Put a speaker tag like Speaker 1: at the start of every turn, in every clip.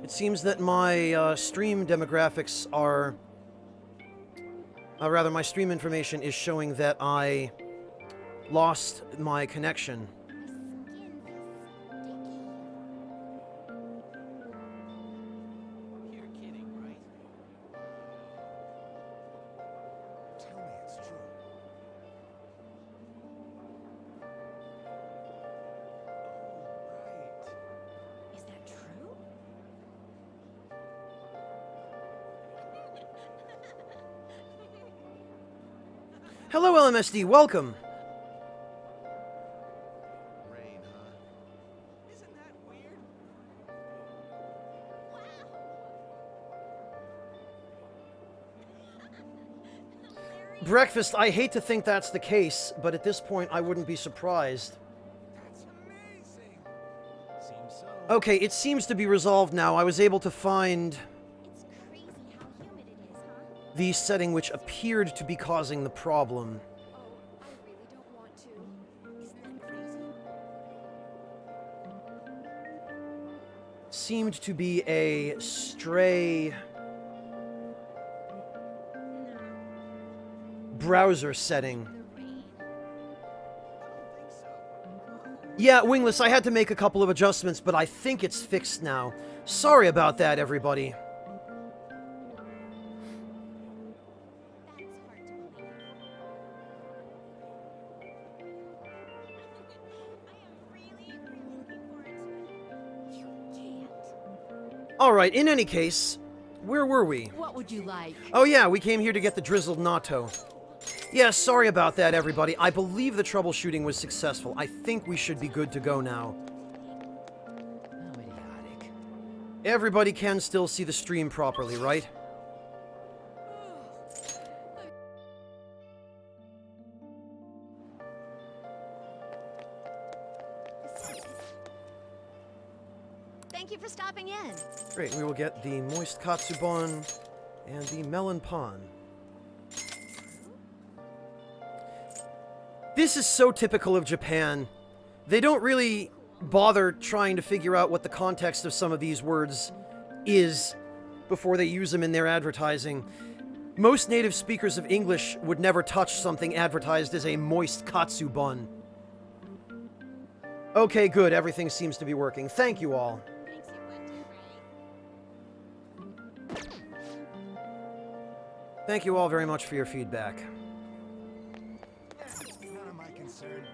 Speaker 1: It seems that my stream demographics are... rather, my stream information is showing that I lost my connection.
Speaker 2: You're kidding, right? Tell me it's true. Oh,
Speaker 3: Is that true?
Speaker 1: Hello, LMSD, welcome!
Speaker 2: right. Rain, huh? Isn't that weird?
Speaker 1: Breakfast, I hate to think that's the case, but at this point I wouldn't be surprised.
Speaker 2: That's amazing. Seems so.
Speaker 1: Okay, it seems to be resolved now. I was able to find
Speaker 3: It's crazy how humid it is, huh?
Speaker 1: the setting which appeared to be causing the problem.
Speaker 3: Oh, I really don't want to. Isn't that crazy?
Speaker 1: Seemed to be a stray browser setting.
Speaker 3: The rain.
Speaker 2: I don't think so.
Speaker 1: Yeah, Wingless, I had to make a couple of adjustments, but I think it's fixed now. Sorry about that, everybody.
Speaker 3: That's hard to believe. I am really looking forward to it. You can't.
Speaker 1: Alright, in any case, where were we?
Speaker 3: What would you like?
Speaker 1: Oh yeah, we came here to get the drizzled natto. Yeah, sorry about that, everybody. I believe the troubleshooting was successful. I think we should be good to go now.
Speaker 2: How idiotic.
Speaker 1: Everybody can still see the stream properly, right?
Speaker 3: Thank you for stopping in.
Speaker 1: Great, we will get the moist katsubon and the melon pan. This is so typical of Japan. They don't really bother trying to figure out what the context of some of these words is before they use them in their advertising. Most native speakers of English would never touch something advertised as a moist katsu bun. Okay, good. Everything seems to be working. Thank you all.
Speaker 3: Makes you wonder, right?
Speaker 1: Thank you all very much for your feedback.
Speaker 2: None of my concern.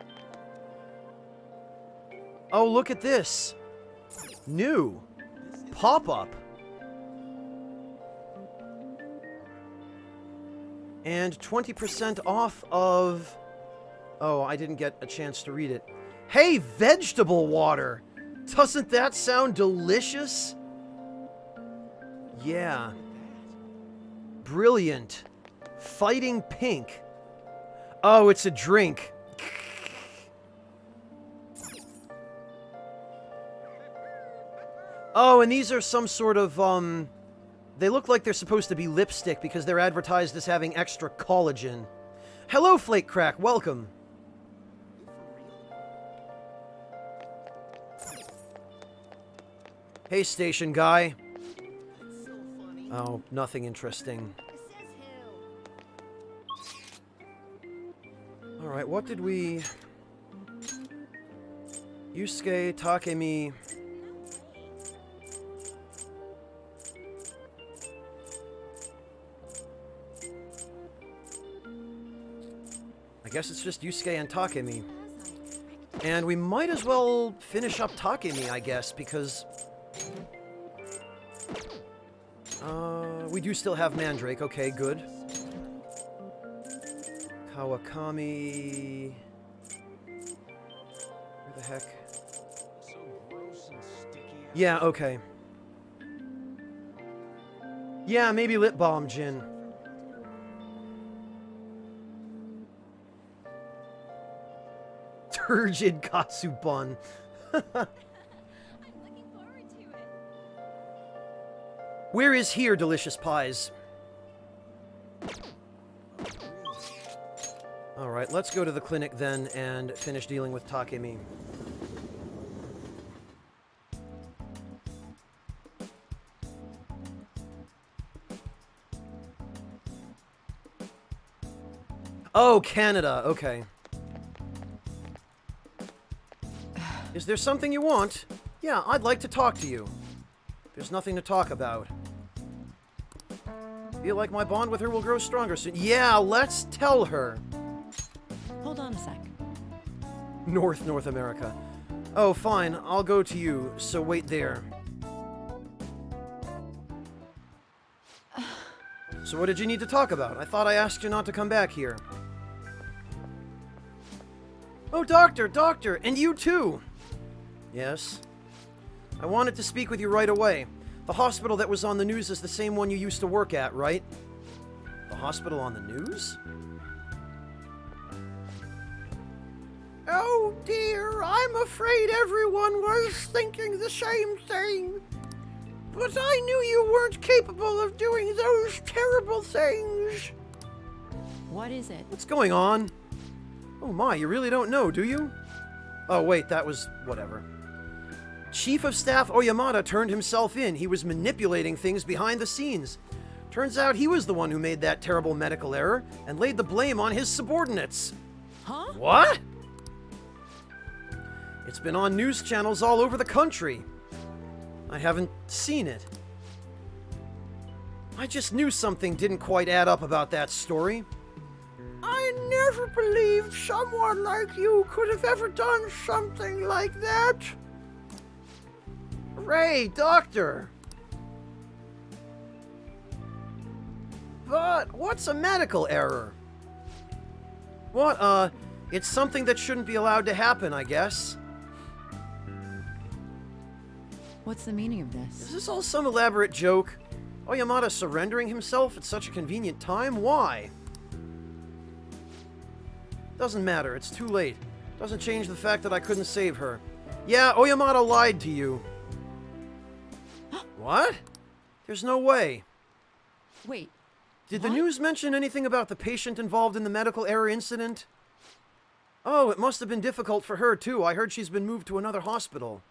Speaker 1: Oh, look at this. New. Pop-up. And 20% off of... Oh, I didn't get a chance to read it. Hey, vegetable water! Doesn't that sound delicious? Yeah. Brilliant. Fighting pink. Oh, it's a drink. Oh, and these are some sort of, they look like they're supposed to be lipstick because they're advertised as having extra collagen. Hello, Flake Crack, welcome. Hey, station guy.
Speaker 2: It's so funny.
Speaker 1: Oh, nothing interesting.
Speaker 3: Says who?
Speaker 1: Alright, what did we... Yusuke Takemi... I guess it's just Yusuke and Takemi. And we might as well finish up Takemi, I guess, because... we do still have Mandrake. Okay, good. Kawakami... Where the heck?
Speaker 2: So gross and sticky.
Speaker 1: Yeah, okay. Yeah, maybe Lip Balm Jin. Turgid Katsubon.
Speaker 3: I'm looking forward to it.
Speaker 1: Where is here, delicious pies? Alright, let's go to the clinic then and finish dealing with Takemi. Oh, Canada. Okay. Is there something you want? Yeah, I'd like to talk to you. There's nothing to talk about. Feel like my bond with her will grow stronger soon. Yeah, let's tell her.
Speaker 4: Hold on a sec.
Speaker 1: North America. Oh, fine. I'll go to you, so wait there. So what did you need to talk about? I thought I asked you not to come back here. Oh, Doctor, and you too! Yes? I wanted to speak with you right away. The hospital that was on the news is the same one you used to work at, right? The hospital on the news? Oh dear, I'm afraid everyone was thinking the same thing. But I knew you weren't capable of doing those terrible things.
Speaker 4: What is it?
Speaker 1: What's going on? Oh my, you really don't know, do you? Oh wait, that was whatever. Chief of Staff Oyamata turned himself in. He was manipulating things behind the scenes. Turns out he was the one who made that terrible medical error and laid the blame on his subordinates.
Speaker 4: Huh?
Speaker 1: What? It's been on news channels all over the country. I haven't seen it. I just knew something didn't quite add up about that story. I never believed someone like you could have ever done something like that. Ray, Doctor. But what's a medical error? What, it's something that shouldn't be allowed to happen, I guess.
Speaker 4: What's the meaning of
Speaker 1: Is
Speaker 4: this?
Speaker 1: this all some elaborate joke? Oyamata surrendering himself at such a convenient time? Why? Doesn't matter, it's too late. Doesn't change the fact that I couldn't save her. Yeah, Oyamata lied to you. What? There's no way.
Speaker 4: Wait,
Speaker 1: Did the
Speaker 4: What?
Speaker 1: news mention anything about the patient involved in the medical error incident? Oh, it must have been difficult for her, too. I heard she's been moved to another hospital.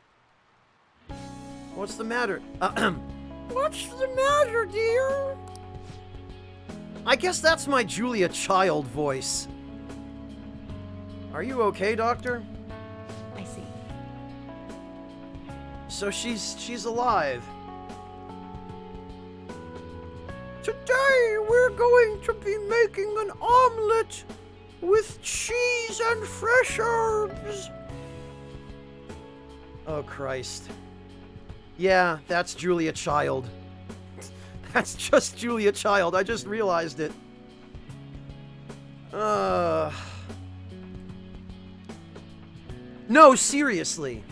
Speaker 1: What's the matter? What's the matter, dear? I guess that's my Julia Child voice. Are you okay, Doctor?
Speaker 4: I see.
Speaker 1: So she's alive. Today we're going to be making an omelet with cheese and fresh herbs. Oh, Christ. Yeah, that's Julia Child. That's just Julia Child. I just realized it. No, seriously.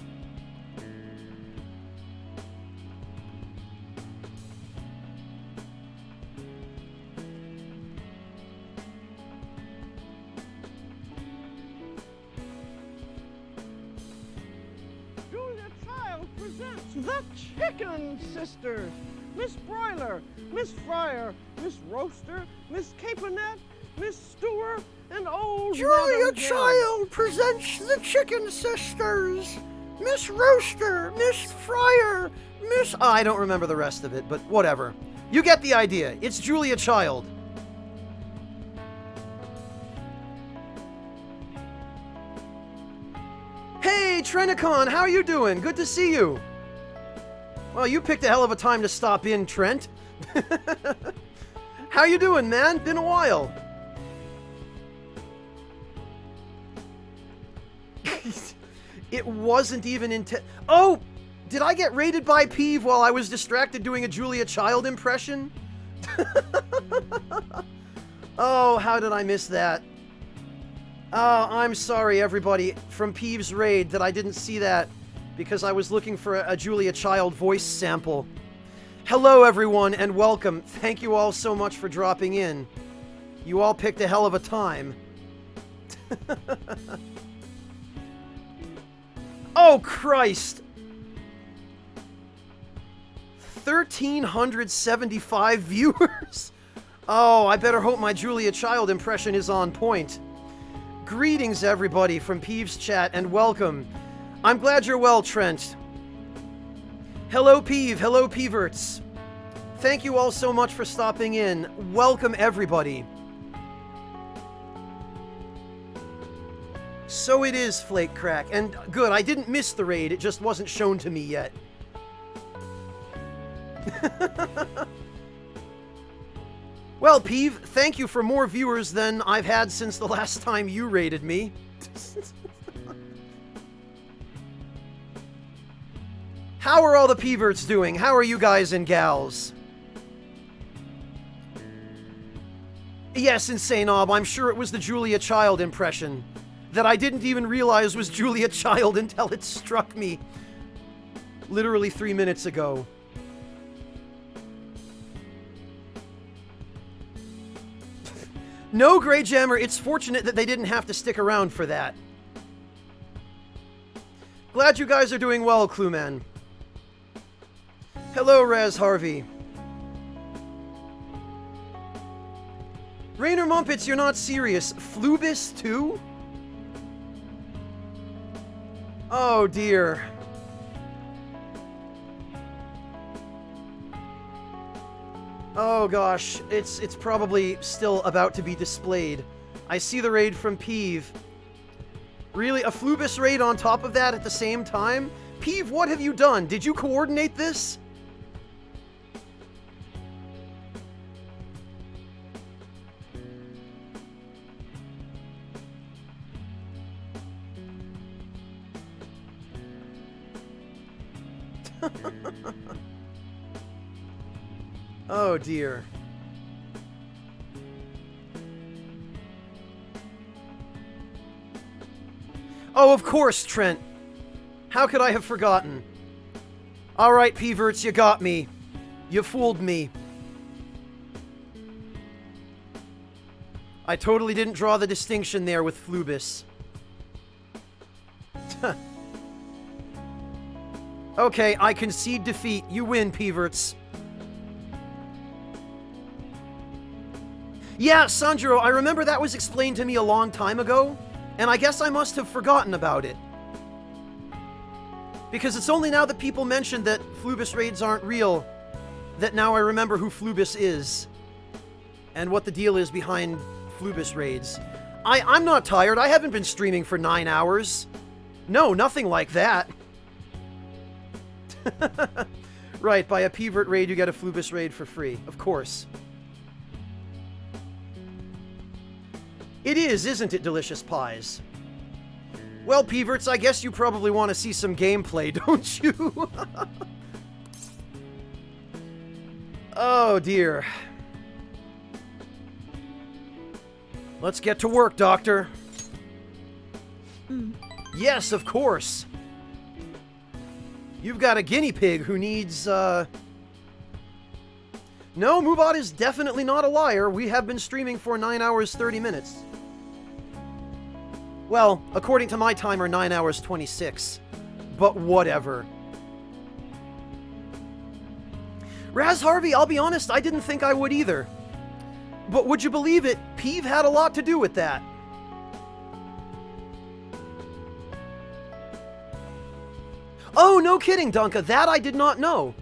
Speaker 2: Julia Child presents the Chicken Sisters. Miss Broiler, Miss Fryer, Miss Roaster, Miss Caponette, Miss Stewart, and old
Speaker 1: Julia
Speaker 2: Madam Jen.
Speaker 1: Child presents the Chicken Sisters. Miss Roaster, Miss Fryer, Miss... I don't remember the rest of it, but whatever. You get the idea. It's Julia Child. Hey, Trenicon, how you doing? Good to see you. Well, you picked a hell of a time to stop in, Trent. How you doing, man? Been a while. It wasn't even Oh! Did I get raided by Peeve while I was distracted doing a Julia Child impression? Oh, how did I miss that? Oh, I'm sorry, everybody, from Peeve's raid that I didn't see that because I was looking for a Julia Child voice sample. Hello, everyone, and welcome. Thank you all so much for dropping in. You all picked a hell of a time. Oh, Christ! 1,375 viewers? Oh, I better hope my Julia Child impression is on point. Greetings, everybody, from Peeves chat, and welcome. I'm glad you're well, Trent. Hello, Peeve. Hello, Peeverts. Thank you all so much for stopping in. Welcome, everybody. So it is, Flake Crack. And good, I didn't miss the raid, it just wasn't shown to me yet. Well, Peeve, thank you for more viewers than I've had since the last time you raided me. How are all the Peeverts doing? How are you guys and gals? Yes, Insane Ob, I'm sure it was the Julia Child impression that I didn't even realize was Julia Child until it struck me literally 3 minutes ago. No, Grey Jammer, it's fortunate that they didn't have to stick around for that. Glad you guys are doing well, Clueman. Hello, Raz Harvey. Rainer Mumpets, you're not serious. Flubis too? Oh dear. Oh gosh, it's probably still about to be displayed. I see the raid from Peeve. Really? A Flubis raid on top of that at the same time? Peeve, what have you done? Did you coordinate this? Oh dear. Oh, of course, Trent. How could I have forgotten? Alright, Peeverts, you got me. You fooled me. I totally didn't draw the distinction there with Flubis. Okay, I concede defeat. You win, Peeverts. Yeah, Sanjuro, I remember that was explained to me a long time ago, and I guess I must have forgotten about it. Because it's only now that people mentioned that Flubis raids aren't real that now I remember who Flubis is and what the deal is behind Flubis raids. I'm not tired. I haven't been streaming for 9 hours. No, nothing like that. Right, by a Peevert raid you get a Flubis raid for free. Of course. It is, isn't it, Delicious Pies? Well, Peeverts, I guess you probably want to see some gameplay, don't you? Oh, dear. Let's get to work, Doctor. Yes, of course. You've got a guinea pig who needs, No, Moobot is definitely not a liar. We have been streaming for 9 hours, 30 minutes. Well, according to my timer, 9 hours, 26. But whatever. Raz Harvey, I'll be honest, I didn't think I would either. But would you believe it? Peeve had a lot to do with that. Oh, no kidding, Dunka. That I did not know.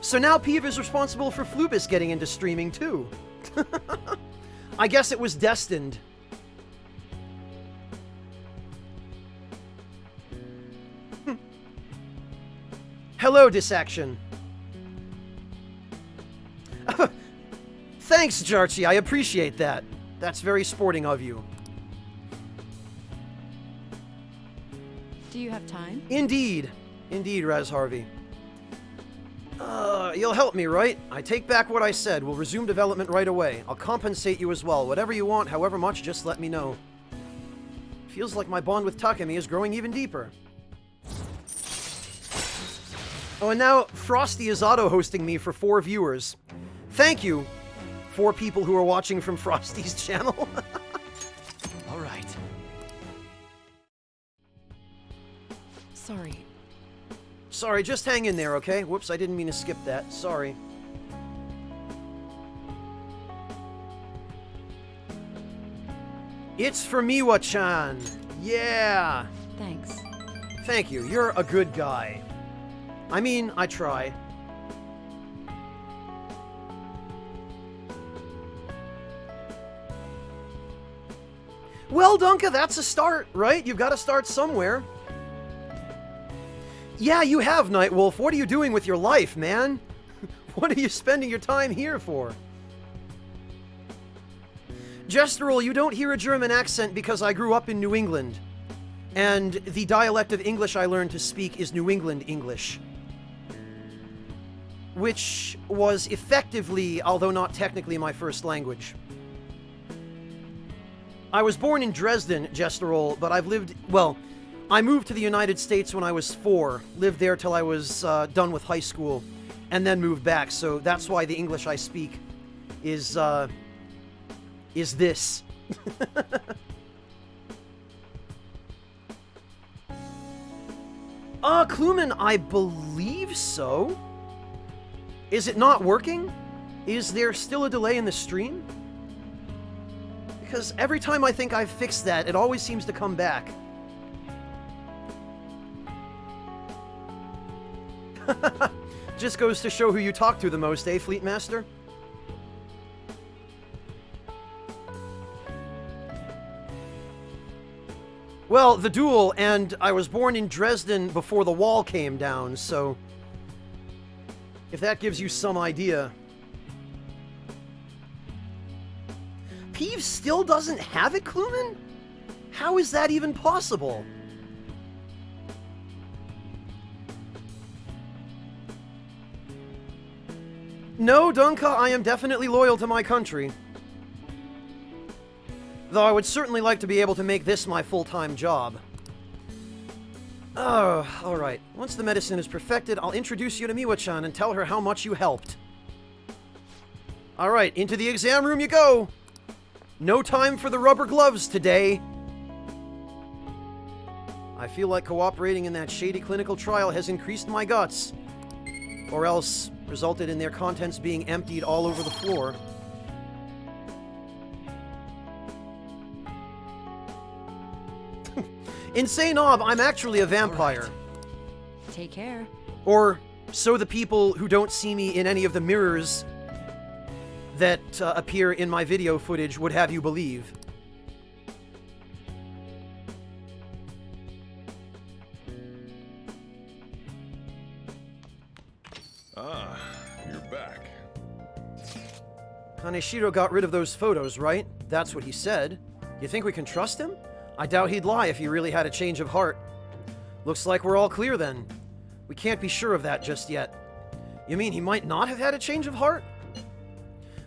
Speaker 1: So now Peeve is responsible for Flubis getting into streaming, too. I guess it was destined. Hello, Disaction. Thanks, Jarchi. I appreciate that. That's very sporting of you.
Speaker 4: Do you have time?
Speaker 1: Indeed. Indeed, Raz Harvey. You'll help me, right? I take back what I said. We'll resume development right away. I'll compensate you as well. Whatever you want, however much, just let me know. Feels like my bond with Takemi is growing even deeper. Oh, and now Frosty is auto-hosting me for 4 viewers. Thank you, 4 people who are watching from Frosty's channel.
Speaker 5: All right.
Speaker 4: Sorry.
Speaker 1: Sorry, just hang in there, okay? Whoops, I didn't mean to skip that. Sorry. It's for Miwa-chan. Yeah.
Speaker 4: Thanks.
Speaker 1: Thank you. You're a good guy. I mean, I try. Well, Dunka, that's a start, right? You've got to start somewhere. Yeah, you have, Nightwolf. What are you doing with your life, man? What are you spending your time here for? Jesterol, you don't hear a German accent because I grew up in New England. And the dialect of English I learned to speak is New England English. Which was effectively, although not technically, my first language. I was born in Dresden, Jesterol, but I've lived... Well, I moved to the United States when I was 4, lived there till I was done with high school, and then moved back, so that's why the English I speak is this. Kluman, I believe so. Is it not working? Is there still a delay in the stream? Because every time I think I've fixed that, it always seems to come back. Just goes to show who you talk to the most, eh, Fleetmaster? Well, the duel, and I was born in Dresden before the wall came down, so... if that gives you some idea. Peeves still doesn't have it, Kluman? How is that even possible? No, Dunka, I am definitely loyal to my country. Though I would certainly like to be able to make this my full-time job. Oh, alright. Once the medicine is perfected, I'll introduce you to Miwa-chan and tell her how much you helped. Alright, into the exam room you go! No time for the rubber gloves today. I feel like cooperating in that shady clinical trial has increased my guts. Or else resulted in their contents being emptied all over the floor. Insane Ob, I'm actually a vampire.
Speaker 4: Right. Take care.
Speaker 1: Or so the people who don't see me in any of the mirrors that appear in my video footage would have you believe.
Speaker 6: Ah, you're back.
Speaker 1: Kaneshiro got rid of those photos, right? That's what he said. You think we can trust him? I doubt he'd lie if he really had a change of heart. Looks like we're all clear then. We can't be sure of that just yet. You mean he might not have had a change of heart?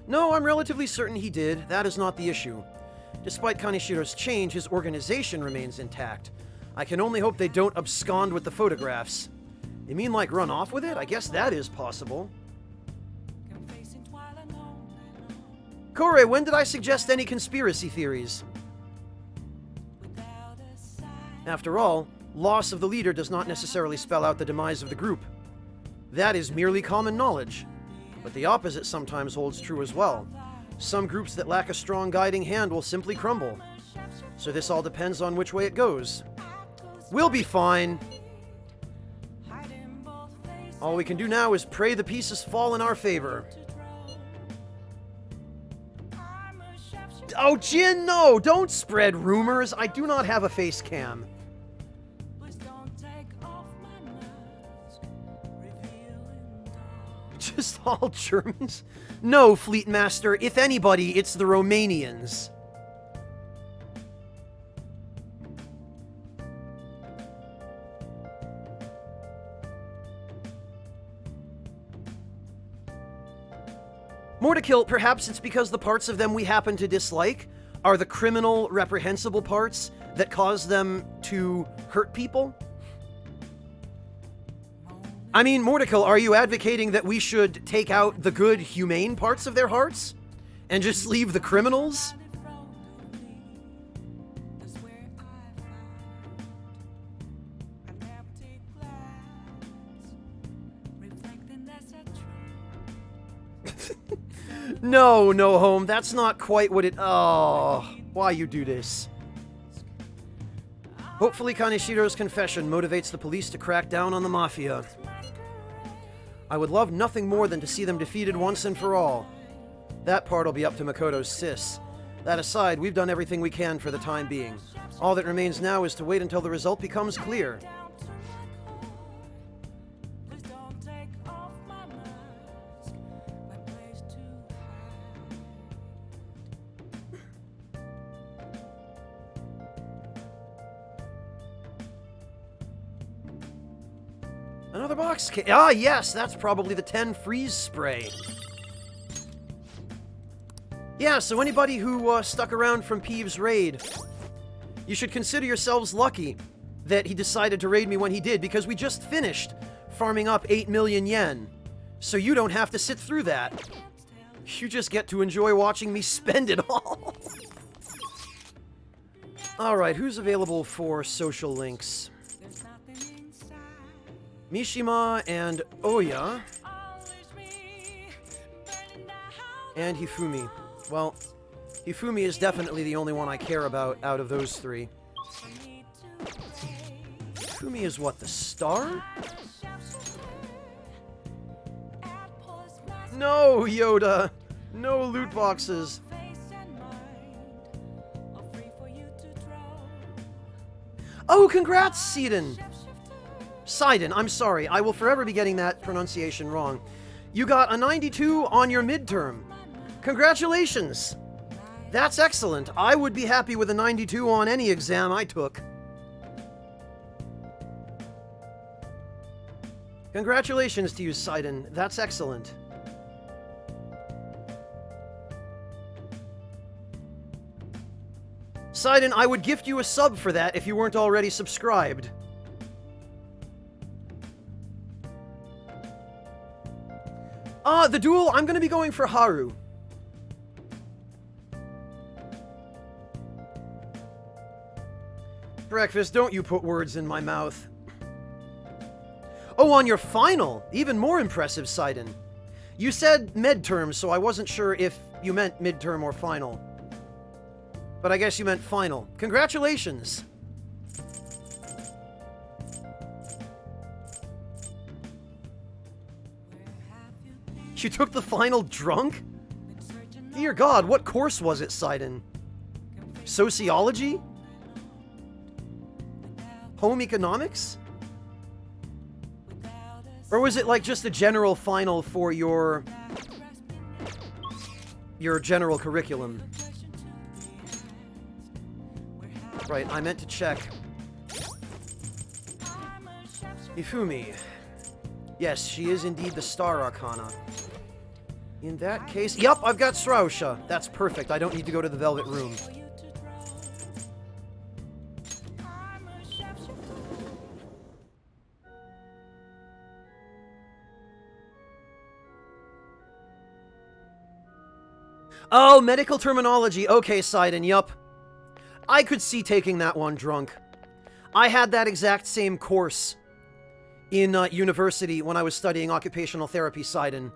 Speaker 1: No, I'm relatively certain he did. That is not the issue. Despite Kaneshiro's change, his organization remains intact. I can only hope they don't abscond with the photographs. You mean like run off with it? I guess that is possible. Kore, when did I suggest any conspiracy theories? After all, loss of the leader does not necessarily spell out the demise of the group. That is merely common knowledge. But the opposite sometimes holds true as well. Some groups that lack a strong guiding hand will simply crumble. So this all depends on which way it goes. We'll be fine. All we can do now is pray the pieces fall in our favor. Oh, Jin, no! Don't spread rumors! I do not have a face cam. Just all Germans? No, Fleetmaster. If anybody, it's the Romanians. Mordekill, perhaps it's because the parts of them we happen to dislike are the criminal, reprehensible parts that cause them to hurt people? I mean, Mordekill, are you advocating that we should take out the good, humane parts of their hearts? And just leave the criminals? No, no, Home, that's not quite what it... Oh, why you do this? Hopefully Kaneshiro's confession motivates the police to crack down on the Mafia. I would love nothing more than to see them defeated once and for all. That part'll be up to Makoto's sis. That aside, we've done everything we can for the time being. All that remains now is to wait until the result becomes clear. Another box. Ah, yes, that's probably the 10 freeze spray. Yeah, so anybody who stuck around from Peeves' raid, you should consider yourselves lucky that he decided to raid me when he did, because we just finished farming up 8 million yen. So you don't have to sit through that. You just get to enjoy watching me spend it all. Alright, who's available for social links? Mishima and Oya. And Hifumi. Well, Hifumi is definitely the only one I care about out of those three. Hifumi is what, the star? No, Yoda! No loot boxes! Oh, congrats, Sidon! Sidon, I'm sorry. I will forever be getting that pronunciation wrong. You got a 92 on your midterm. Congratulations! That's excellent. I would be happy with a 92 on any exam I took. Congratulations to you, Sidon. That's excellent. Sidon, I would gift you a sub for that if you weren't already subscribed. The duel, I'm gonna be going for Haru. Breakfast, don't you put words in my mouth. Oh, on your final! Even more impressive, Sidon. You said midterm, so I wasn't sure if you meant midterm or final. But I guess you meant final. Congratulations! You took the final drunk? Dear God, what course was it, Sidon? Sociology? Home economics? Or was it like just a general final for your general curriculum? Right, I meant to check. Ifumi. Yes, she is indeed the Star Arcana. In that case... Yup, I've got Srausha. That's perfect. I don't need to go to the Velvet Room. Oh, medical terminology. Okay, Sidon, yup. I could see taking that one drunk. I had that exact same course in university when I was studying occupational therapy, Sidon.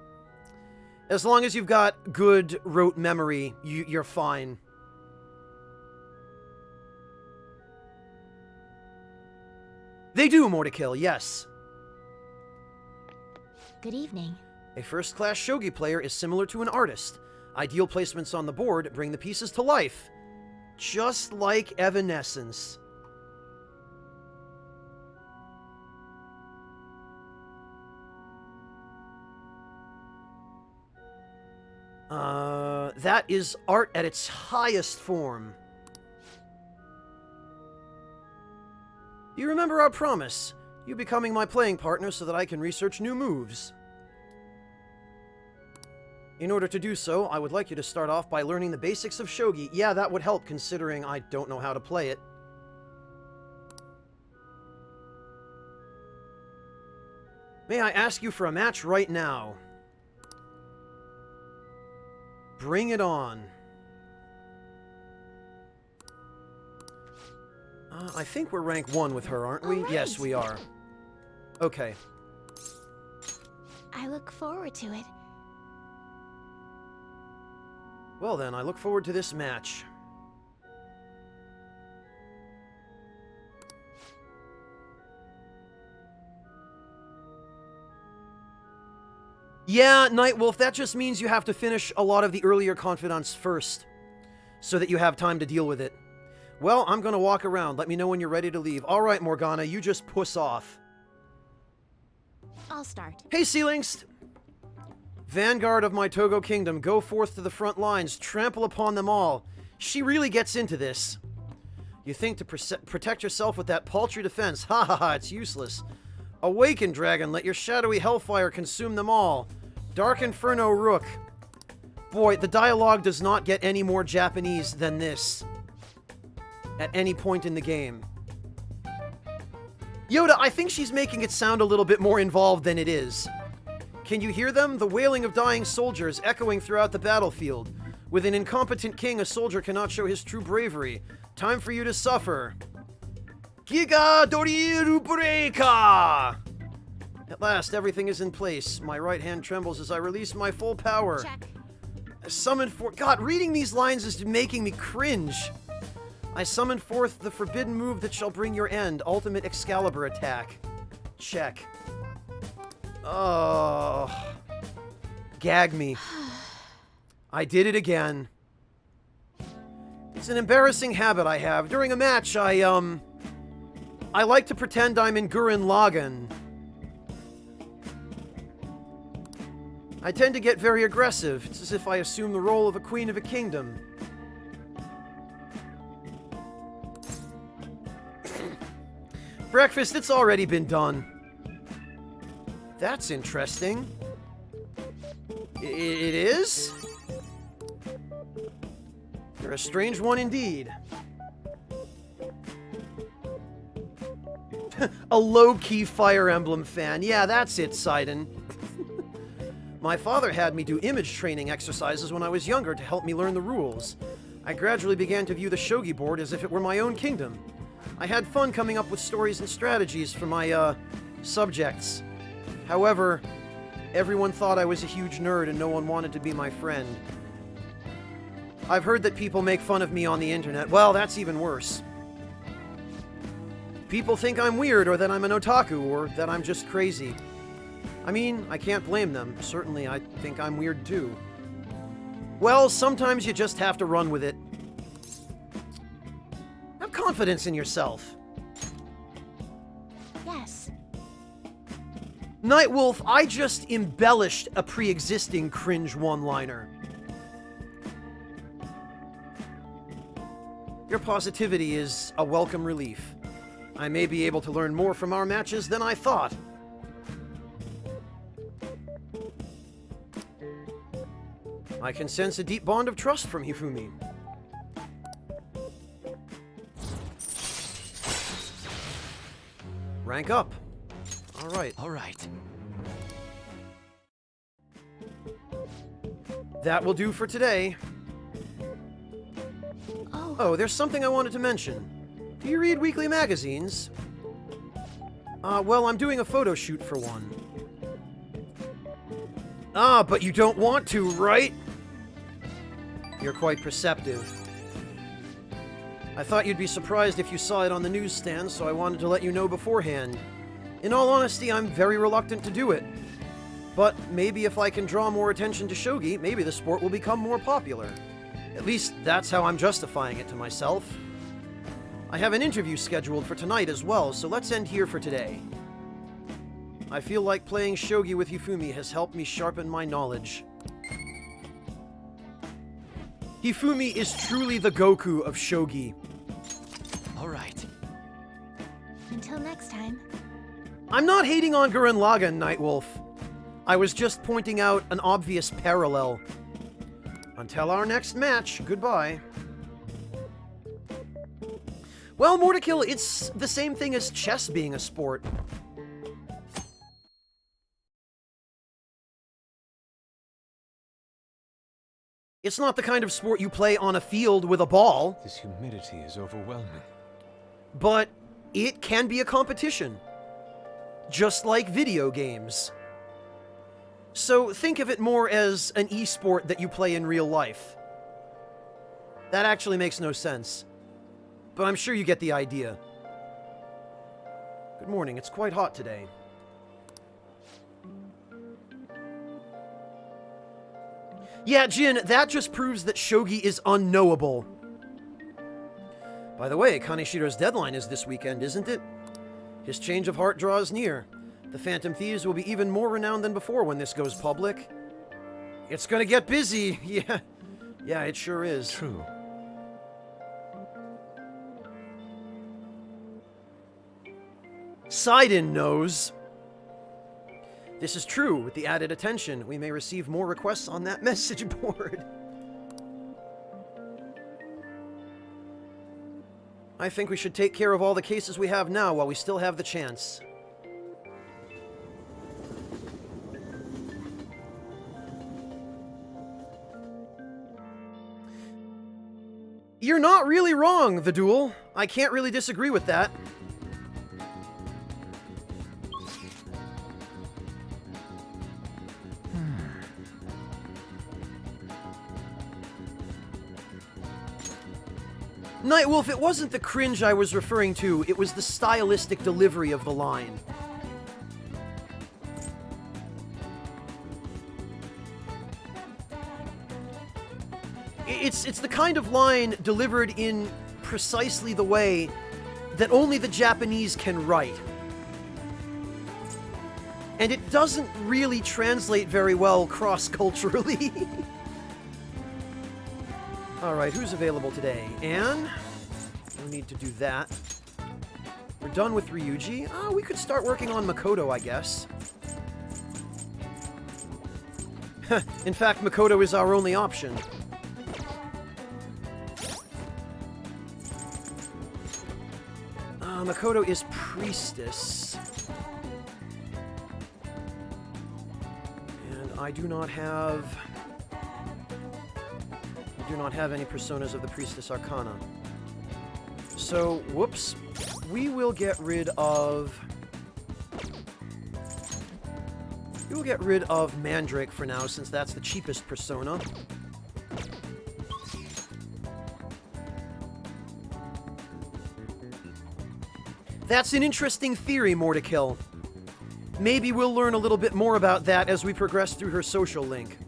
Speaker 1: As long as you've got good rote memory, you're fine. They do more to kill, yes.
Speaker 7: Good evening.
Speaker 1: A first-class shogi player is similar to an artist. Ideal placements on the board bring the pieces to life. Just like Evanescence. That is art at its highest form. You remember our promise? You becoming my playing partner so that I can research new moves. In order to do so, I would like you to start off by learning the basics of shogi. Yeah, that would help, considering I don't know how to play it. May I ask you for a match right now? Bring it on. I think we're rank 1 with her, aren't we?
Speaker 7: All right.
Speaker 1: Yes, we are. Okay.
Speaker 7: I look forward to it.
Speaker 1: Well then, I look forward to this match. Yeah, Nightwolf, that just means you have to finish a lot of the earlier confidants first. so that you have time to deal with it. Well, I'm gonna walk around. Let me know when you're ready to leave. All right, Morgana, you just puss off.
Speaker 7: I'll start.
Speaker 1: Hey, Sealingst! Vanguard of my Togo kingdom, go forth to the front lines, trample upon them all. She really gets into this. You think to protect yourself with that paltry defense. Ha ha ha, it's useless. Awaken, dragon, let your shadowy hellfire consume them all. Dark Inferno Rook. Boy, the dialogue does not get any more Japanese than this. At any point in the game. Yoda, I think she's making it sound a little bit more involved than it is. Can you hear them? The wailing of dying soldiers echoing throughout the battlefield. With an incompetent king, a soldier cannot show his true bravery. Time for you to suffer. Giga Doriru Breaka! At last, everything is in place. My right hand trembles as I release my full power.
Speaker 7: Check.
Speaker 1: Summoned for... God, reading these lines is making me cringe. I summon forth the forbidden move that shall bring your end. Ultimate Excalibur attack. Check. Oh. Gag me. I did it again. It's an embarrassing habit I have. During a match, I like to pretend I'm in Gurren Lagann. I tend to get very aggressive. It's as if I assume the role of a queen of a kingdom. Breakfast, it's already been done. That's interesting. It is? You're a strange one indeed. A low-key Fire Emblem fan. Yeah, that's it, Sidon. My father had me do image training exercises when I was younger to help me learn the rules. I gradually began to view the shogi board as if it were my own kingdom. I had fun coming up with stories and strategies for my, subjects. However, everyone thought I was a huge nerd and no one wanted to be my friend. I've heard that people make fun of me on the internet. Well, that's even worse. People think I'm weird, or that I'm an otaku, or that I'm just crazy. I mean, I can't blame them. Certainly, I think I'm weird too. Well, sometimes you just have to run with it. Have confidence in yourself.
Speaker 7: Yes.
Speaker 1: Nightwolf, I just embellished a pre-existing cringe one-liner. Your positivity is a welcome relief. I may be able to learn more from our matches than I thought. I can sense a deep bond of trust from Hifumi. Rank up. All right.
Speaker 5: All right.
Speaker 1: That will do for today. Oh, there's something I wanted to mention. Do you read weekly magazines? Well, I'm doing a photo shoot for one. Ah, but you don't want to, right? You're quite perceptive. I thought you'd be surprised if you saw it on the newsstand, so I wanted to let you know beforehand. In all honesty, I'm very reluctant to do it. But maybe if I can draw more attention to shogi, maybe the sport will become more popular. At least, that's how I'm justifying it to myself. I have an interview scheduled for tonight as well, so let's end here for today. I feel like playing shogi with Hifumi has helped me sharpen my knowledge. Hifumi is truly the Goku of shogi.
Speaker 5: All right.
Speaker 7: Until next time.
Speaker 1: I'm not hating on Gurren Lagann, Nightwolf. I was just pointing out an obvious parallel. Until our next match, goodbye. Well, More to Kill, it's the same thing as chess being a sport. It's not the kind of sport you play on a field with a ball.
Speaker 8: This humidity is overwhelming.
Speaker 1: But it can be a competition. Just like video games. So think of it more as an e-sport that you play in real life. That actually makes no sense. But I'm sure you get the idea. Good morning, it's quite hot today. Yeah, Jin, that just proves that shogi is unknowable. By the way, Kaneshiro's deadline is this weekend, isn't it? His change of heart draws near. The Phantom Thieves will be even more renowned than before when this goes public. It's gonna get busy, yeah. Yeah, it sure is.
Speaker 8: True.
Speaker 1: Sidon knows. This is true. With the added attention, we may receive more requests on that message board. I think we should take care of all the cases we have now while we still have the chance. You're not really wrong, The Duel. I can't really disagree with that. Nightwolf, it wasn't the cringe I was referring to, it was the stylistic delivery of the line. It's the kind of line delivered in precisely the way that only the Japanese can write. And it doesn't really translate very well cross-culturally. Alright, who's available today? Anne? No need to do that. We're done with Ryuji. Oh, we could start working on Makoto, I guess. In fact, Makoto is our only option. Makoto is Priestess. And I do not have any personas of the Priestess Arcana. So, whoops. We will get rid of Mandrake for now, since that's the cheapest persona. That's an interesting theory, Mortikill. Maybe we'll learn a little bit more about that as we progress through her social link.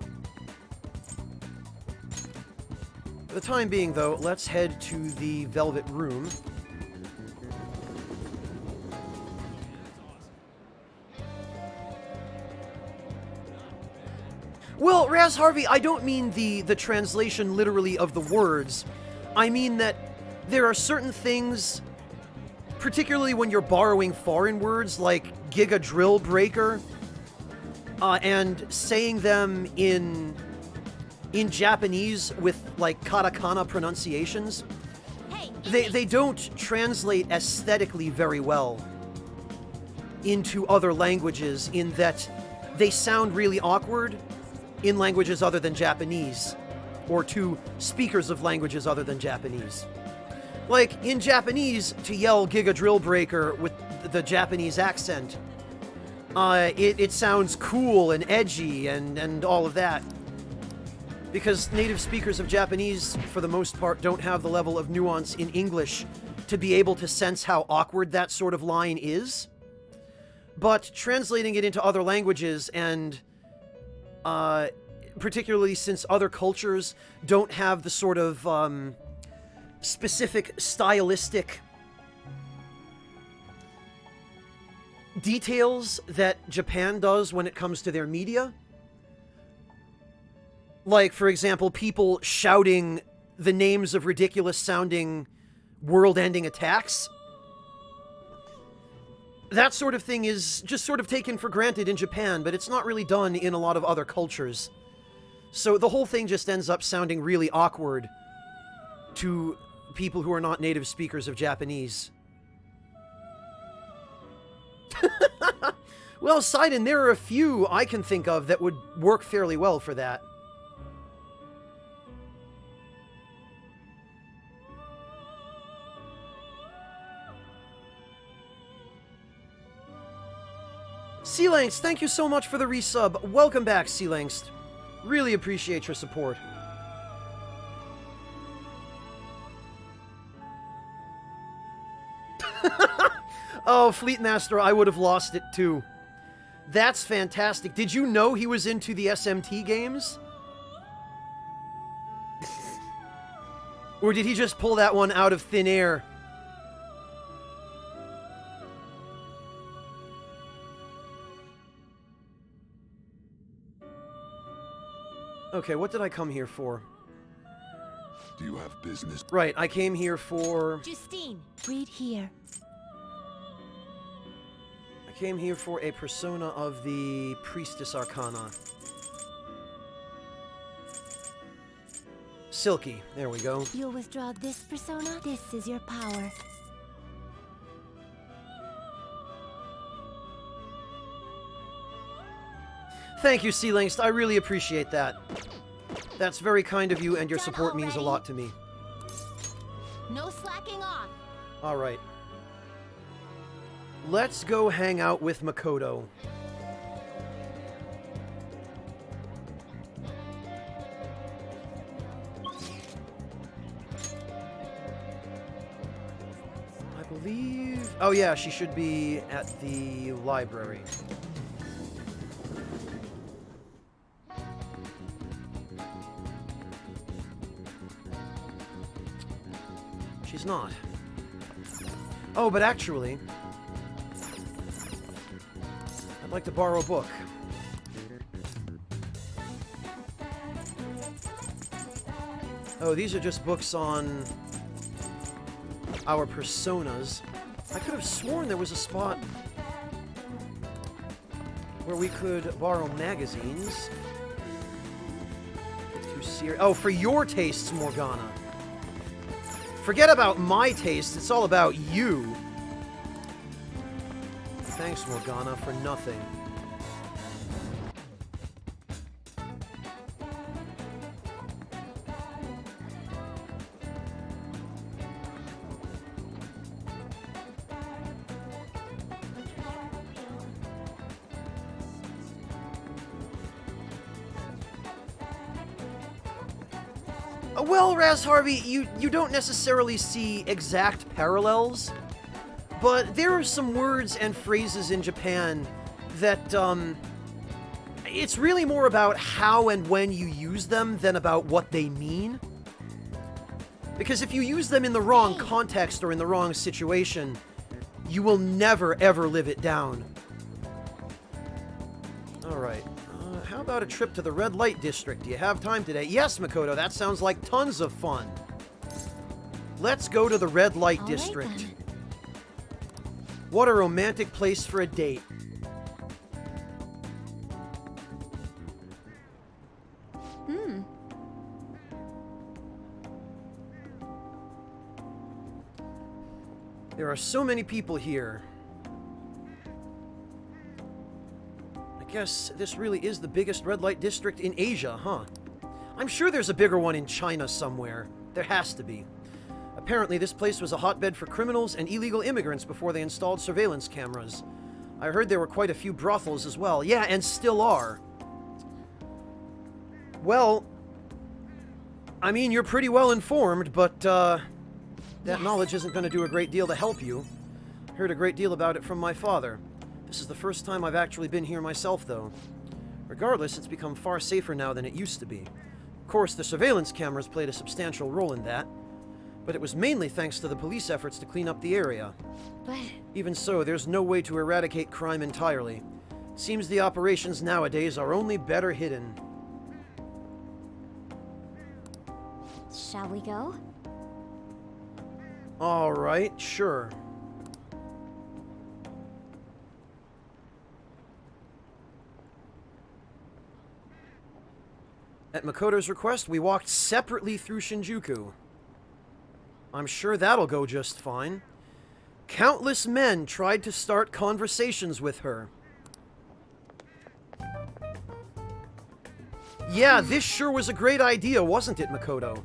Speaker 1: For the time being, though, let's head to the Velvet Room. Well, Raz Harvey, I don't mean the translation literally of the words. I mean that there are certain things, particularly when you're borrowing foreign words like Giga Drill Breaker, and saying them in Japanese with like katakana pronunciations, they don't translate aesthetically very well into other languages, in that they sound really awkward in languages other than Japanese, or to speakers of languages other than Japanese. Like, in Japanese, to yell Giga Drill Breaker with the Japanese accent, it sounds cool and edgy and all of that. Because native speakers of Japanese, for the most part, don't have the level of nuance in English to be able to sense how awkward that sort of line is. But translating it into other languages, and particularly since other cultures don't have the sort of specific stylistic details that Japan does when it comes to their media. Like, for example, people shouting the names of ridiculous-sounding world-ending attacks. That sort of thing is just sort of taken for granted in Japan, but it's not really done in a lot of other cultures. So the whole thing just ends up sounding really awkward to people who are not native speakers of Japanese. Well, Sidon, there are a few I can think of that would work fairly well for that. Sealangst, thank you so much for the resub. Welcome back, Sealangst. Really appreciate your support. Oh, Fleetmaster, I would have lost it too. That's fantastic. Did you know he was into the SMT games? Or did he just pull that one out of thin air? Okay, what did I come here for?
Speaker 6: Do you have business?
Speaker 1: Right, I came here for...
Speaker 7: Justine, read here.
Speaker 1: I came here for a persona of the Priestess Arcana. Silky, there we go.
Speaker 7: You'll withdraw this persona. This is your power.
Speaker 1: Thank you, Sea Lynx. I really appreciate that. That's very kind of you, and your
Speaker 7: Done
Speaker 1: support means a
Speaker 7: already?
Speaker 1: lot to me.
Speaker 7: No slacking off.
Speaker 1: Alright. Let's go hang out with Makoto. I believe... Oh yeah, she should be at the library. She's not. Oh, but actually... I'd like to borrow a book. Oh, these are just books on... our personas. I could have sworn there was a spot... where we could borrow magazines. Too serious. Oh, for your tastes, Morgana. Forget about my taste, it's all about you. Thanks, Morgana, for nothing. Well, Raz Harvey, you don't necessarily see exact parallels, but there are some words and phrases in Japan that, it's really more about how and when you use them than about what they mean. Because if you use them in the wrong context or in the wrong situation, you will never, ever live it down. Alright. How about a trip to the Red Light District? Do you have time today? Yes, Makoto, that sounds like tons of fun. Let's go to the Red Light
Speaker 7: All right,
Speaker 1: District.
Speaker 7: then.
Speaker 1: What a romantic place for a date. There are so many people here. I guess this really is the biggest red light district in Asia, huh? I'm sure there's a bigger one in China somewhere. There has to be. Apparently, this place was a hotbed for criminals and illegal immigrants before they installed surveillance cameras. I heard there were quite a few brothels as well. Yeah, and still are. Well, I mean, you're pretty well informed, but, that knowledge isn't going to do a great deal to help you. Heard a great deal about it from my father. This is the first time I've actually been here myself, though. Regardless, it's become far safer now than it used to be. Of course, the surveillance cameras played a substantial role in that, but it was mainly thanks to the police efforts to clean up the area.
Speaker 7: But
Speaker 1: Even so, there's no way to eradicate crime entirely. Seems the operations nowadays are only better hidden.
Speaker 7: shall we go?
Speaker 1: Alright, sure. At Makoto's request, we walked separately through Shinjuku. I'm sure that'll go just fine. Countless men tried to start conversations with her. Yeah, this sure was a great idea, wasn't it, Makoto?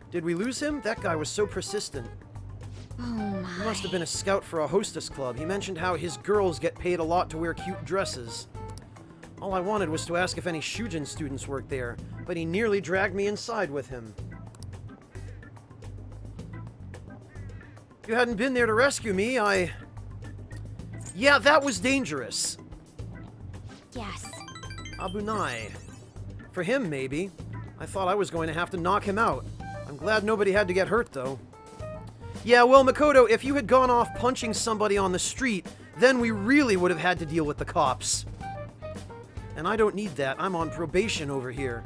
Speaker 1: Did we lose him? That guy was so persistent.
Speaker 7: Oh my.
Speaker 1: He must have been a scout for a hostess club. He mentioned how his girls get paid a lot to wear cute dresses. All I wanted was to ask if any Shujin students worked there, but he nearly dragged me inside with him. If you hadn't been there to rescue me, Yeah, that was dangerous.
Speaker 7: Yes.
Speaker 1: Abunai. For him, maybe. I thought I was going to have to knock him out. I'm glad nobody had to get hurt, though. Yeah, well, Makoto, if you had gone off punching somebody on the street, then we really would have had to deal with the cops. And I don't need that. I'm on probation over here.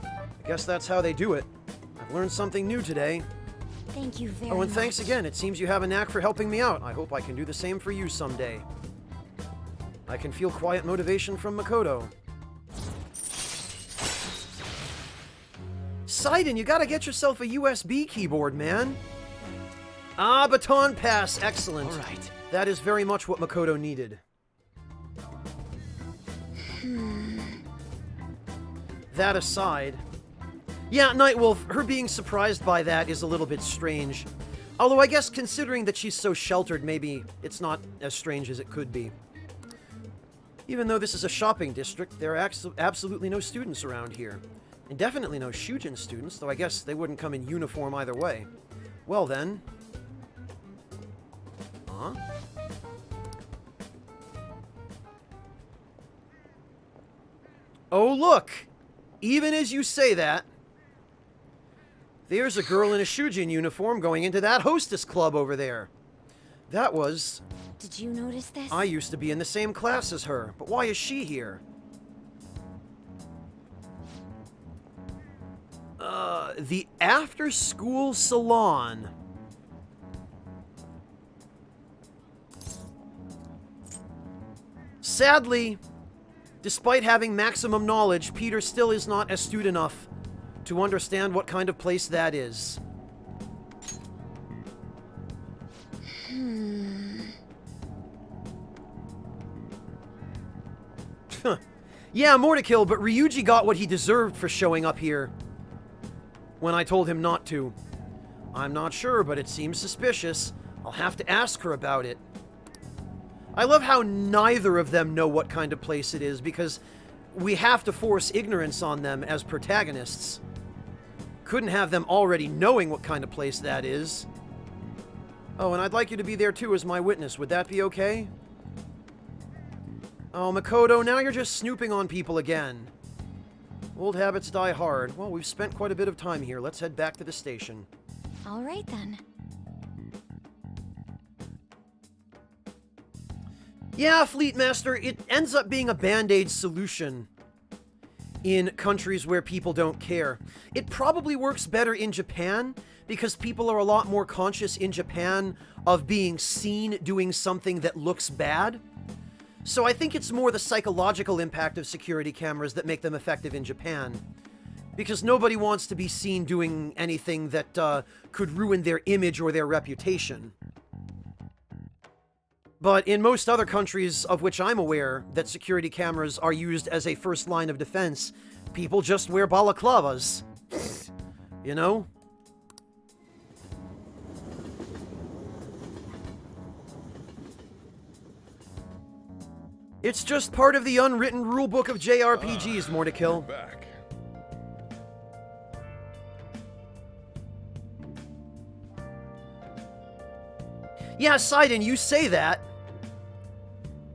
Speaker 1: I guess that's how they do it. I've learned something new today.
Speaker 7: Thank you very
Speaker 1: Oh,
Speaker 7: much.
Speaker 1: and thanks again. It seems you have a knack for helping me out. I hope I can do the same for you someday. I can feel quiet motivation from Makoto. Sidon, you gotta get yourself a USB keyboard, man. Ah, baton pass. Excellent.
Speaker 5: All right.
Speaker 1: That is very much what Makoto needed. That aside... Yeah, Nightwolf, her being surprised by that is a little bit strange. Although I guess considering that she's so sheltered, maybe it's not as strange as it could be. Even though this is a shopping district, there are absolutely no students around here. And definitely no Shujin students, though I guess they wouldn't come in uniform either way. Well then... Huh? Oh look! Even as you say that, there's a girl in a Shujin uniform going into that hostess club over there. That was...
Speaker 7: Did you notice this?
Speaker 1: I used to be in the same class as her, but why is she here? The after-school salon. Sadly, despite having maximum knowledge, Peter still is not astute enough to understand what kind of place that is. Yeah, more to kill, but Ryuji got what he deserved for showing up here when I told him not to. I'm not sure, but it seems suspicious. I'll have to ask her about it. I love how neither of them know what kind of place it is, because we have to force ignorance on them as protagonists. Couldn't have them already knowing what kind of place that is. Oh, and I'd like you to be there too as my witness. Would that be okay? Oh, Makoto, now you're just snooping on people again. Old habits die hard. Well, we've spent quite a bit of time here. Let's head back to the station.
Speaker 7: All right, then.
Speaker 1: Yeah, Fleet Master, it ends up being a band-aid solution in countries where people don't care. It probably works better in Japan, because people are a lot more conscious in Japan of being seen doing something that looks bad. So I think it's more the psychological impact of security cameras that make them effective in Japan. Because nobody wants to be seen doing anything that could ruin their image or their reputation. But in most other countries of which I'm aware that security cameras are used as a first line of defense, people just wear balaclavas. You know? It's just part of the unwritten rulebook of JRPGs, more to kill.
Speaker 6: Back.
Speaker 1: Yeah, Sidon, you say that.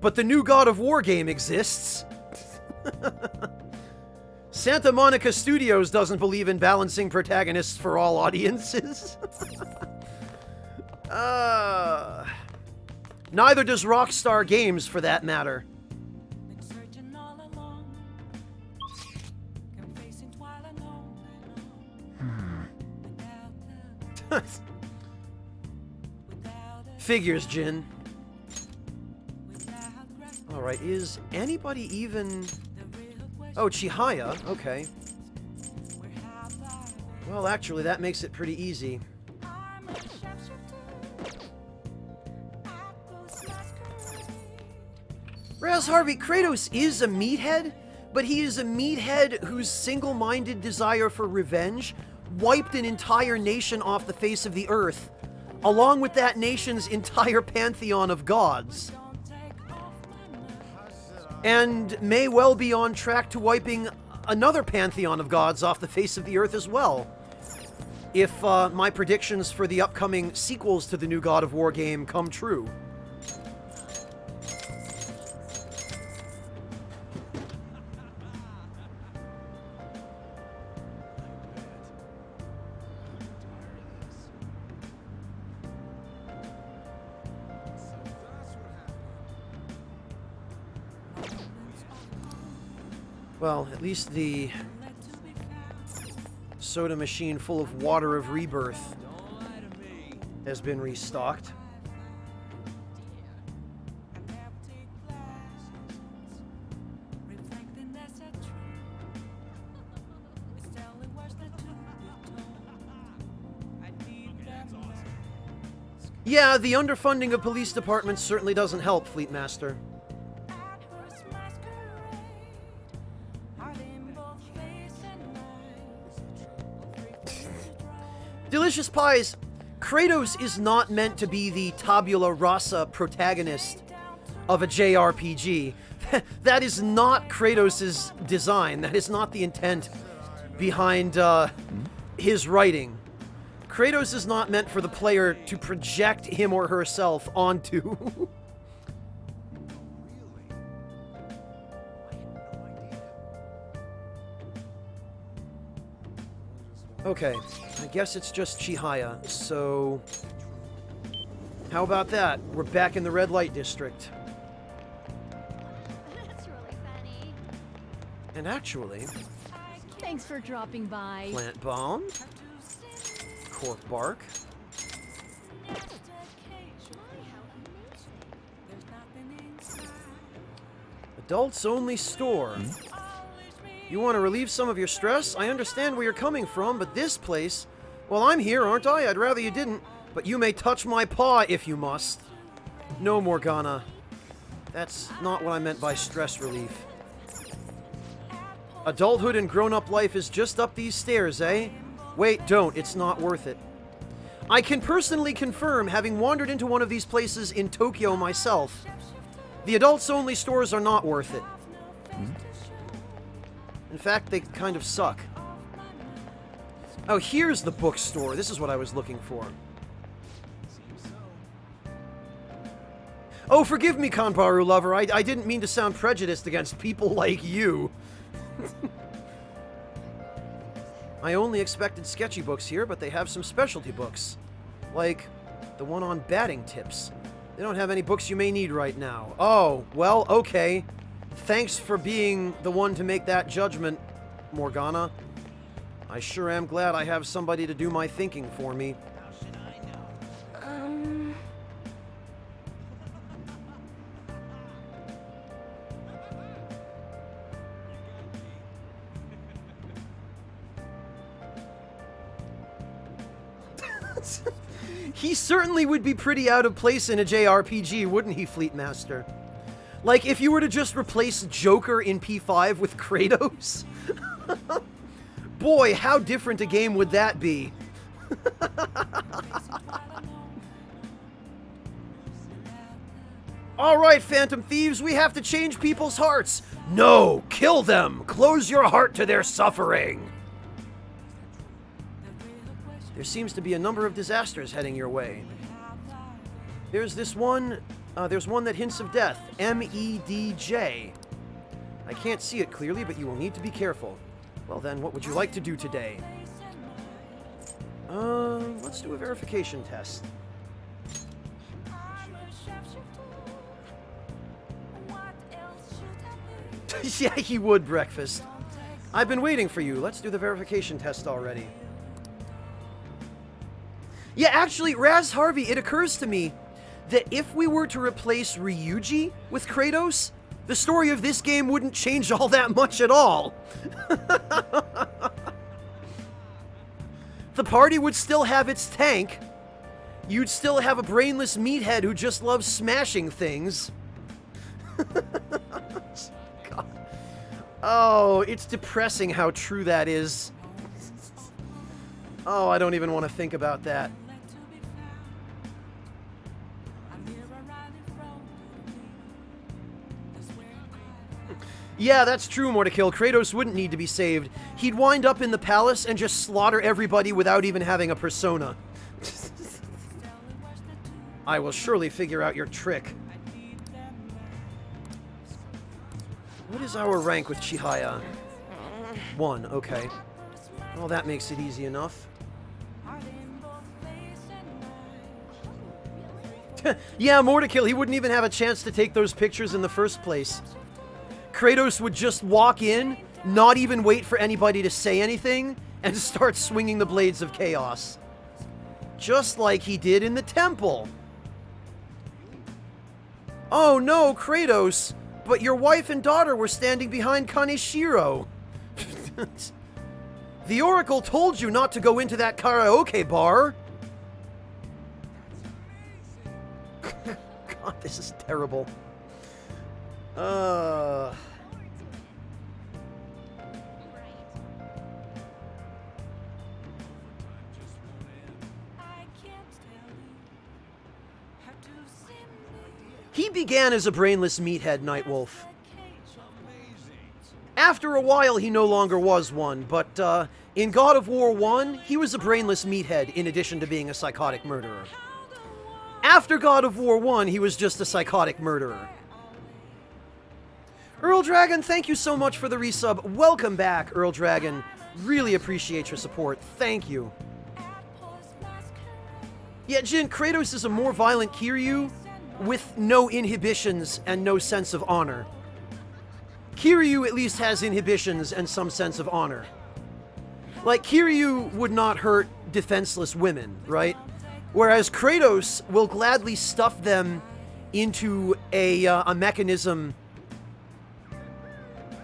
Speaker 1: But the new God of War game exists. Santa Monica Studios doesn't believe in balancing protagonists for all audiences. Neither does Rockstar Games, for that matter. Figures, Jin. Alright, is anybody even... Oh, Chihaya, okay. Well, actually, that makes it pretty easy. Raz Harvey, Kratos is a meathead, but he is a meathead whose single-minded desire for revenge wiped an entire nation off the face of the earth, along with that nation's entire pantheon of gods. And may well be on track to wiping another pantheon of gods off the face of the earth as well. If my predictions for the upcoming sequels to the new God of War game come true. Well, at least the soda machine full of water of rebirth has been restocked. Yeah, the underfunding of police departments certainly doesn't help, Fleet Master. Delicious Pies, Kratos is not meant to be the tabula rasa protagonist of a JRPG. That is not Kratos' design. That is not the intent behind his writing. Kratos is not meant for the player to project him or herself onto. Okay, I guess it's just Chihaya, so... How about that? We're back in the red light district.
Speaker 7: That's really funny.
Speaker 1: And actually,
Speaker 4: Thanks for dropping by.
Speaker 1: plant bomb, cork bark, adults only store. You want to relieve some of your stress? I understand where you're coming from, but this place... Well, I'm here, aren't I? I'd rather you didn't, but you may touch my paw if you must. No, Morgana. That's not what I meant by stress relief. Adulthood and grown-up life is just up these stairs, eh? Wait, don't. It's not worth it. I can personally confirm, having wandered into one of these places in Tokyo myself, the adults-only stores are not worth it. In fact, they kind of suck. Oh, here's the bookstore. This is what I was looking for. Oh, forgive me, Kanbaru lover. I didn't mean to sound prejudiced against people like you. I only expected sketchy books here, but they have some specialty books. Like the one on batting tips. They don't have any books you may need right now. Oh, well, okay. Thanks for being the one to make that judgment, Morgana. I sure am glad I have somebody to do my thinking for me. He certainly would be pretty out of place in a JRPG, wouldn't he, Fleet Master? Like, if you were to just replace Joker in P5 with Kratos? Boy, how different a game would that be? Alright, Phantom Thieves, we have to change people's hearts! No! Kill them! Close your heart to their suffering! There seems to be a number of disasters heading your way. There's this one... there's one that hints of death. MEDJ. I can't see it clearly, but you will need to be careful. Well then, what would you like to do today? Let's do a verification test. Yeah, he would, Breakfast. I've been waiting for you. Let's do the verification test already. Yeah, actually, Raz Harvey, it occurs to me that if we were to replace Ryuji with Kratos, the story of this game wouldn't change all that much at all. The party would still have its tank. You'd still have a brainless meathead who just loves smashing things. God. Oh, it's depressing how true that is. Oh, I don't even want to think about that. Yeah, that's true, Mortikill. Kratos wouldn't need to be saved. He'd wind up in the palace and just slaughter everybody without even having a persona. I will surely figure out your trick. What is our rank with Chihaya? 1, okay. Well, that makes it easy enough. Yeah, Mortikill, he wouldn't even have a chance to take those pictures in the first place. Kratos would just walk in, not even wait for anybody to say anything, and start swinging the blades of chaos. Just like he did in the temple. Oh no, Kratos, but your wife and daughter were standing behind Kaneshiro. The Oracle told you not to go into that karaoke bar. God, this is terrible. He began as a brainless meathead, Nightwolf. After a while, he no longer was one, but in God of War 1, he was a brainless meathead in addition to being a psychotic murderer. After God of War 1, he was just a psychotic murderer. Earl Dragon, thank you so much for the resub. Welcome back, Earl Dragon. Really appreciate your support. Thank you. Yeah, Jin, Kratos is a more violent Kiryu with no inhibitions and no sense of honor. Kiryu at least has inhibitions and some sense of honor. Like, Kiryu would not hurt defenseless women, right? Whereas Kratos will gladly stuff them into a mechanism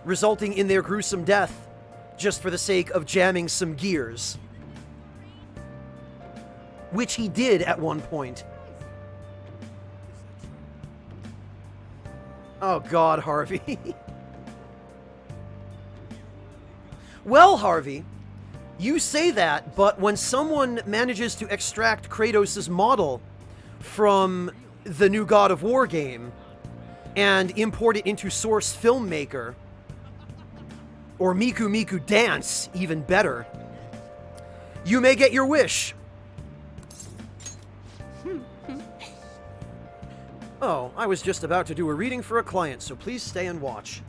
Speaker 1: resulting in their gruesome death just for the sake of jamming some gears. Which he did at one point. Oh God, Harvey. Well, Harvey, you say that, but when someone manages to extract Kratos' model from the new God of War game and import it into Source Filmmaker, or Miku Miku Dance, even better, you may get your wish. Oh, I was just about to do a reading for a client, so please stay and watch.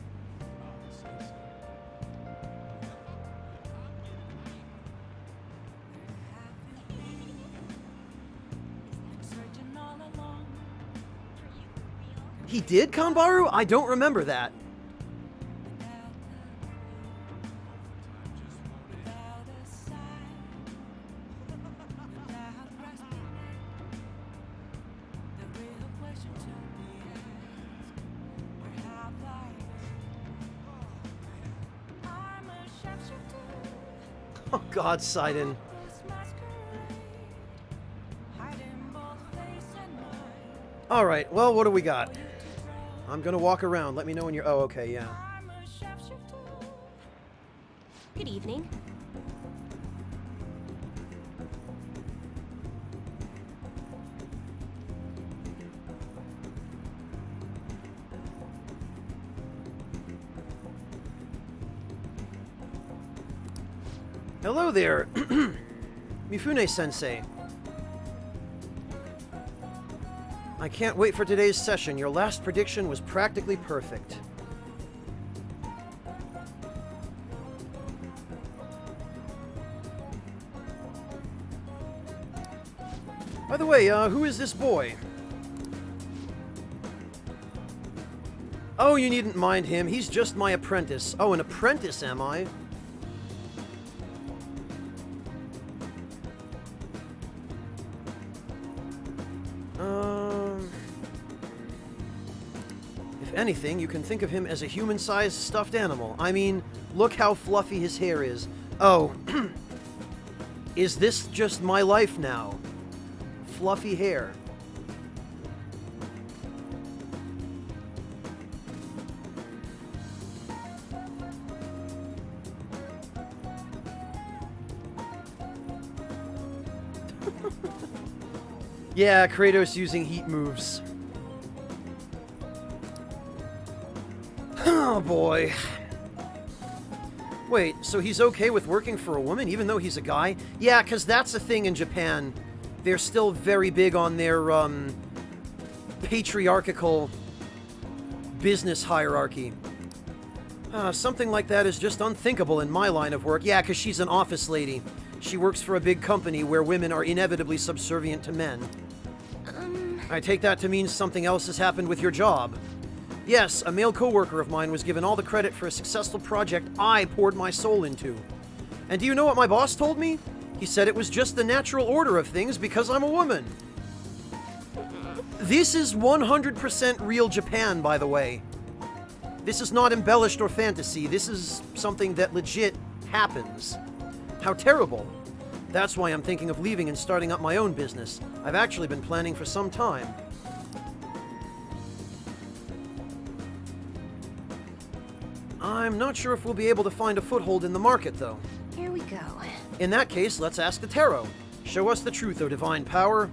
Speaker 1: He did, Kanbaru? I don't remember that. Oh God, Sidon. Alright, well, what do we got? I'm gonna walk around. Let me know when you're... Oh, okay, yeah.
Speaker 7: Good evening.
Speaker 1: Hello there, Mifune-sensei. I can't wait for today's session. Your last prediction was practically perfect. By the way, who is this boy? Oh, you needn't mind him. He's just my apprentice. Oh, an apprentice, am I? If anything, you can think of him as a human-sized stuffed animal. I mean, look how fluffy his hair is. Oh, is this just my life now? Fluffy hair. Yeah, Kratos using heat moves. Oh boy. Wait, so he's okay with working for a woman even though he's a guy? Yeah, because that's a thing in Japan. They're still very big on their patriarchal business hierarchy. Something like that is just unthinkable in my line of work. Yeah, because she's an office lady. She works for a big company where women are inevitably subservient to men. I take that to mean something else has happened with your job. Yes, a male coworker of mine was given all the credit for a successful project I poured my soul into. And do you know what my boss told me? He said it was just the natural order of things because I'm a woman. This is 100% real Japan, by the way. This is not embellished or fantasy. This is something that legit happens. How terrible. That's why I'm thinking of leaving and starting up my own business. I've actually been planning for some time. I'm not sure if we'll be able to find a foothold in the market, though.
Speaker 7: Here we go.
Speaker 1: In that case, let's ask the tarot. Show us the truth, O divine power.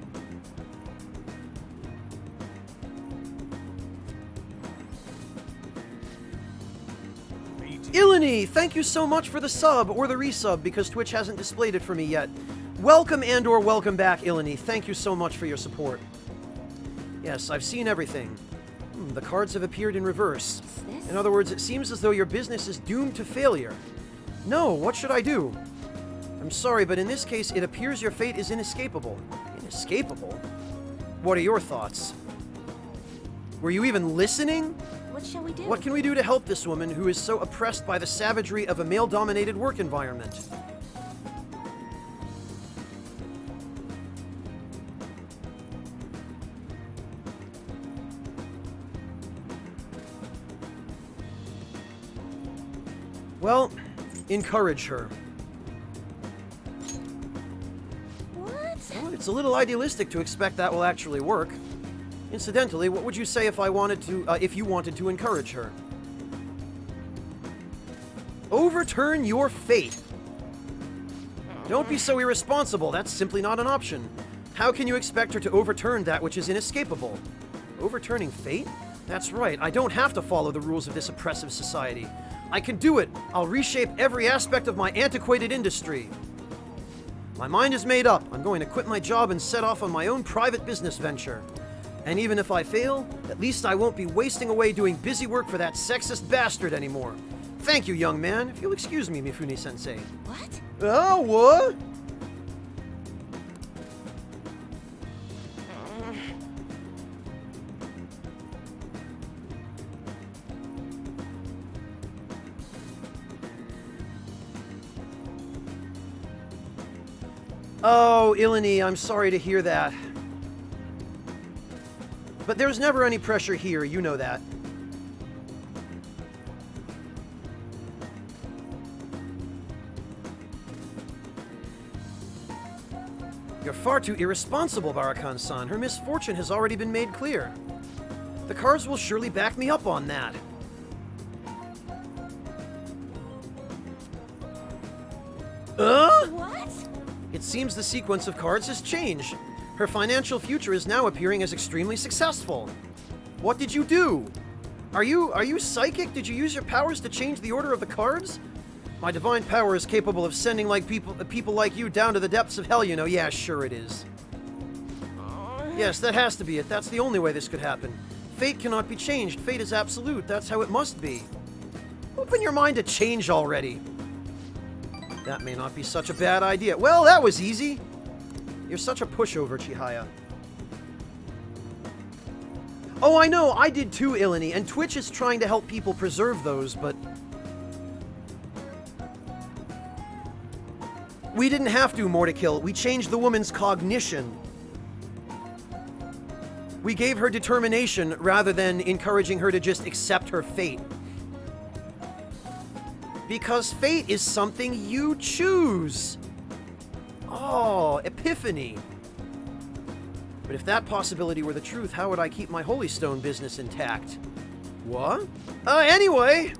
Speaker 1: Ilani, thank you so much for the sub, or the resub, because Twitch hasn't displayed it for me yet. Welcome and/or welcome back, Ilani. Thank you so much for your support. Yes, I've seen everything. The cards have appeared in reverse.
Speaker 7: This?
Speaker 1: In other words, it seems as though your business is doomed to failure. No, what should I do? I'm sorry, but in this case, it appears your fate is inescapable. Inescapable? What are your thoughts? Were you even listening?
Speaker 7: What shall we do?
Speaker 1: What can we do to help this woman who is so oppressed by the savagery of a male-dominated work environment? Well, encourage her.
Speaker 7: What?
Speaker 1: Well, it's a little idealistic to expect that will actually work. Incidentally, what would you say if if you wanted to encourage her? Overturn your fate. Don't be so irresponsible. That's simply not an option. How can you expect her to overturn that which is inescapable? Overturning fate? That's right. I don't have to follow the rules of this oppressive society. I can do it. I'll reshape every aspect of my antiquated industry. My mind is made up. I'm going to quit my job and set off on my own private business venture. And even if I fail, at least I won't be wasting away doing busy work for that sexist bastard anymore. Thank you, young man. If you'll excuse me, Mifune-sensei.
Speaker 7: What?
Speaker 1: Oh, what? Oh, Ilani, I'm sorry to hear that. But there's never any pressure here, you know that. You're far too irresponsible, Barakan-san. Her misfortune has already been made clear. The cards will surely back me up on that.
Speaker 7: What?
Speaker 1: It seems the sequence of cards has changed. Her financial future is now appearing as extremely successful. What did you do? Are you psychic? Did you use your powers to change the order of the cards? My divine power is capable of sending people like you down to the depths of hell, you know. Yeah, sure it is. Yes, that has to be it. That's the only way this could happen. Fate cannot be changed. Fate is absolute. That's how it must be. Open your mind to change already. That may not be such a bad idea. Well, that was easy. You're such a pushover, Chihaya. Oh, I know, I did too, Ilani, and Twitch is trying to help people preserve those, but... we didn't have to, Mortikill. We changed the woman's cognition. We gave her determination rather than encouraging her to just accept her fate. Because fate is something you choose. Oh, epiphany. But if that possibility were the truth, how would I keep my Holy Stone business intact? What? Anyway!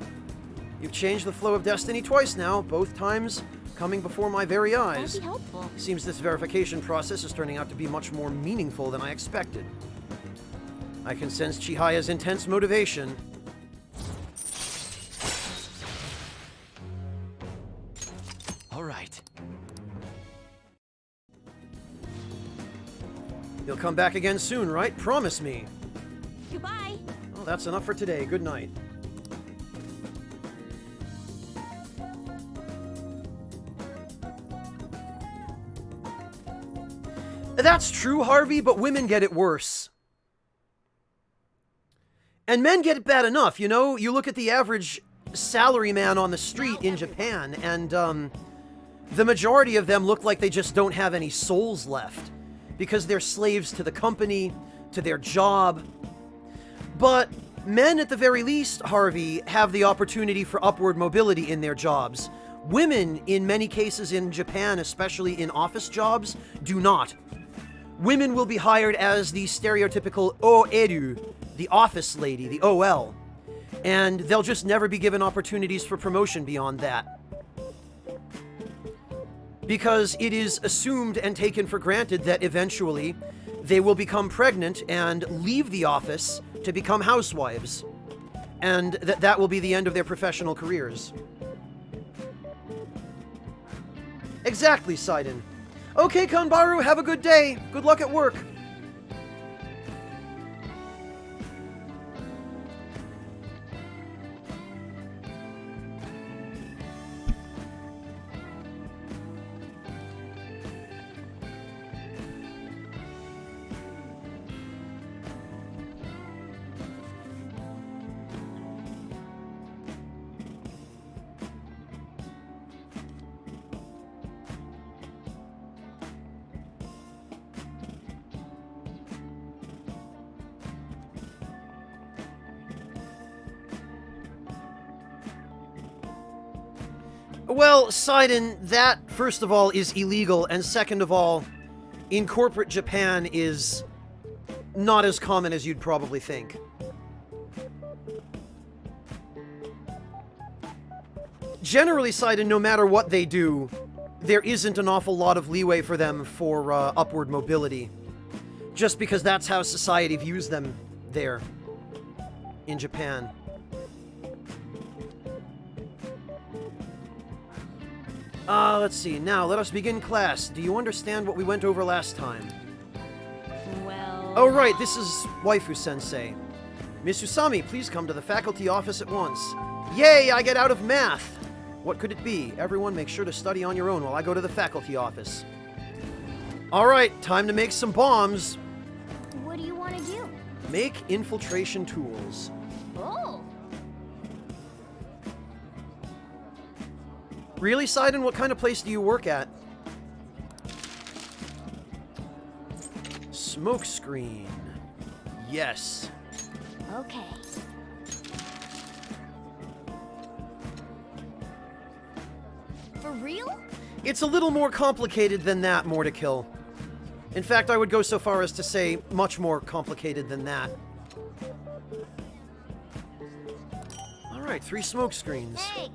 Speaker 1: You've changed the flow of destiny twice now, both times coming before my very eyes.
Speaker 7: That'd be helpful.
Speaker 1: Seems this verification process is turning out to be much more meaningful than I expected. I can sense Chihaya's intense motivation.
Speaker 5: All right.
Speaker 1: You'll come back again soon, right? Promise me.
Speaker 7: Goodbye.
Speaker 1: Well, that's enough for today. Good night. That's true, Harvey, but women get it worse. And men get it bad enough, you know? You look at the average salaryman on the street in Japan, and the majority of them look like they just don't have any souls left. Because they're slaves to the company, to their job. But men, at the very least, Harvey, have the opportunity for upward mobility in their jobs. Women, in many cases in Japan, especially in office jobs, do not. Women will be hired as the stereotypical OERU, the office lady, the OL. And they'll just never be given opportunities for promotion beyond that. Because it is assumed and taken for granted that eventually they will become pregnant and leave the office to become housewives. And that will be the end of their professional careers. Exactly, Sidon. Okay, Kanbaru, have a good day. Good luck at work. Well, Sidon, that, first of all, is illegal, and second of all, in corporate Japan is not as common as you'd probably think. Generally, Sidon, no matter what they do, there isn't an awful lot of leeway for them for upward mobility. Just because that's how society views them there, in Japan. Let's see. Now, let us begin class. Do you understand what we went over last time?
Speaker 4: Well...
Speaker 1: Oh, right. This is Waifu-sensei. Miss Usami, please come to the faculty office at once. Yay, I get out of math! What could it be? Everyone make sure to study on your own while I go to the faculty office. Alright, time to make some bombs.
Speaker 7: What do you want to do?
Speaker 1: Make infiltration tools.
Speaker 7: Oh.
Speaker 1: Really, Sidon? What kind of place do you work at? Smoke screen. Yes.
Speaker 7: Okay. For real?
Speaker 1: It's a little more complicated than that, Mortikill. In fact, I would go so far as to say much more complicated than that. Alright, 3 smoke screens.
Speaker 7: Hey.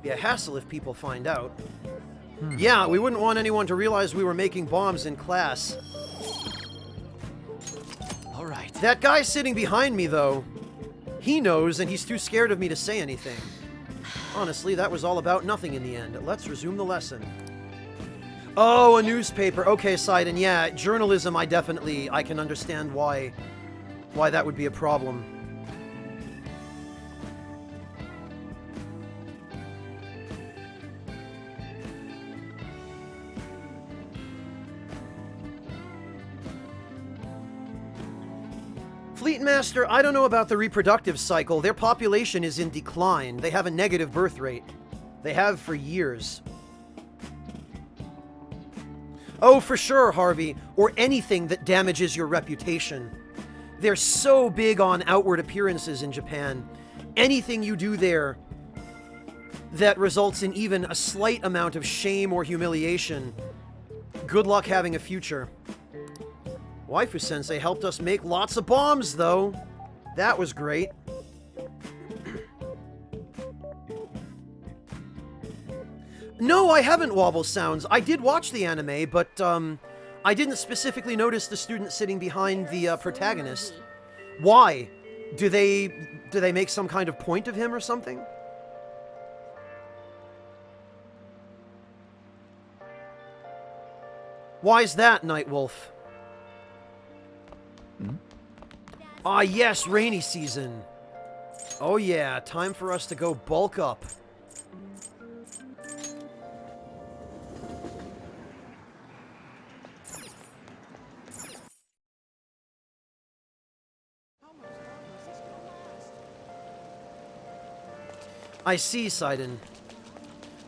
Speaker 1: Be a hassle if people find out. Yeah, we wouldn't want anyone to realize we were making bombs in class.
Speaker 5: All right.
Speaker 1: That guy sitting behind me, though, he knows, and he's too scared of me to say anything. Honestly, that was all about nothing in the end. Let's resume the lesson. Oh, a newspaper. Okay, Sidon, yeah, journalism, I can understand why that would be a problem. Fleetmaster, I don't know about the reproductive cycle. Their population is in decline. They have a negative birth rate. They have for years. Oh, for sure, Harvey. Or anything that damages your reputation. They're so big on outward appearances in Japan. Anything you do there that results in even a slight amount of shame or humiliation, good luck having a future. Waifu-sensei helped us make lots of bombs, though. That was great. No, I haven't, Wobble Sounds. I did watch the anime, but, I didn't specifically notice the student sitting behind the, protagonist. Why? Do they make some kind of point of him or something? Why's that, Nightwolf? Ah, yes, rainy season. Oh yeah, time for us to go bulk up. I see, Sidon.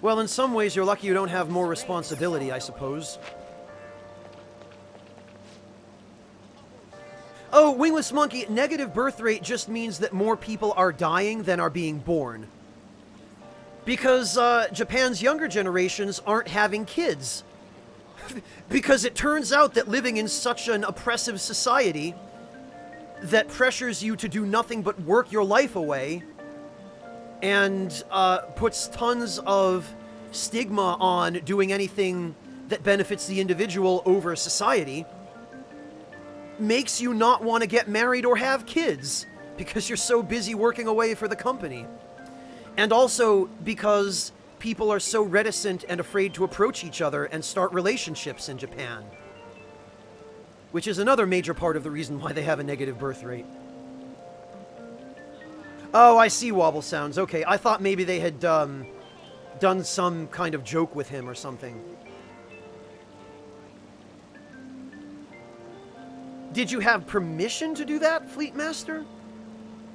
Speaker 1: Well, in some ways, you're lucky you don't have more responsibility, I suppose. Oh, Wingless Monkey, negative birth rate just means that more people are dying than are being born. Because Japan's younger generations aren't having kids. Because it turns out that living in such an oppressive society that pressures you to do nothing but work your life away and puts tons of stigma on doing anything that benefits the individual over society makes you not want to get married or have kids because you're so busy working away for the company. And also because people are so reticent and afraid to approach each other and start relationships in Japan. Which is another major part of the reason why they have a negative birth rate. Oh, I see, Wobble Sounds. Okay, I thought maybe they had done some kind of joke with him or something. Did you have permission to do that, Fleet Master?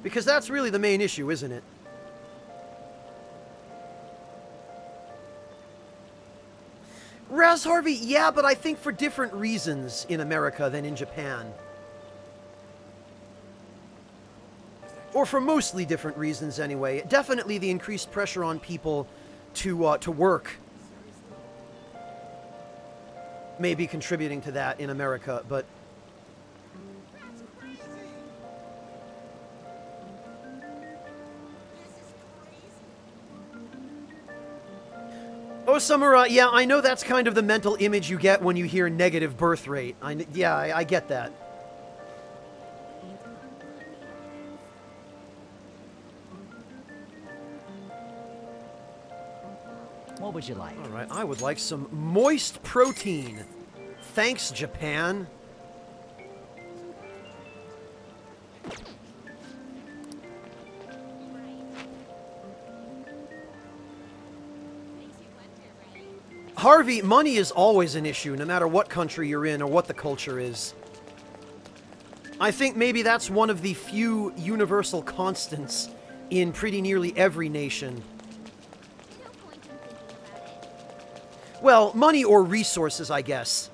Speaker 1: Because that's really the main issue, isn't it? Raz Harvey, yeah, but I think for different reasons in America than in Japan. Or for mostly different reasons, anyway. Definitely the increased pressure on people to work may be contributing to that in America, but... Oh, Samura, yeah, I know that's kind of the mental image you get when you hear negative birth rate. I get that.
Speaker 5: What would you like?
Speaker 1: All right, I would like some moist protein. Thanks, Japan. Harvey, money is always an issue, no matter what country you're in or what the culture is. I think maybe that's one of the few universal constants in pretty nearly every nation. Well, money or resources, I guess.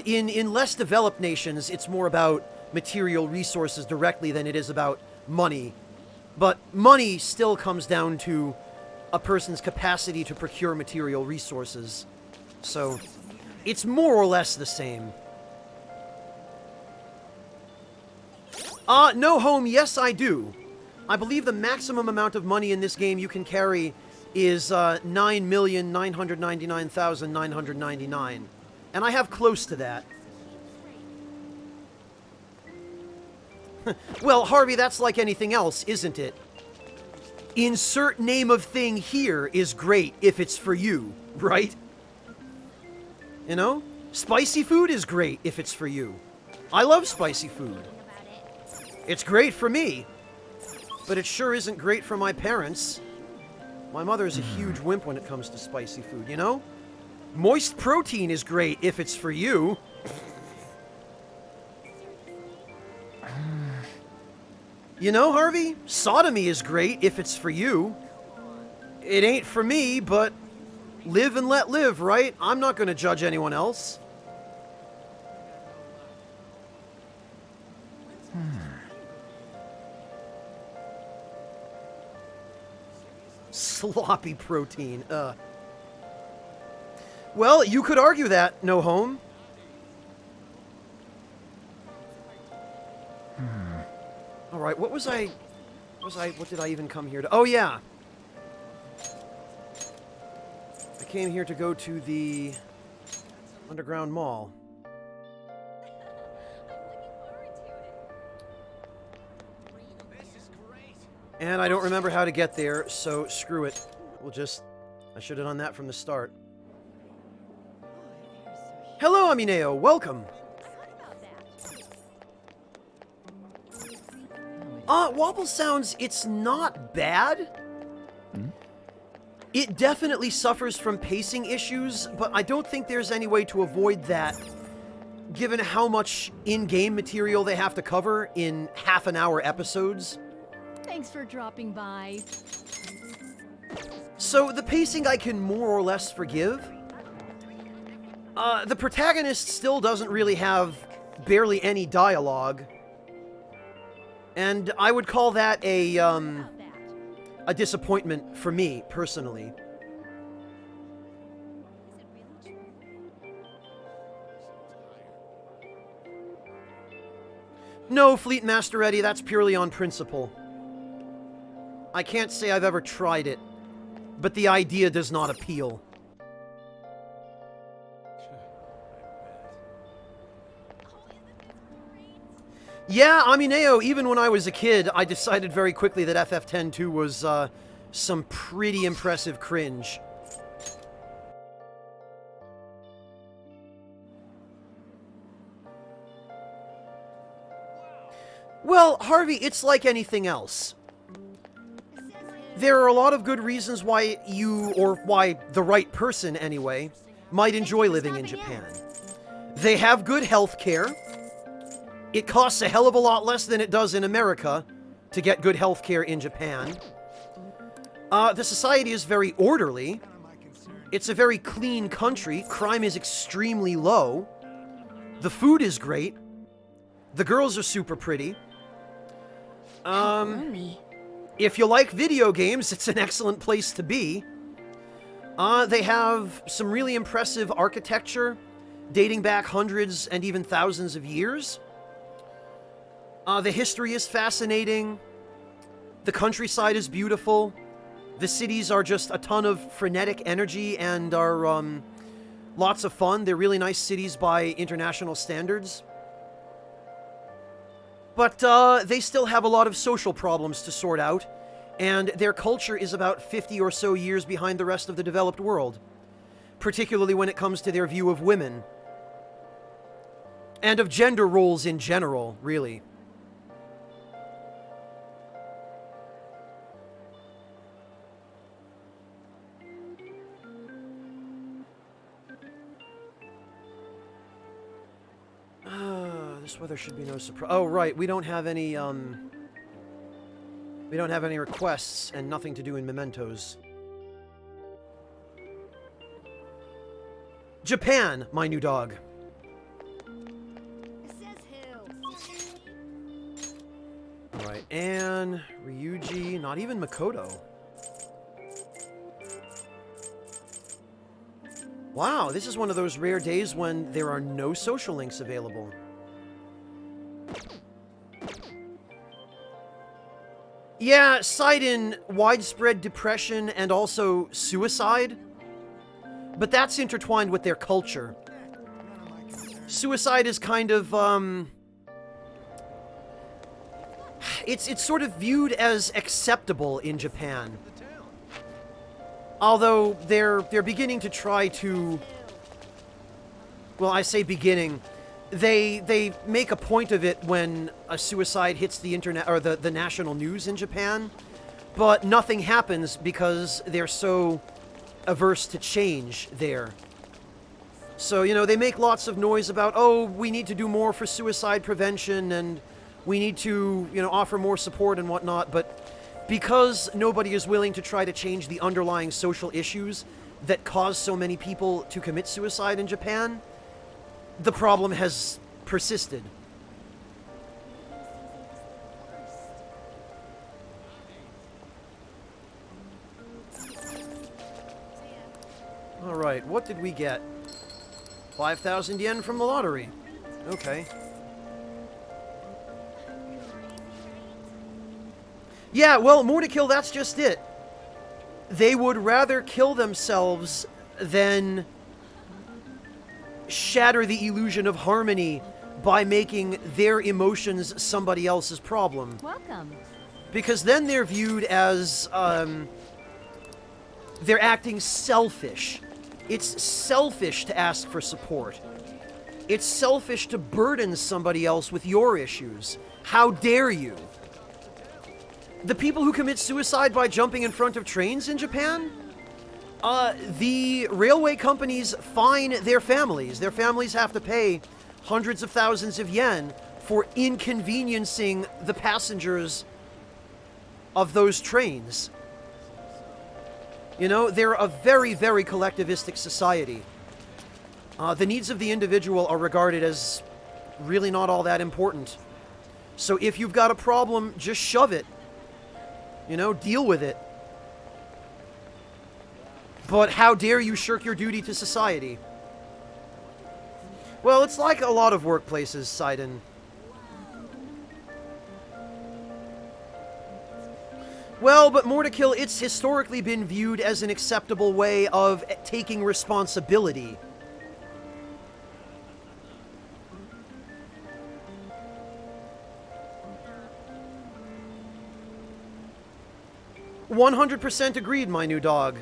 Speaker 1: In less developed nations, it's more about material resources directly than it is about money. But money still comes down to a person's capacity to procure material resources. So, it's more or less the same. No home, yes I do. I believe the maximum amount of money in this game you can carry is 9,999,999. And I have close to that. Well, Harvey, that's like anything else, isn't it? Insert name of thing here is great if it's for you, right? You know? Spicy food is great if it's for you. I love spicy food. It's great for me. But it sure isn't great for my parents. My mother's a huge wimp when it comes to spicy food, you know? Moist protein is great if it's for you. You know, Harvey? Sodomy is great if it's for you. It ain't for me, but live and let live, right? I'm not going to judge anyone else. Sloppy protein, Well, you could argue that, No Home. Alright, what did I even come here to? Oh, yeah. I came here to go to the Underground Mall. And I don't remember how to get there, so screw it. I should have done that from the start. Hello, Amineo, welcome. Wobble Sounds, it's not bad. It definitely suffers from pacing issues, but I don't think there's any way to avoid that, given how much in-game material they have to cover in half-an-hour episodes.
Speaker 4: Thanks for dropping by.
Speaker 1: So the pacing I can more or less forgive. The protagonist still doesn't really have barely any dialogue. And I would call that a disappointment for me, personally. No, Fleet Master Eddie, that's purely on principle. I can't say I've ever tried it, but the idea does not appeal. Yeah, Amineo, even when I was a kid, I decided very quickly that FF10-2 was some pretty impressive cringe. Well, Harvey, it's like anything else. There are a lot of good reasons why you, or why the right person anyway, might enjoy living in Japan. They have good health care. It costs a hell of a lot less than it does in America to get good health care in Japan. The society is very orderly. It's a very clean country. Crime is extremely low. The food is great. The girls are super pretty. If you like video games, it's an excellent place to be. They have some really impressive architecture, dating back hundreds and even thousands of years. The history is fascinating. The countryside is beautiful. The cities are just a ton of frenetic energy and are lots of fun. They're really nice cities by international standards. But they still have a lot of social problems to sort out, and their culture is about 50 or so years behind the rest of the developed world, particularly when it comes to their view of women. And of gender roles in general, really. This weather should be no surprise. Oh, right, we don't have any requests and nothing to do in mementos. Japan, my new dog. Alright, Anne, Ryuji, not even Makoto. Wow, this is one of those rare days when there are no social links available. Yeah, cite in widespread depression and also suicide, but that's intertwined with their culture. Suicide is kind of, it's sort of viewed as acceptable in Japan. Although they're beginning to try to, well, I say beginning. They make a point of it when a suicide hits the internet or the national news in Japan, but nothing happens because they're so averse to change there. So, you know, they make lots of noise about, oh, we need to do more for suicide prevention and we need to, you know, offer more support and whatnot, but because nobody is willing to try to change the underlying social issues that cause so many people to commit suicide in Japan, the problem has persisted. Alright, what did we get? 5,000 yen from the lottery. Okay. Yeah, well, more to kill, that's just it. They would rather kill themselves than shatter the illusion of harmony by making their emotions somebody else's problem.
Speaker 4: Welcome.
Speaker 1: Because then they're viewed as, they're acting selfish. It's selfish to ask for support. It's selfish to burden somebody else with your issues. How dare you? The people who commit suicide by jumping in front of trains in Japan? The railway companies fine their families. Their families have to pay hundreds of thousands of yen for inconveniencing the passengers of those trains. You know, they're a very, very collectivistic society. The needs of the individual are regarded as really not all that important. So if you've got a problem, just shove it. You know, deal with it. But how dare you shirk your duty to society? Well, it's like a lot of workplaces, Sidon. Well, but More to Kill, it's historically been viewed as an acceptable way of taking responsibility. "100% agreed, my new dog.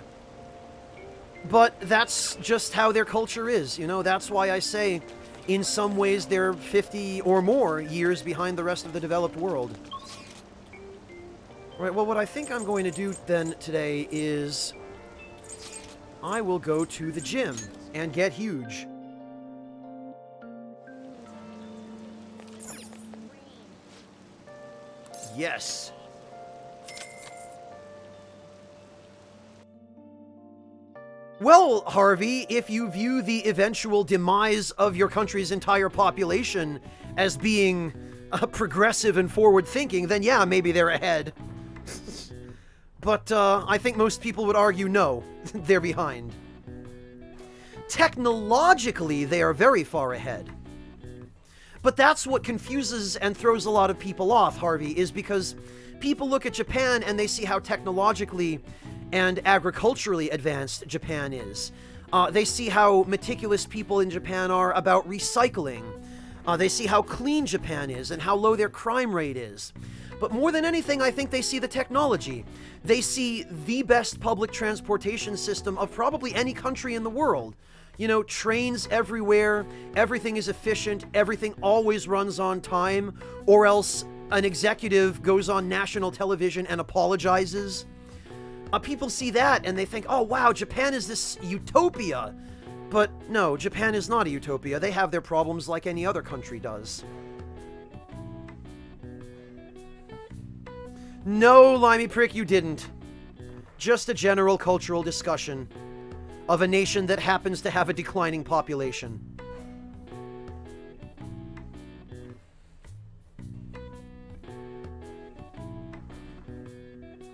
Speaker 1: But that's just how their culture is, you know? That's why I say, in some ways, they're 50 or more years behind the rest of the developed world. Right, well, what I think I'm going to do then today is I will go to the gym and get huge. Yes. Well, Harvey, if you view the eventual demise of your country's entire population as being progressive and forward-thinking, then yeah, maybe they're ahead. But I think most people would argue no, they're behind. Technologically, they are very far ahead. But that's what confuses and throws a lot of people off, Harvey, is because people look at Japan and they see how technologically and agriculturally advanced Japan is. They see how meticulous people in Japan are about recycling. They see how clean Japan is and how low their crime rate is. But more than anything, I think they see the technology. They see the best public transportation system of probably any country in the world. You know, trains everywhere, everything is efficient, everything always runs on time, or else an executive goes on national television and apologizes. People see that and they think, oh wow, Japan is this utopia. But no, Japan is not a utopia. They have their problems like any other country does. No, Limey Prick, you didn't. Just a general cultural discussion of a nation that happens to have a declining population.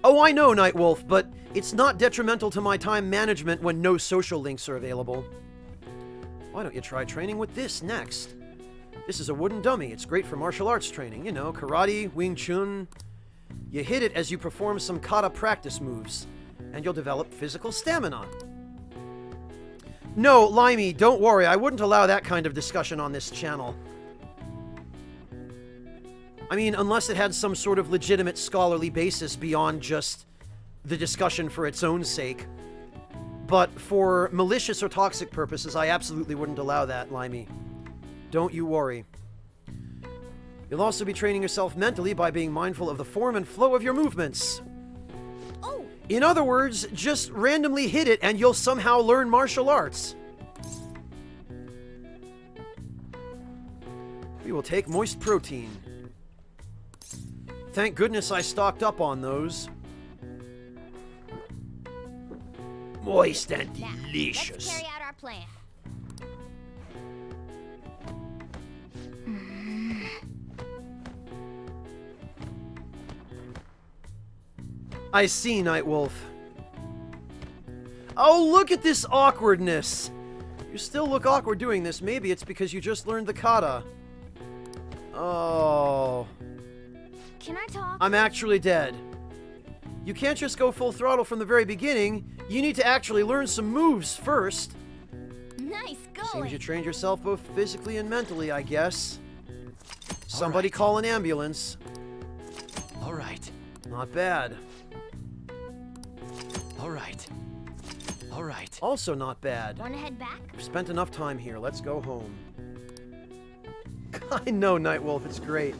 Speaker 1: Oh, I know, Nightwolf, but it's not detrimental to my time management when no social links are available. Why don't you try training with this next? This is a wooden dummy. It's great for martial arts training. You know, karate, Wing Chun. You hit it as you perform some kata practice moves, and you'll develop physical stamina. No, Limey, don't worry. I wouldn't allow that kind of discussion on this channel. I mean, unless it had some sort of legitimate scholarly basis beyond just the discussion for its own sake. But for malicious or toxic purposes, I absolutely wouldn't allow that, Limey. Don't you worry. You'll also be training yourself mentally by being mindful of the form and flow of your movements.
Speaker 7: Oh!
Speaker 1: In other words, just randomly hit it and you'll somehow learn martial arts. We will take moist protein. Thank goodness I stocked up on those. Moist and
Speaker 7: Now,
Speaker 1: delicious.
Speaker 7: let's carry out our plan.
Speaker 1: I see, Nightwolf. Oh, look at this awkwardness. You still look awkward doing this. Maybe it's because you just learned the kata. Oh.
Speaker 7: Can I talk?
Speaker 1: I'm actually dead. You can't just go full throttle from the very beginning. You need to actually learn some moves first.
Speaker 7: Nice going.
Speaker 1: Seems you trained yourself both physically and mentally, I guess. Somebody call an ambulance.
Speaker 5: All right.
Speaker 1: Not bad.
Speaker 5: All right. All right.
Speaker 1: Also not bad.
Speaker 7: Wanna head back?
Speaker 1: We've spent enough time here. Let's go home. I know, Nightwolf. It's great.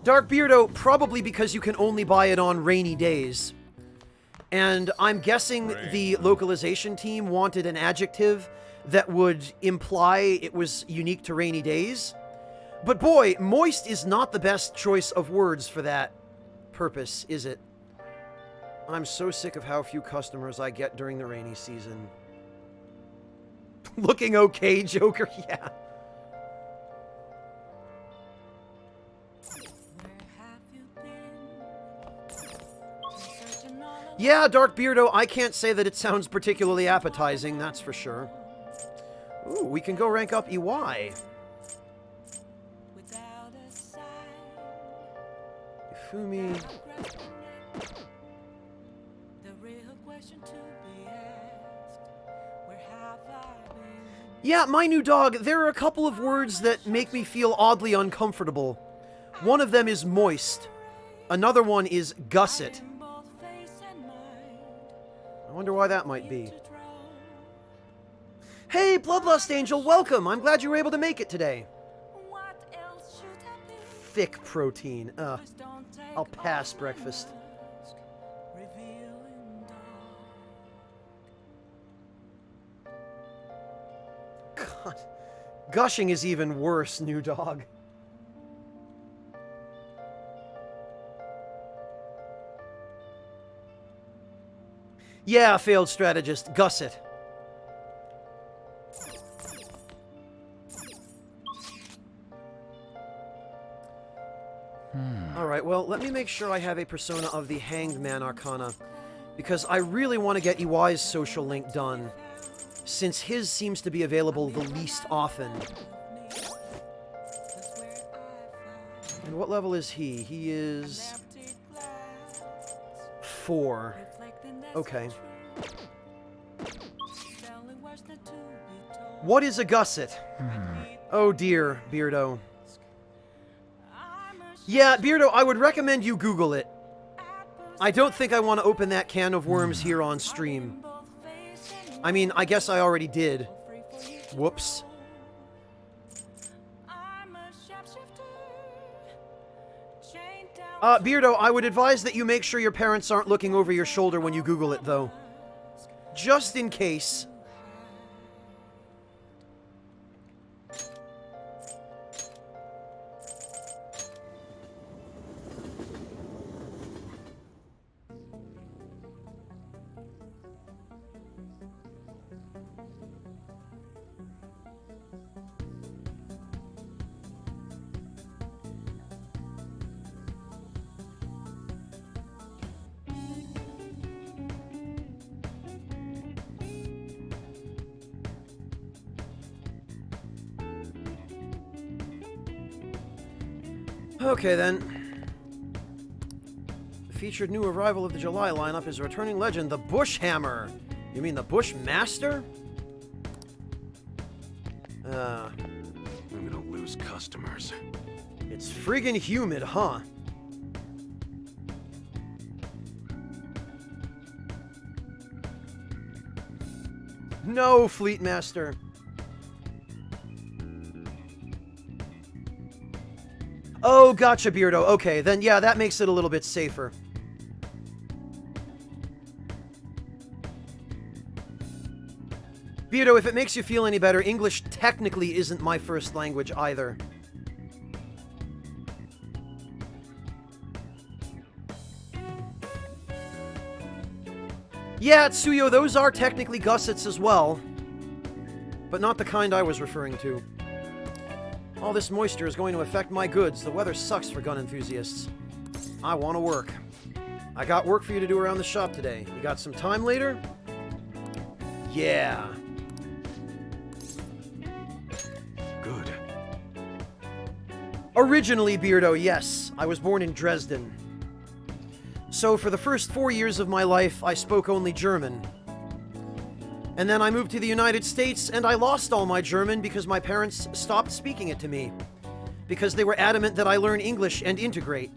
Speaker 1: Dark Beardo, probably because you can only buy it on rainy days. And I'm guessing the localization team wanted an adjective that would imply it was unique to rainy days. But boy, moist is not the best choice of words for that purpose, is it? I'm so sick of how few customers I get during the rainy season. Looking okay, Joker? Yeah. Yeah, Dark Beardo, I can't say that it sounds particularly appetizing, that's for sure. Ooh, we can go rank up EY. Ifumi. Yeah, my new dog, there are a couple of words that make me feel oddly uncomfortable. One of them is moist. Another one is gusset. I wonder why that might be. Hey, Bloodlust Angel, welcome! I'm glad you were able to make it today. Thick protein. I'll pass breakfast. God. Gushing is even worse, new dog. Yeah, failed strategist. Gusset. Alright, well, let me make sure I have a persona of the Hanged Man Arcana, because I really want to get EY's social link done, since his seems to be available the least often. And what level is he? He is 4. Okay. What is a gusset? Oh dear, Beardo. Yeah, Beardo, I would recommend you Google it. I don't think I want to open that can of worms here on stream. I mean, I guess I already did. Whoops. Beardo, I would advise that you make sure your parents aren't looking over your shoulder when you Google it, though. Just in case. Okay, then. The featured new arrival of the July lineup is a returning legend, the Bushhammer. You mean the Bushmaster?
Speaker 6: I'm gonna lose customers.
Speaker 1: It's friggin' humid, huh? No, Fleetmaster. Oh, gotcha, Beardo. Okay, then yeah, that makes it a little bit safer. Beardo, if it makes you feel any better, English technically isn't my first language either. Yeah, Tsuyo, those are technically gussets as well. But not the kind I was referring to. All this moisture is going to affect my goods. The weather sucks for gun enthusiasts. I want to work. I got work for you to do around the shop today. You got some time later? Yeah.
Speaker 6: Good.
Speaker 1: Originally, Beardo, yes. I was born in Dresden. So for the first 4 years of my life, I spoke only German. And then I moved to the United States, and I lost all my German because my parents stopped speaking it to me. Because they were adamant that I learn English and integrate.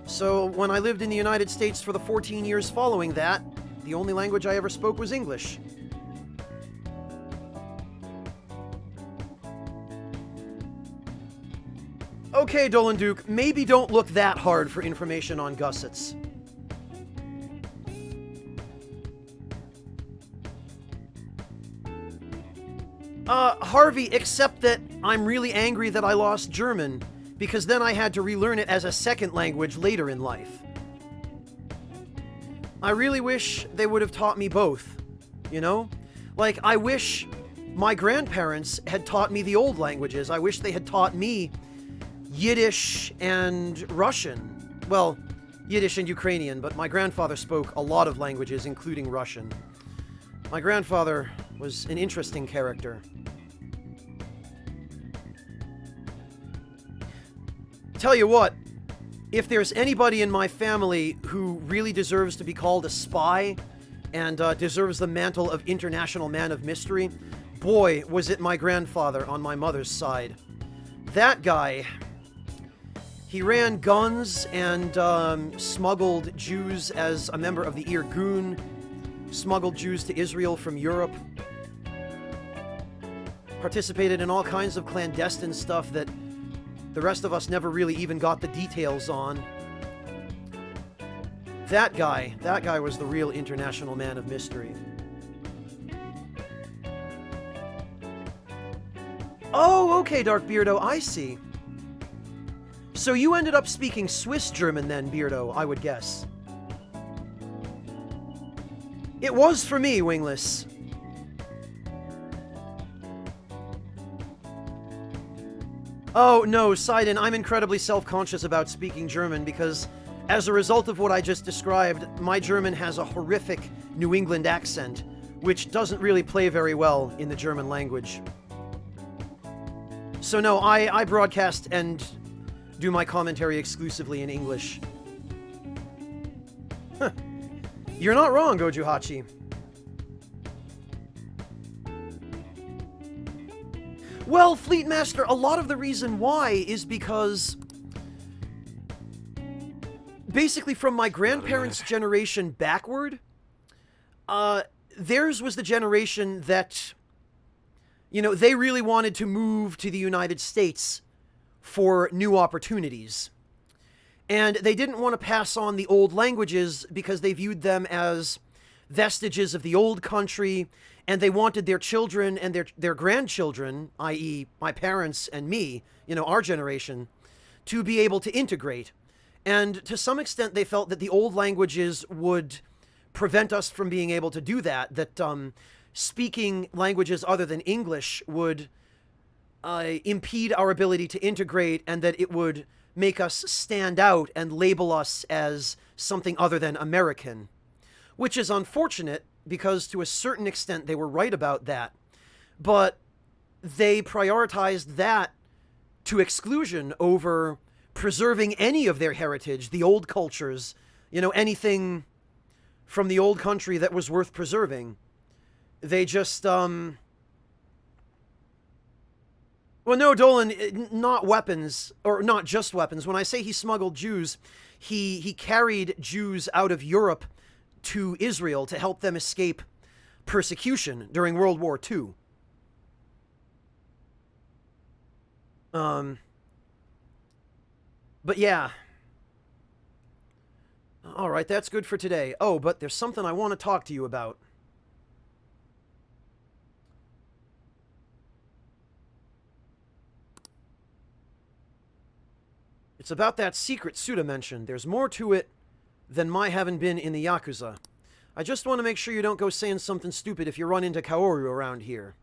Speaker 1: So when I lived in the United States for the 14 years following that, the only language I ever spoke was English. Okay, Dolan Duke, maybe don't look that hard for information on gussets. Harvey, except that I'm really angry that I lost German, because then I had to relearn it as a second language later in life. I really wish they would have taught me both, you know? Like, I wish my grandparents had taught me the old languages. I wish they had taught me Yiddish and Russian. Well, Yiddish and Ukrainian, but my grandfather spoke a lot of languages, including Russian. My grandfather was an interesting character. Tell you what, if there's anybody in my family who really deserves to be called a spy and deserves the mantle of International Man of Mystery, boy, was it my grandfather on my mother's side. That guy, he ran guns and smuggled Jews as a member of the Irgun, smuggled Jews to Israel from Europe, participated in all kinds of clandestine stuff that the rest of us never really even got the details on. That guy was the real International Man of Mystery. Oh, okay, Dark Beardo, I see. So you ended up speaking Swiss German then, Beardo, I would guess. It was for me, Wingless. Oh, no, Sidon, I'm incredibly self-conscious about speaking German because, as a result of what I just described, my German has a horrific New England accent, which doesn't really play very well in the German language. So no, I broadcast and do my commentary exclusively in English. Huh. You're not wrong, Goju Hachi. Well, Fleetmaster, a lot of the reason why is because basically from my grandparents' generation backward, theirs was the generation that, you know, they really wanted to move to the United States for new opportunities. And they didn't want to pass on the old languages because they viewed them as vestiges of the old country, and they wanted their children and their grandchildren, i.e. my parents and me, you know, our generation, to be able to integrate. And to some extent, they felt that the old languages would prevent us from being able to do that, that speaking languages other than English would impede our ability to integrate, and that it would make us stand out and label us as something other than American. Which is unfortunate, because to a certain extent they were right about that. But they prioritized that to exclusion over preserving any of their heritage, the old cultures, you know, anything from the old country that was worth preserving. They just, well, no, Dolan, not weapons, or not just weapons. When I say he smuggled Jews, he carried Jews out of Europe to Israel to help them escape persecution during World War II. But yeah. Alright, that's good for today. Oh, but there's something I want to talk to you about. It's about that secret Suda mentioned. There's more to it than my having been in the Yakuza. I just want to make sure you don't go saying something stupid if you run into Kaoru around here.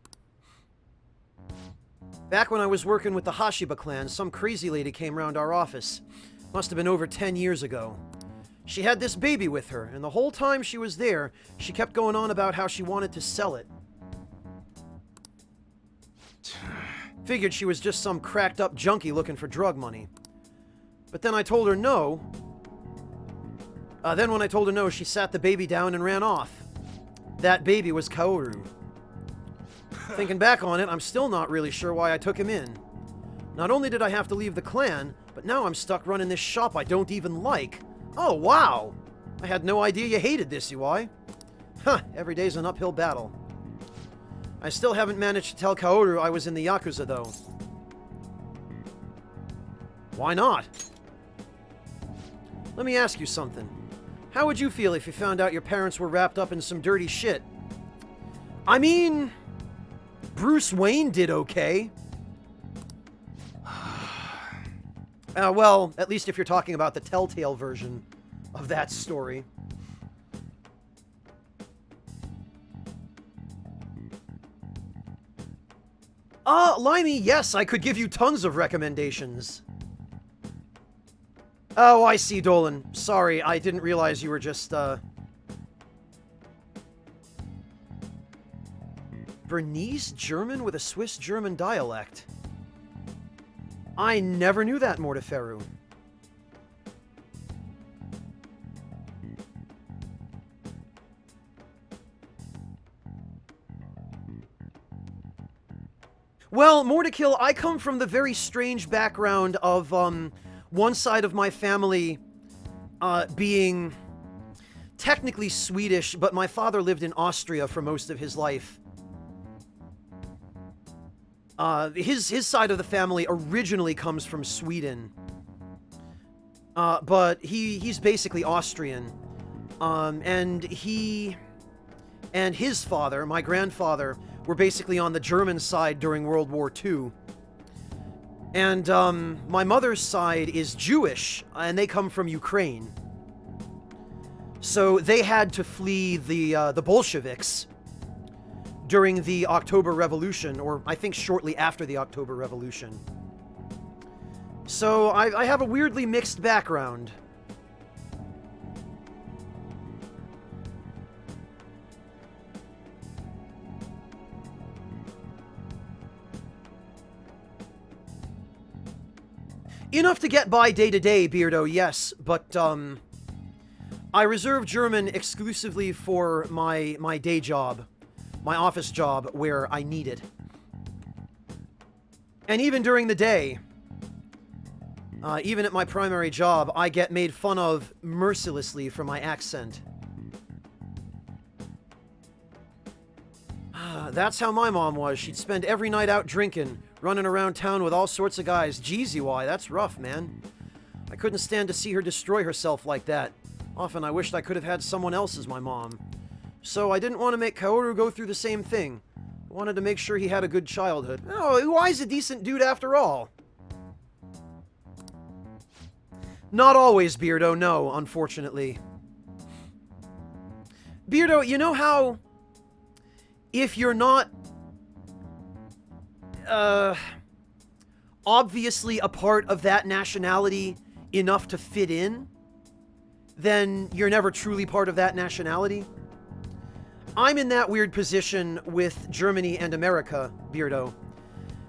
Speaker 1: Back when I was working with the Hashiba clan, some crazy lady came round our office. Must have been over 10 years ago. She had this baby with her, and the whole time she was there, she kept going on about how she wanted to sell it. Figured she was just some cracked up junkie looking for drug money. But then I told her no. Then when I told her no, she sat the baby down and ran off. That baby was Kaoru. Thinking back on it, I'm still not really sure why I took him in. Not only did I have to leave the clan, but now I'm stuck running this shop I don't even like. Oh, wow! I had no idea you hated this, UI. Huh, every day's an uphill battle. I still haven't managed to tell Kaoru I was in the Yakuza, though. Why not? Let me ask you something. How would you feel if you found out your parents were wrapped up in some dirty shit? I mean, Bruce Wayne did okay. Well, at least if you're talking about the Telltale version of that story. Limey, yes, I could give you tons of recommendations. Oh, I see, Dolan. Sorry, I didn't realize you were just, Bernese German with a Swiss German dialect. I never knew that, Mortiferu. Well, Mortikill, I come from the very strange background of, one side of my family, being technically Swedish, but my father lived in Austria for most of his life. His side of the family originally comes from Sweden. But he's basically Austrian. And he and his father, my grandfather, were basically on the German side during World War II. And, my mother's side is Jewish, and they come from Ukraine. So they had to flee the Bolsheviks during the October Revolution, or I think shortly after the October Revolution. So I have a weirdly mixed background. Enough to get by day to day, Beardo, yes, but, I reserve German exclusively for my day job. My office job where I need it. And even during the day, even at my primary job, I get made fun of mercilessly for my accent. That's how my mom was. She'd spend every night out drinking, running around town with all sorts of guys. Jeezy, why, that's rough, man. I couldn't stand to see her destroy herself like that. Often I wished I could have had someone else as my mom. So I didn't want to make Kaoru go through the same thing. I wanted to make sure he had a good childhood. Oh, Uai's a decent dude after all. Not always, Beardo, no, unfortunately. Beardo, you know how if you're not obviously a part of that nationality enough to fit in, then you're never truly part of that nationality? I'm in that weird position with Germany and America, Beardo.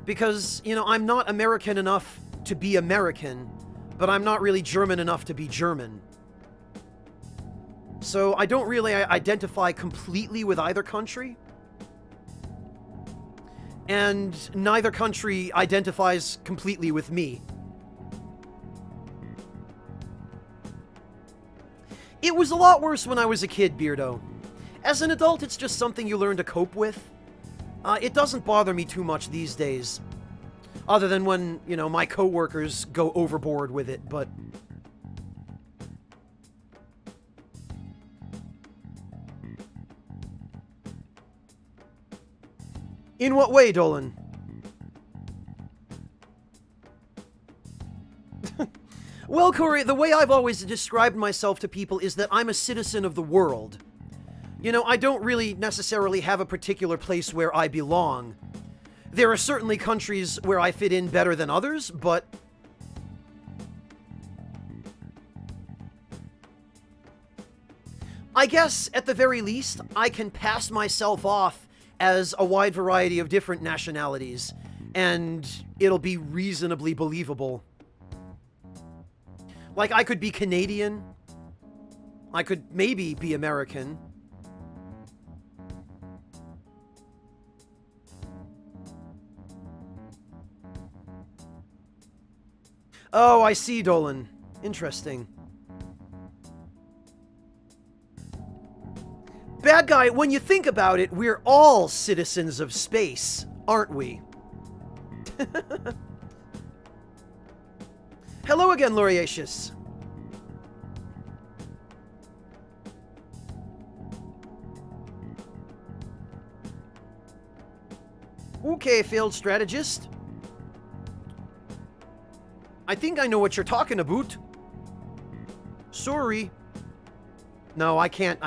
Speaker 1: Because, you know, I'm not American enough to be American, but I'm not really German enough to be German. So I don't really identify completely with either country. And neither country identifies completely with me. It was a lot worse when I was a kid, Beardo. As an adult, it's just something you learn to cope with. It doesn't bother me too much these days. Other than when, you know, my coworkers go overboard with it, but... In what way, Dolan? Well, Corey, the way I've always described myself to people is that I'm a citizen of the world. You know, I don't really necessarily have a particular place where I belong. There are certainly countries where I fit in better than others, but... I guess, at the very least, I can pass myself off as a wide variety of different nationalities, and it'll be reasonably believable. Like, I could be Canadian. I could maybe be American. Oh, I see, Dolan. Interesting. Bad guy, when you think about it, we're all citizens of space, aren't we? Hello again, Lauriatius. Okay, failed strategist. I think I know what you're talking about. Sorry. No, I can't.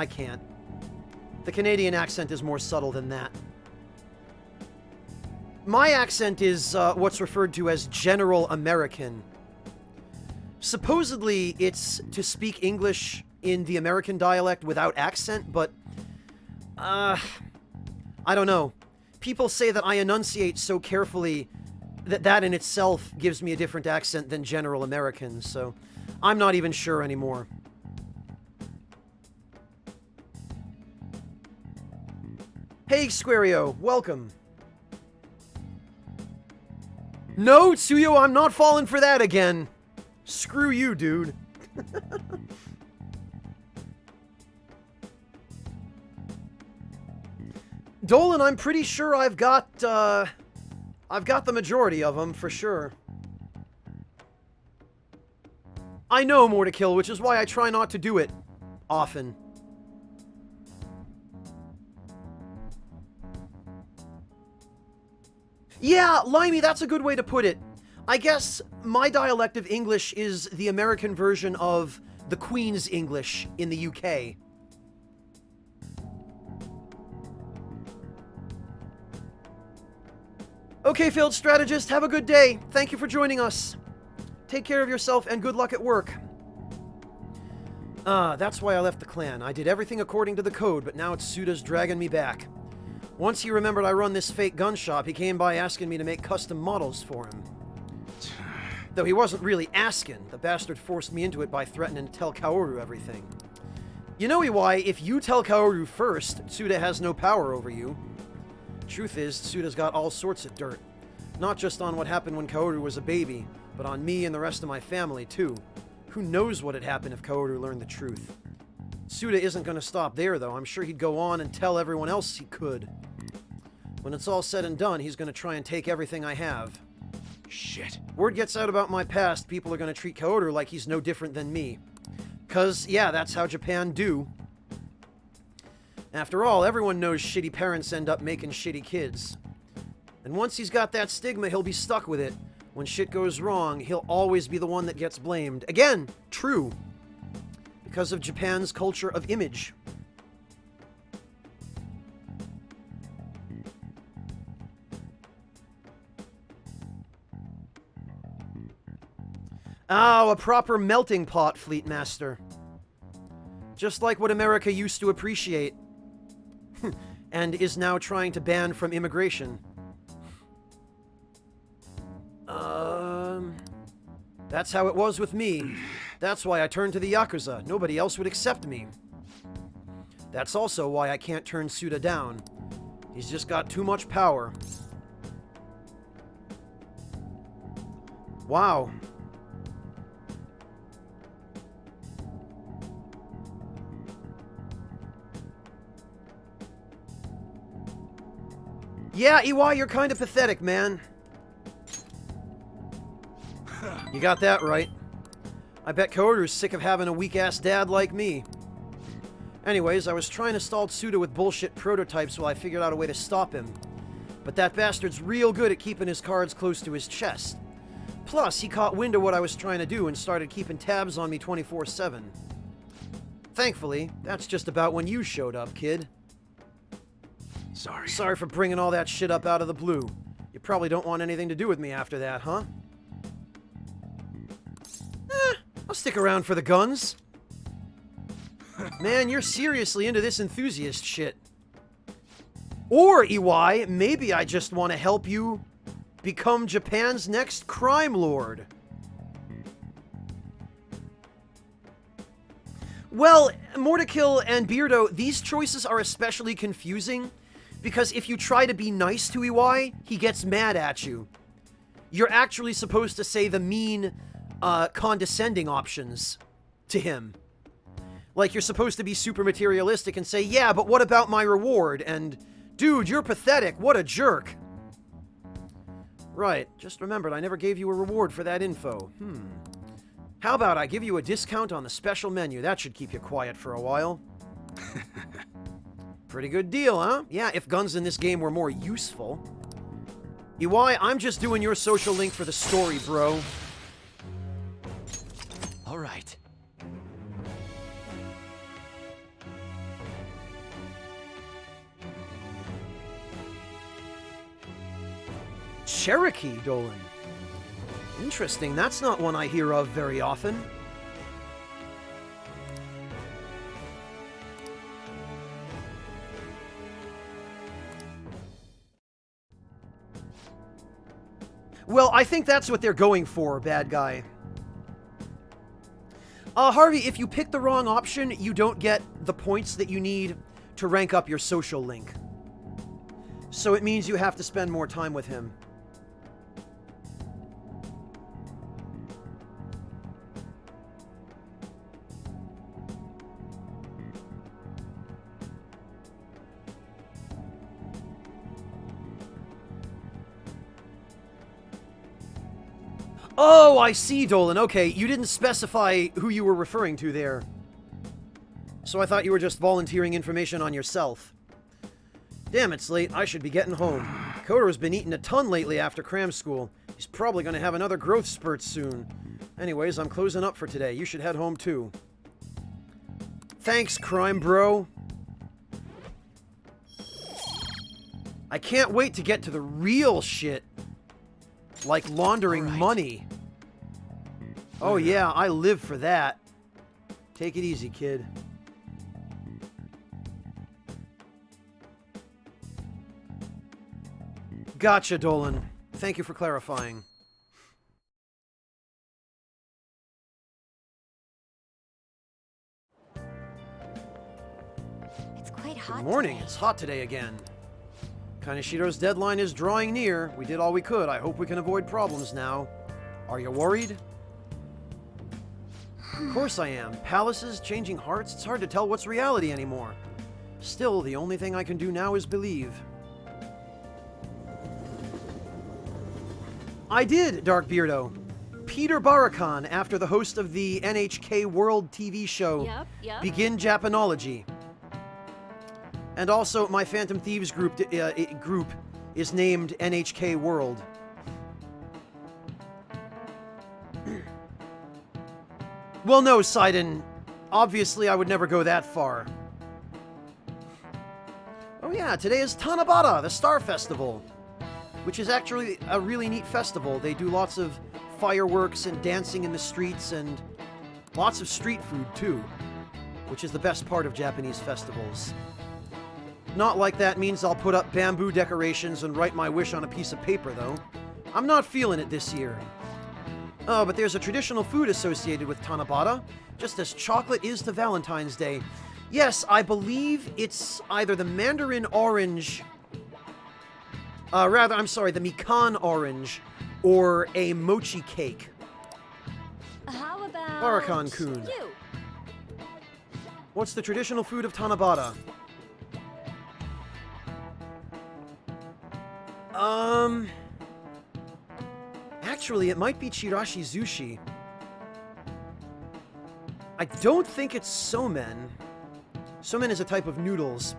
Speaker 1: The Canadian accent is more subtle than that. My accent is what's referred to as General American. Supposedly, it's to speak English in the American dialect without accent, but I don't know. People say that I enunciate so carefully that in itself gives me a different accent than General American, so I'm not even sure anymore. Hey, Squario, welcome. No, Tsuyo, I'm not falling for that again. Screw you, dude. Dolan, I'm pretty sure I've got the majority of them, for sure. I know more to kill, which is why I try not to do it often. Yeah, Limey, that's a good way to put it. I guess my dialect of English is the American version of the Queen's English in the UK. Okay, Field Strategist, have a good day. Thank you for joining us. Take care of yourself and good luck at work. That's why I left the clan. I did everything according to the code, but now it's Suda's dragging me back. Once he remembered I run this fake gun shop, he came by asking me to make custom models for him. Though he wasn't really asking, the bastard forced me into it by threatening to tell Kaoru everything. You know, Iwai, if you tell Kaoru first, Suda has no power over you. Truth is, Suda's got all sorts of dirt. Not just on what happened when Kaoru was a baby, but on me and the rest of my family, too. Who knows what'd happen if Kaoru learned the truth. Suda isn't gonna stop there, though. I'm sure he'd go on and tell everyone else he could. When it's all said and done, he's gonna try and take everything I have.
Speaker 6: Shit.
Speaker 1: Word gets out about my past, people are gonna treat Kaoru like he's no different than me. 'Cause, yeah, that's how Japan do. After all, everyone knows shitty parents end up making shitty kids. And once he's got that stigma, he'll be stuck with it. When shit goes wrong, he'll always be the one that gets blamed. Again, true. Because of Japan's culture of image. Oh, a proper melting pot, Fleet Master. Just like what America used to appreciate. And is now trying to ban from immigration. That's how it was with me. That's why I turned to the Yakuza. Nobody else would accept me. That's also why I can't turn Suda down. He's just got too much power. Wow. Yeah, Iwai, you're kind of pathetic, man. You got that right. I bet Kaoru's sick of having a weak-ass dad like me. Anyways, I was trying to stall Suda with bullshit prototypes while I figured out a way to stop him. But that bastard's real good at keeping his cards close to his chest. Plus, he caught wind of what I was trying to do and started keeping tabs on me 24/7. Thankfully, that's just about when you showed up, kid. Sorry for bringing all that shit up out of the blue. You probably don't want anything to do with me after that, huh? I'll stick around for the guns. Man, you're seriously into this enthusiast shit. Or, Iwai, maybe I just want to help you become Japan's next crime lord. Well, Mordecai and Beardo, these choices are especially confusing because if you try to be nice to Iwai, he gets mad at you. You're actually supposed to say the mean, condescending options to him. Like, you're supposed to be super materialistic and say, yeah, but what about my reward? And, dude, you're pathetic. What a jerk. Right. Just remembered I never gave you a reward for that info. How about I give you a discount on the special menu? That should keep you quiet for a while. Pretty good deal, huh? Yeah, if guns in this game were more useful. Iwai, I'm just doing your social link for the story, bro.
Speaker 5: All right.
Speaker 1: Cherokee Dolan. Interesting, that's not one I hear of very often. Well, I think that's what they're going for, bad guy. Harvey, if you pick the wrong option, you don't get the points that you need to rank up your social link. So it means you have to spend more time with him. Oh, I see, Dolan. Okay, you didn't specify who you were referring to there. So I thought you were just volunteering information on yourself. Damn, it's late. I should be getting home. Kotaro's been eating a ton lately after cram school. He's probably going to have another growth spurt soon. Anyways, I'm closing up for today. You should head home too. Thanks, crime bro. I can't wait to get to the real shit. Like laundering money. Oh yeah, I live for that. Take it easy, kid. Gotcha, Dolan. Thank you for clarifying.
Speaker 7: It's quite hot.
Speaker 1: Good morning.
Speaker 7: today.
Speaker 1: It's hot today again. Kanashiro's deadline is drawing near. We did all we could. I hope we can avoid problems now. Are you worried? Of course I am. Palaces, changing hearts, it's hard to tell what's reality anymore. Still, the only thing I can do now is believe. I did, Dark Beardo. Peter Barakan, after the host of the NHK World TV show
Speaker 4: Yep.
Speaker 1: Begin Japanology. And also, my Phantom Thieves group is named NHK World. Well, no, Sidon. Obviously, I would never go that far. Oh yeah, today is Tanabata, the Star Festival. Which is actually a really neat festival. They do lots of fireworks and dancing in the streets and lots of street food, too. Which is the best part of Japanese festivals. Not like that means I'll put up bamboo decorations and write my wish on a piece of paper, though. I'm not feeling it this year. Oh, but there's a traditional food associated with Tanabata, just as chocolate is to Valentine's Day. Yes, I believe it's either the mandarin orange... the Mikan orange, or a mochi cake.
Speaker 4: How about
Speaker 1: Barakan-kun.
Speaker 4: you?
Speaker 1: What's the traditional food of Tanabata? Actually, it might be chirashi zushi. I don't think it's somen. Somen is a type of noodles.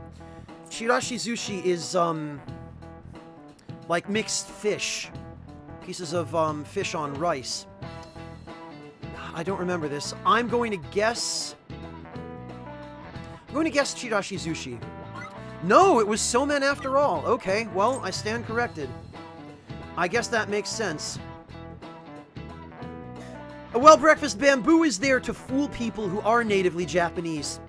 Speaker 1: Chirashi zushi is, like mixed fish. Pieces of, fish on rice. I don't remember this. I'm going to guess chirashi zushi. No, it was somen after all. Okay, well, I stand corrected. I guess that makes sense. Well, Breakfast Bamboo is there to fool people who are natively Japanese.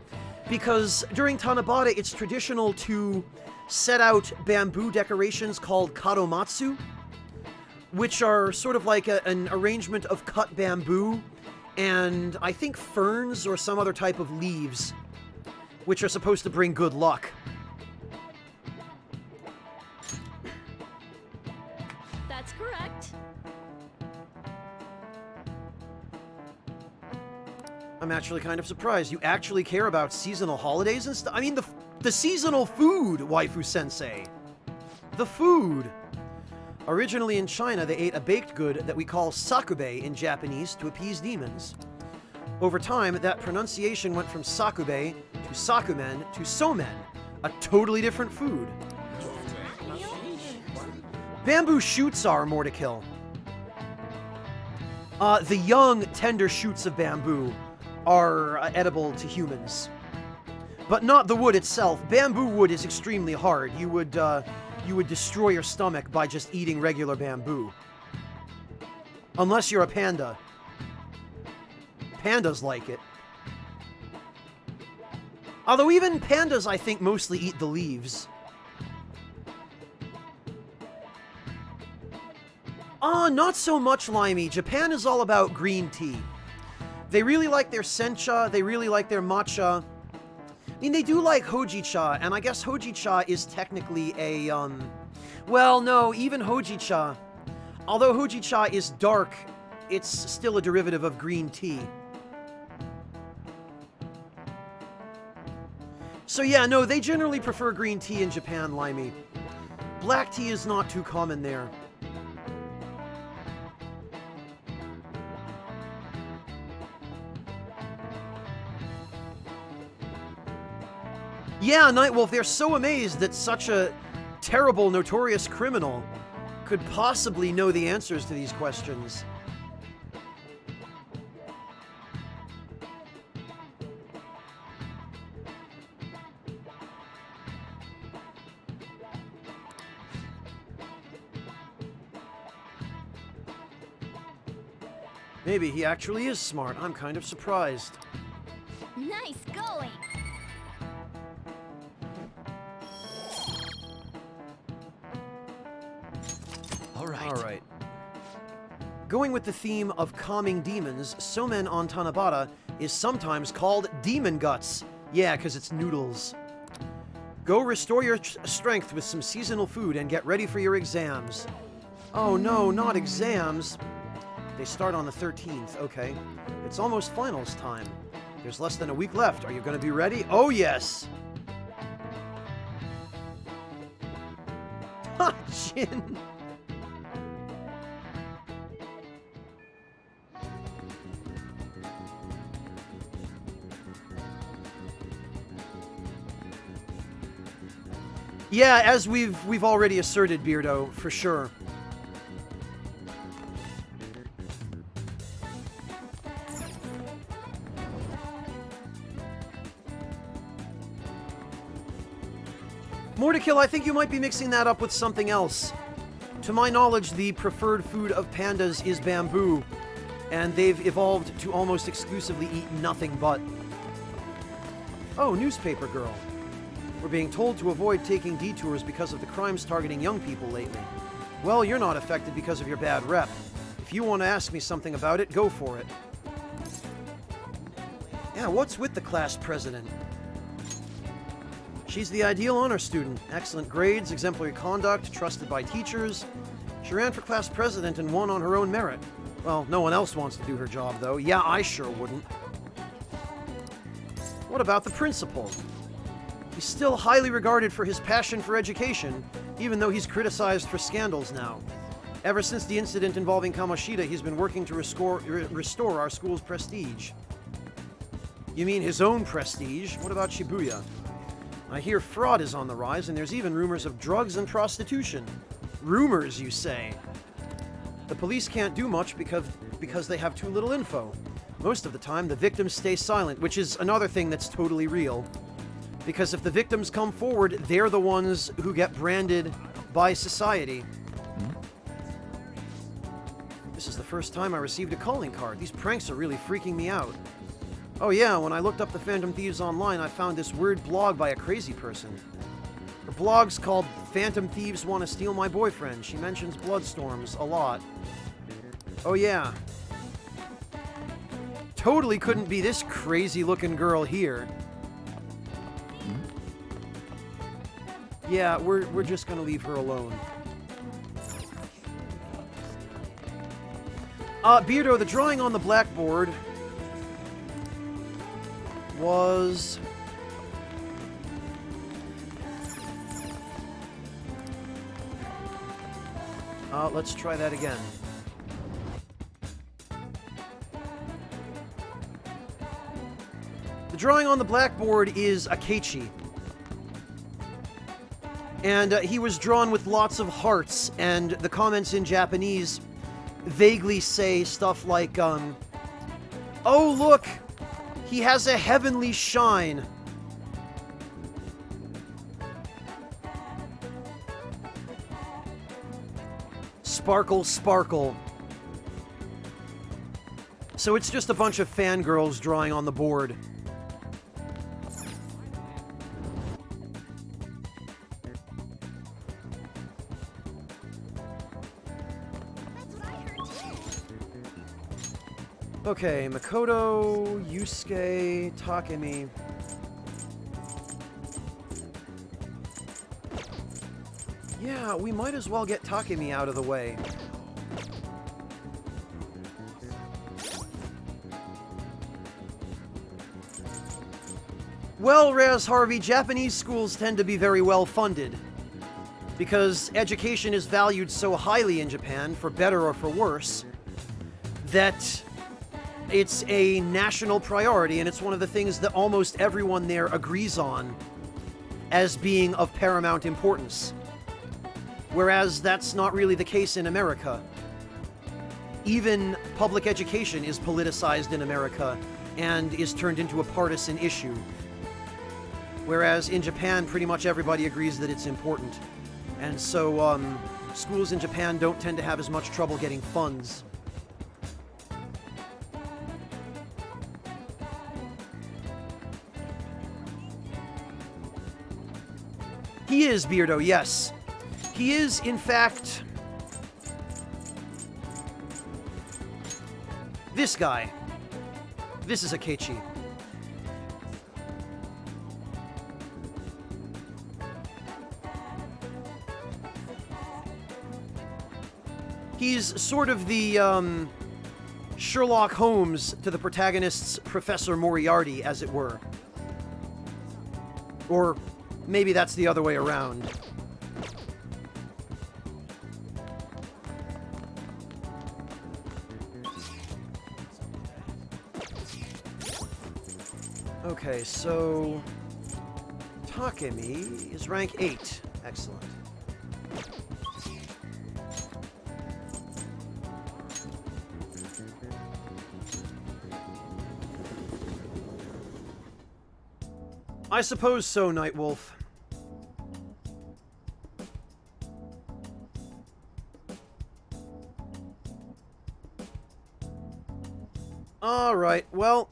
Speaker 1: Because during Tanabata, it's traditional to set out bamboo decorations called kadomatsu, which are sort of like an arrangement of cut bamboo and I think ferns or some other type of leaves, which are supposed to bring good luck.
Speaker 4: That's correct.
Speaker 1: I'm actually kind of surprised. You actually care about seasonal holidays and stuff? I mean, the seasonal food, waifu-sensei. The food. Originally in China, they ate a baked good that we call sakube in Japanese to appease demons. Over time, that pronunciation went from sakube to sakumen to somen, a totally different food. Bamboo shoots are more to kill. The young, tender shoots of bamboo are edible to humans. But not the wood itself. Bamboo wood is extremely hard. You would destroy your stomach by just eating regular bamboo. Unless you're a panda. Pandas like it. Although even pandas, I think, mostly eat the leaves. Not so much, Limey. Japan is all about green tea. They really like their sencha, they really like their matcha. I mean, they do like hojicha, and I guess hojicha is technically a, well, no, even hojicha. Although hojicha is dark, it's still a derivative of green tea. So yeah, no, they generally prefer green tea in Japan, Limey. Black tea is not too common there. Yeah, Nightwolf, they're so amazed that such a terrible, notorious criminal could possibly know the answers to these questions. Maybe he actually is smart. I'm kind of surprised.
Speaker 7: Nice going.
Speaker 1: Alright. Going with the theme of calming demons, Somen on Tanabata is sometimes called Demon Guts. Yeah, because it's noodles. Go restore your strength with some seasonal food and get ready for your exams. Oh no, not exams. They start on the 13th, okay. It's almost finals time. There's less than a week left. Are you going to be ready? Oh yes! Ha, Jin! Yeah, as we've already asserted, Beardo, for sure. More to kill, I think you might be mixing that up with something else. To my knowledge, the preferred food of pandas is bamboo, and they've evolved to almost exclusively eat nothing but. Oh, newspaper girl. We're being told to avoid taking detours because of the crimes targeting young people lately. Well, you're not affected because of your bad rep. If you want to ask me something about it, go for it. Yeah, what's with the class president? She's the ideal honor student. Excellent grades, exemplary conduct, trusted by teachers. She ran for class president and won on her own merit. Well, no one else wants to do her job, though. Yeah, I sure wouldn't. What about the principal? He's still highly regarded for his passion for education, even though he's criticized for scandals now. Ever since the incident involving Kamoshida, he's been working to restore our school's prestige. You mean his own prestige? What about Shibuya? I hear fraud is on the rise, and there's even rumors of drugs and prostitution. Rumors, you say? The police can't do much because they have too little info. Most of the time, the victims stay silent, which is another thing that's totally real. Because if the victims come forward, they're the ones who get branded by society. This is the first time I received a calling card. These pranks are really freaking me out. Oh yeah, when I looked up the Phantom Thieves online, I found this weird blog by a crazy person. Her blog's called Phantom Thieves Want to Steal My Boyfriend. She mentions Bloodstorms a lot. Oh yeah. Totally couldn't be this crazy-looking girl here. Yeah, we're just gonna leave her alone. Beardo, the drawing on the blackboard was... let's try that again. The drawing on the blackboard is Akechi. And he was drawn with lots of hearts, and the comments in Japanese vaguely say stuff like, oh, look, he has a heavenly shine. Sparkle, sparkle. So it's just a bunch of fangirls drawing on the board.
Speaker 3: That's what I heard too.
Speaker 1: Okay, Makoto, Yusuke, Takemi. Yeah, we might as well get Takemi out of the way. Well, Raz Harvey, Japanese schools tend to be very well funded. Because education is valued so highly in Japan, for better or for worse, that it's a national priority, and it's one of the things that almost everyone there agrees on as being of paramount importance. Whereas that's not really the case in America. Even public education is politicized in America and is turned into a partisan issue. Whereas in Japan, pretty much everybody agrees that it's important. And so, schools in Japan don't tend to have as much trouble getting funds. He is Beardo, yes. He is, in fact, this guy. This is Akechi. He's sort of the, Sherlock Holmes to the protagonist's Professor Moriarty, as it were. Or maybe that's the other way around. Okay, so Takemi is rank 8. Excellent. I suppose so, Nightwolf. Alright, well...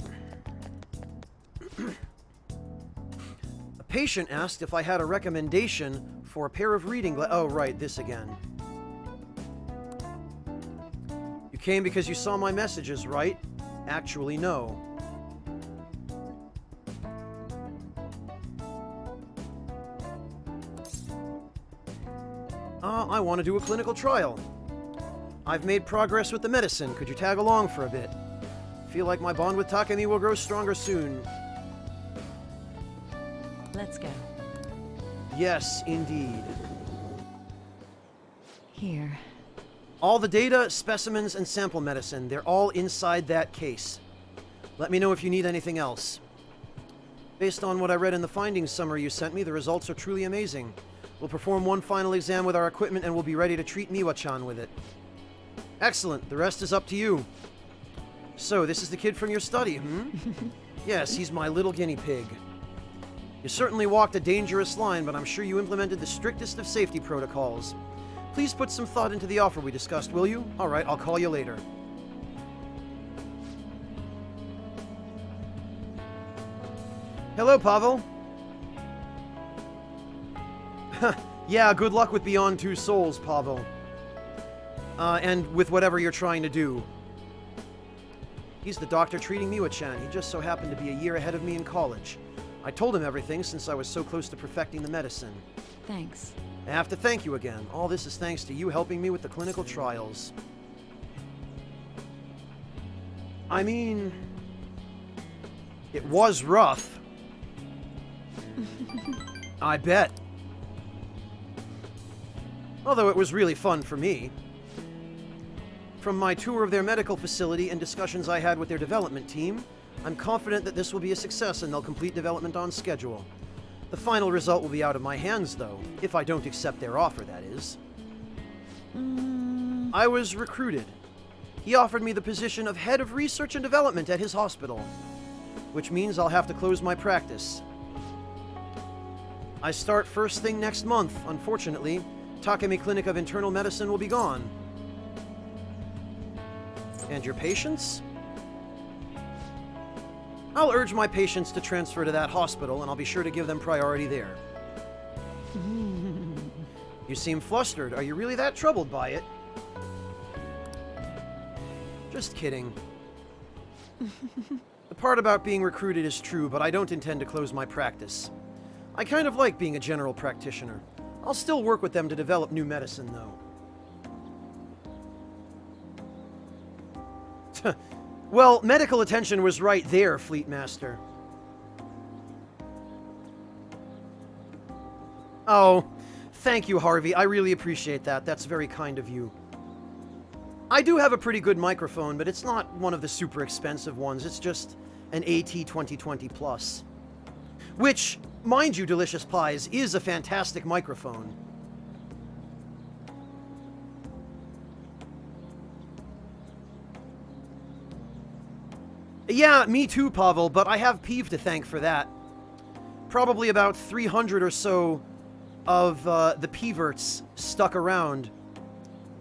Speaker 1: A patient asked if I had a recommendation for a pair of reading glasses. Oh, right, this again. You came because you saw my messages, right? Actually, no. I want to do a clinical trial. I've made progress with the medicine. Could you tag along for a bit? Feel like my bond with Takemi will grow stronger soon.
Speaker 9: Let's go.
Speaker 1: Yes, indeed.
Speaker 9: Here.
Speaker 1: All the data, specimens, and sample medicine, they're all inside that case. Let me know if you need anything else. Based on what I read in the findings summary you sent me, the results are truly amazing. We'll perform one final exam with our equipment and we'll be ready to treat Miwa-chan with it. Excellent. The rest is up to you. So, this is the kid from your study, hmm? Yes, he's my little guinea pig. You certainly walked a dangerous line, but I'm sure you implemented the strictest of safety protocols. Please put some thought into the offer we discussed, will you? All right, I'll call you later. Hello, Pavel. Yeah, good luck with Beyond Two Souls, Pavel. And with whatever you're trying to do. He's the doctor treating Miwa-chan. He just so happened to be a year ahead of me in college. I told him everything since I was so close to perfecting the medicine.
Speaker 9: Thanks.
Speaker 1: I have to thank you again. All this is thanks to you helping me with the clinical trials. I mean... it was rough. I bet. Although it was really fun for me. From my tour of their medical facility and discussions I had with their development team, I'm confident that this will be a success and they'll complete development on schedule. The final result will be out of my hands, though, if I don't accept their offer, that is. I was recruited He offered me the position of head of research and development at his hospital, which means I'll have to close my practice. I start first thing next month. Unfortunately, Takemi Clinic of Internal Medicine will be gone. And your patients? I'll urge my patients to transfer to that hospital, and I'll be sure to give them priority there. You seem flustered. Are you really that troubled by it? Just kidding. The part about being recruited is true, but I don't intend to close my practice. I kind of like being a general practitioner. I'll still work with them to develop new medicine, though. Well, medical attention was right there, Fleet Master. Oh, thank you, Harvey. I really appreciate that. That's very kind of you. I do have a pretty good microphone, but it's not one of the super expensive ones. It's just an AT2020 Plus. Which, mind you, Delicious Pies, is a fantastic microphone. Yeah, me too, Pavel, but I have Peeve to thank for that. Probably about 300 or so of the Peeverts stuck around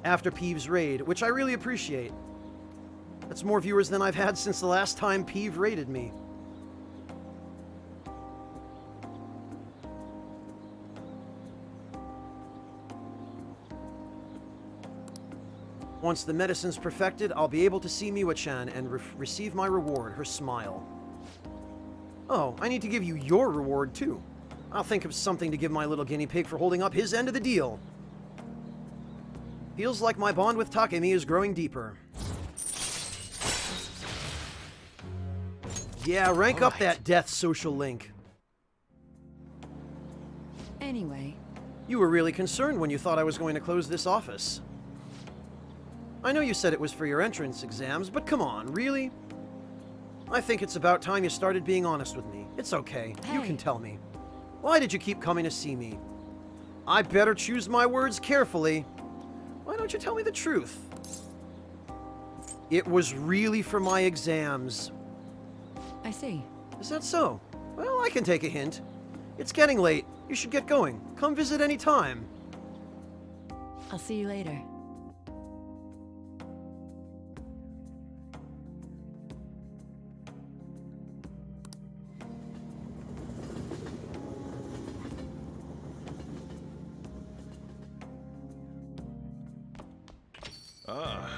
Speaker 1: after Peeve's raid, which I really appreciate. That's more viewers than I've had since the last time Peeve raided me. Once the medicine's perfected, I'll be able to see Miwa-chan and receive my reward, her smile. Oh, I need to give you your reward, too. I'll think of something to give my little guinea pig for holding up his end of the deal. Feels like my bond with Takemi is growing deeper. Yeah, rank up that death social link.
Speaker 9: Anyway,
Speaker 1: You were really concerned when you thought I was going to close this office. I know you said it was for your entrance exams, but come on, really? I think it's about time you started being honest with me. It's okay. You
Speaker 9: Hey.
Speaker 1: can tell me. Why did you keep coming to see me? I better choose my words carefully. Why don't you tell me the truth? It was really for my exams.
Speaker 9: I see.
Speaker 1: Is that so? Well, I can take a hint. It's getting late. You should get going. Come visit any time.
Speaker 9: I'll see you later.
Speaker 6: Ah,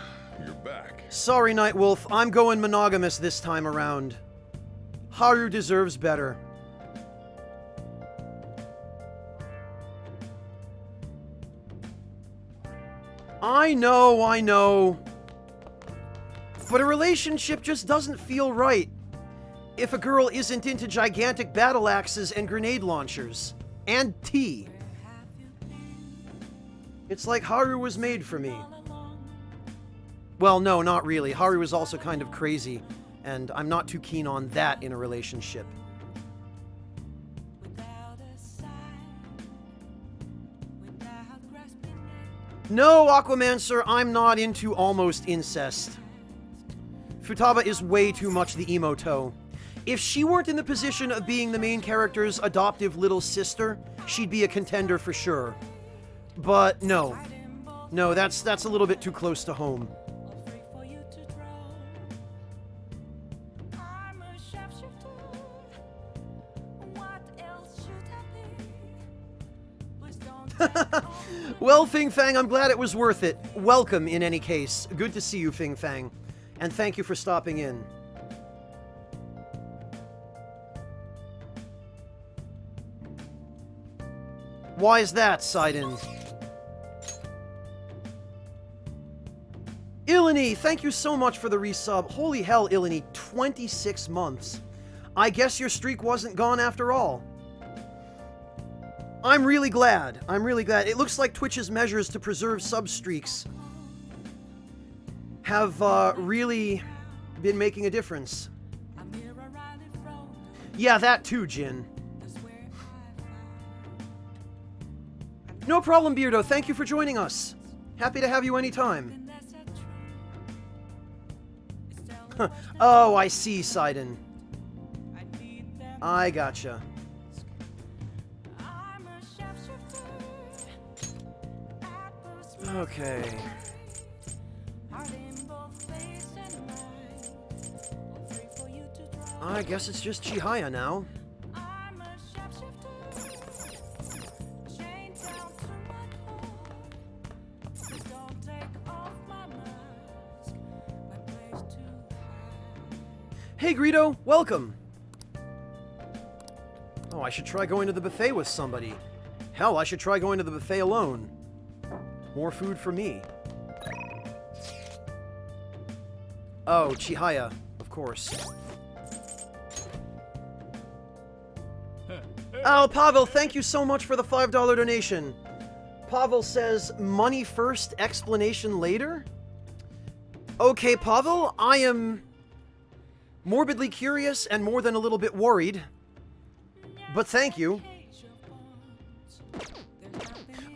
Speaker 6: you're back.
Speaker 1: Sorry, Nightwolf. I'm going monogamous this time around. Haru deserves better. I know. But a relationship just doesn't feel right if a girl isn't into gigantic battle axes and grenade launchers. And tea. It's like Haru was made for me. Well, no, not really. Haru is also kind of crazy, and I'm not too keen on that in a relationship. No, Aquamancer, I'm not into almost incest. Futaba is way too much the emo-toe. If she weren't in the position of being the main character's adoptive little sister, she'd be a contender for sure. But no. No, that's a little bit too close to home. Well, Fing Fang, I'm glad it was worth it. Welcome, in any case. Good to see you, Fing Fang. And thank you for stopping in. Why is that, Sidon? Ilani, thank you so much for the resub. Holy hell, Ilani, 26 months. I guess your streak wasn't gone after all. I'm really glad. It looks like Twitch's measures to preserve sub-streaks have really been making a difference. Yeah, that too, Jin. No problem, Beardo. Thank you for joining us. Happy to have you anytime. Oh, I see, Sidon. I gotcha. Okay. I guess it's just Chihaya now. Hey Greedo, welcome! Oh, I should try going to the buffet with somebody. Hell, I should try going to the buffet alone. More food for me. Oh, Chihaya, of course. Oh, Pavel, thank you so much for the $5 donation. Pavel says, money first, explanation later? Okay, Pavel, I am morbidly curious and more than a little bit worried. But thank you.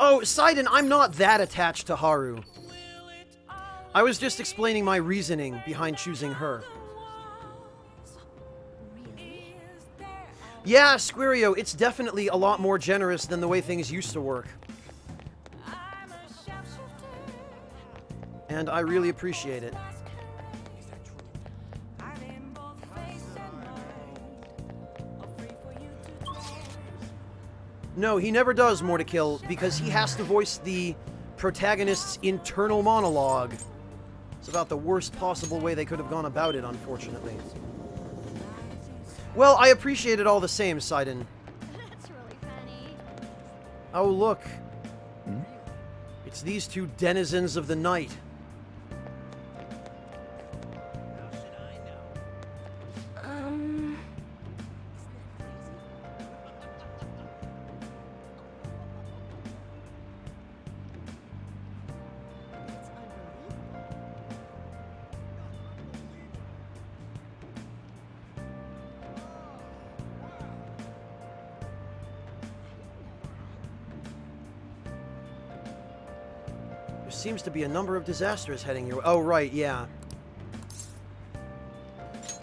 Speaker 1: Oh, Sidon, I'm not that attached to Haru. I was just explaining my reasoning behind choosing her. Yeah, Squirio, it's definitely a lot more generous than the way things used to work. And I really appreciate it. No, he never does more to kill because he has to voice the protagonist's internal monologue. It's about the worst possible way they could have gone about it, unfortunately. Well, I appreciate it all the same, Sidon.
Speaker 3: That's really funny.
Speaker 1: Oh, look. It's these two denizens of the night. Seems to be a number of disasters heading your way. Oh, right, yeah.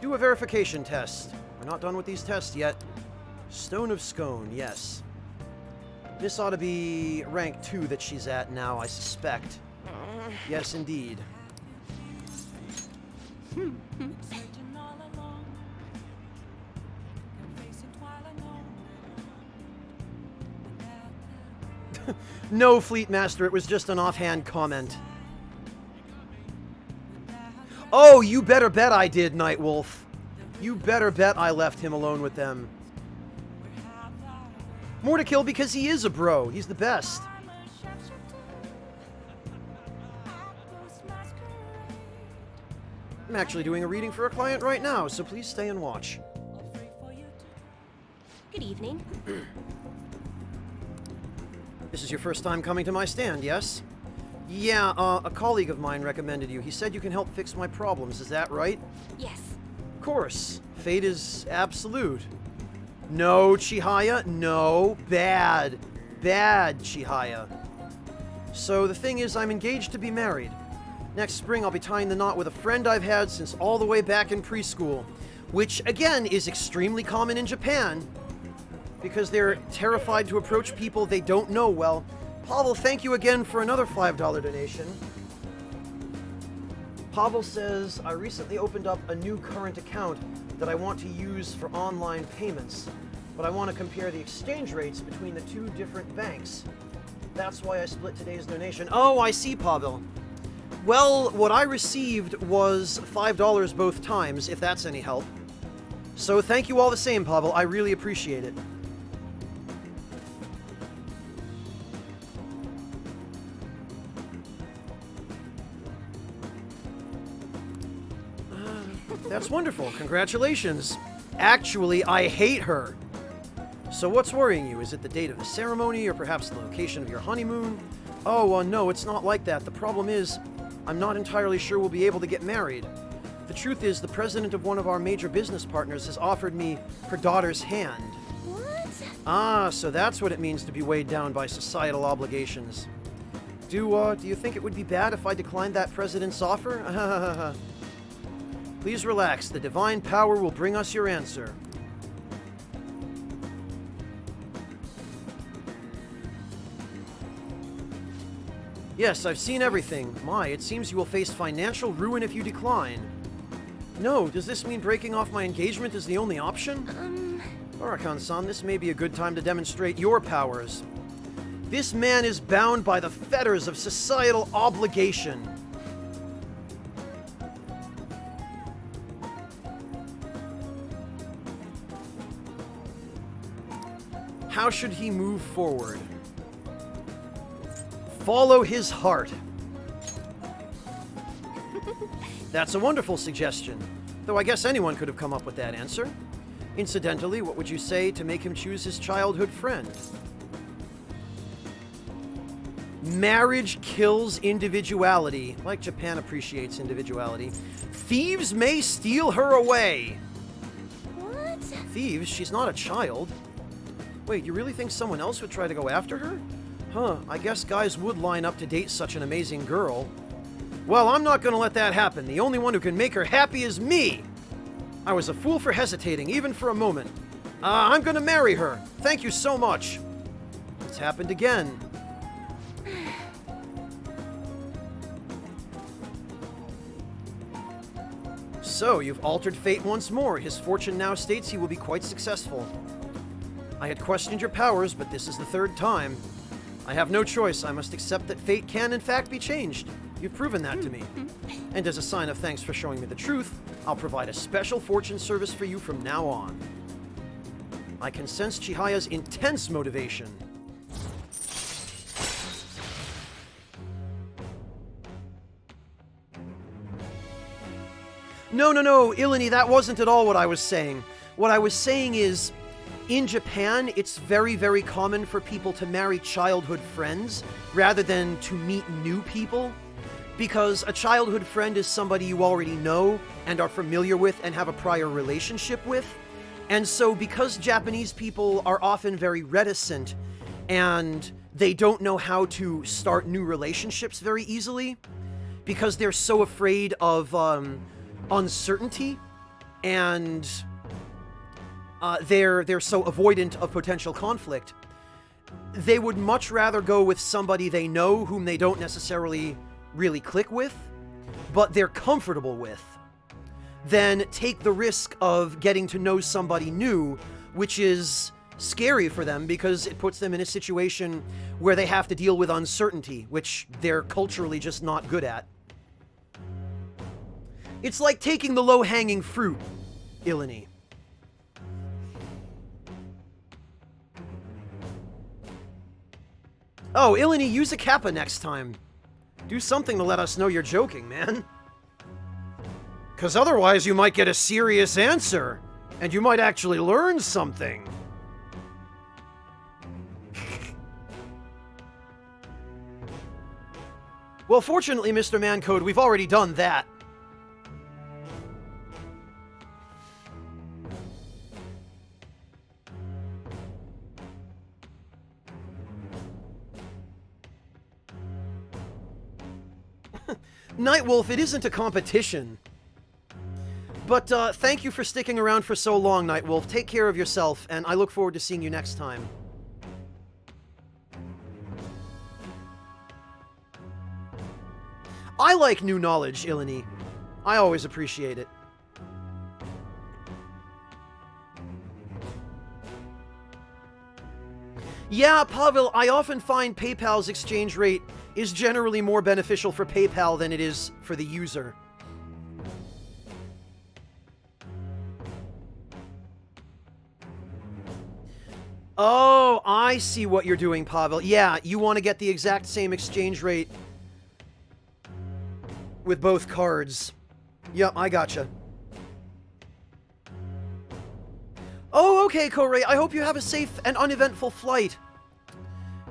Speaker 1: Do a verification test. We're not done with these tests yet. Stone of Scone, yes. This ought to be rank 2 that she's at now, I suspect. Yes, indeed. No, Fleet Master, it was just an offhand comment. Oh, you better bet I did, Nightwolf. You better bet I left him alone with them. More to kill because he is a bro. He's the best. I'm actually doing a reading for a client right now, so please stay and watch.
Speaker 3: Good evening.
Speaker 1: This is your first time coming to my stand, yes? Yeah, a colleague of mine recommended you. He said you can help fix my problems, is that right?
Speaker 3: Yes.
Speaker 1: Of course. Fate is absolute. No, Chihaya, no. Bad. Bad, Chihaya. So the thing is, I'm engaged to be married. Next spring, I'll be tying the knot with a friend I've had since all the way back in preschool, which, again, is extremely common in Japan, because they're terrified to approach people they don't know well. Pavel, thank you again for another $5 donation. Pavel says, I recently opened up a new current account that I want to use for online payments, but I want to compare the exchange rates between the two different banks. That's why I split today's donation. Oh, I see, Pavel. Well, what I received was $5 both times, if that's any help. So thank you all the same, Pavel. I really appreciate it. That's wonderful. Congratulations. Actually, I hate her. So what's worrying you? Is it the date of the ceremony or perhaps the location of your honeymoon? Oh, no, it's not like that. The problem is, I'm not entirely sure we'll be able to get married. The truth is, the president of one of our major business partners has offered me her daughter's hand.
Speaker 3: What?
Speaker 1: Ah, so that's what it means to be weighed down by societal obligations. Do you think it would be bad if I declined that president's offer? Please relax. The divine power will bring us your answer. Yes, I've seen everything. My, it seems you will face financial ruin if you decline. No, does this mean breaking off my engagement is the only option? Barakan-san, this may be a good time to demonstrate your powers. This man is bound by the fetters of societal obligation. How should he move forward? Follow his heart. That's a wonderful suggestion, though I guess anyone could have come up with that answer. Incidentally, what would you say to make him choose his childhood friend? Marriage kills individuality. Like Japan appreciates individuality. Thieves may steal her away.
Speaker 4: What?
Speaker 1: Thieves? She's not a child. Wait, you really think someone else would try to go after her? Huh, I guess guys would line up to date such an amazing girl. Well, I'm not gonna let that happen. The only one who can make her happy is me! I was a fool for hesitating, even for a moment. I'm gonna marry her. Thank you so much. It's happened again. So, you've altered fate once more. His fortune now states he will be quite successful. I had questioned your powers, but this is the third time. I have no choice. I must accept that fate can, in fact, be changed. You've proven that to me. And as a sign of thanks for showing me the truth, I'll provide a special fortune service for you from now on. I can sense Chihaya's intense motivation. No, Ilani, that wasn't at all what I was saying. What I was saying is, in Japan, it's very, very common for people to marry childhood friends rather than to meet new people, because a childhood friend is somebody you already know and are familiar with and have a prior relationship with. And so because Japanese people are often very reticent and they don't know how to start new relationships very easily, because they're so afraid of uncertainty, and they're so avoidant of potential conflict, they would much rather go with somebody they know whom they don't necessarily really click with, but they're comfortable with, than take the risk of getting to know somebody new, which is scary for them because it puts them in a situation where they have to deal with uncertainty, which they're culturally just not good at. It's like taking the low-hanging fruit, Ilani. Oh, Ilani, use a kappa next time. Do something to let us know you're joking, man. 'Cause otherwise you might get a serious answer, and you might actually learn something. Well, fortunately, Mr. Mancode, we've already done that. Nightwolf, it isn't a competition. But thank you for sticking around for so long, Nightwolf. Take care of yourself, and I look forward to seeing you next time. I like new knowledge, Ilani. I always appreciate it. Yeah, Pavel, I often find PayPal's exchange rate is generally more beneficial for PayPal than it is for the user. Oh, I see what you're doing, Pavel. Yeah, you want to get the exact same exchange rate with both cards. Yep, I gotcha. Oh, okay, Korei. I hope you have a safe and uneventful flight.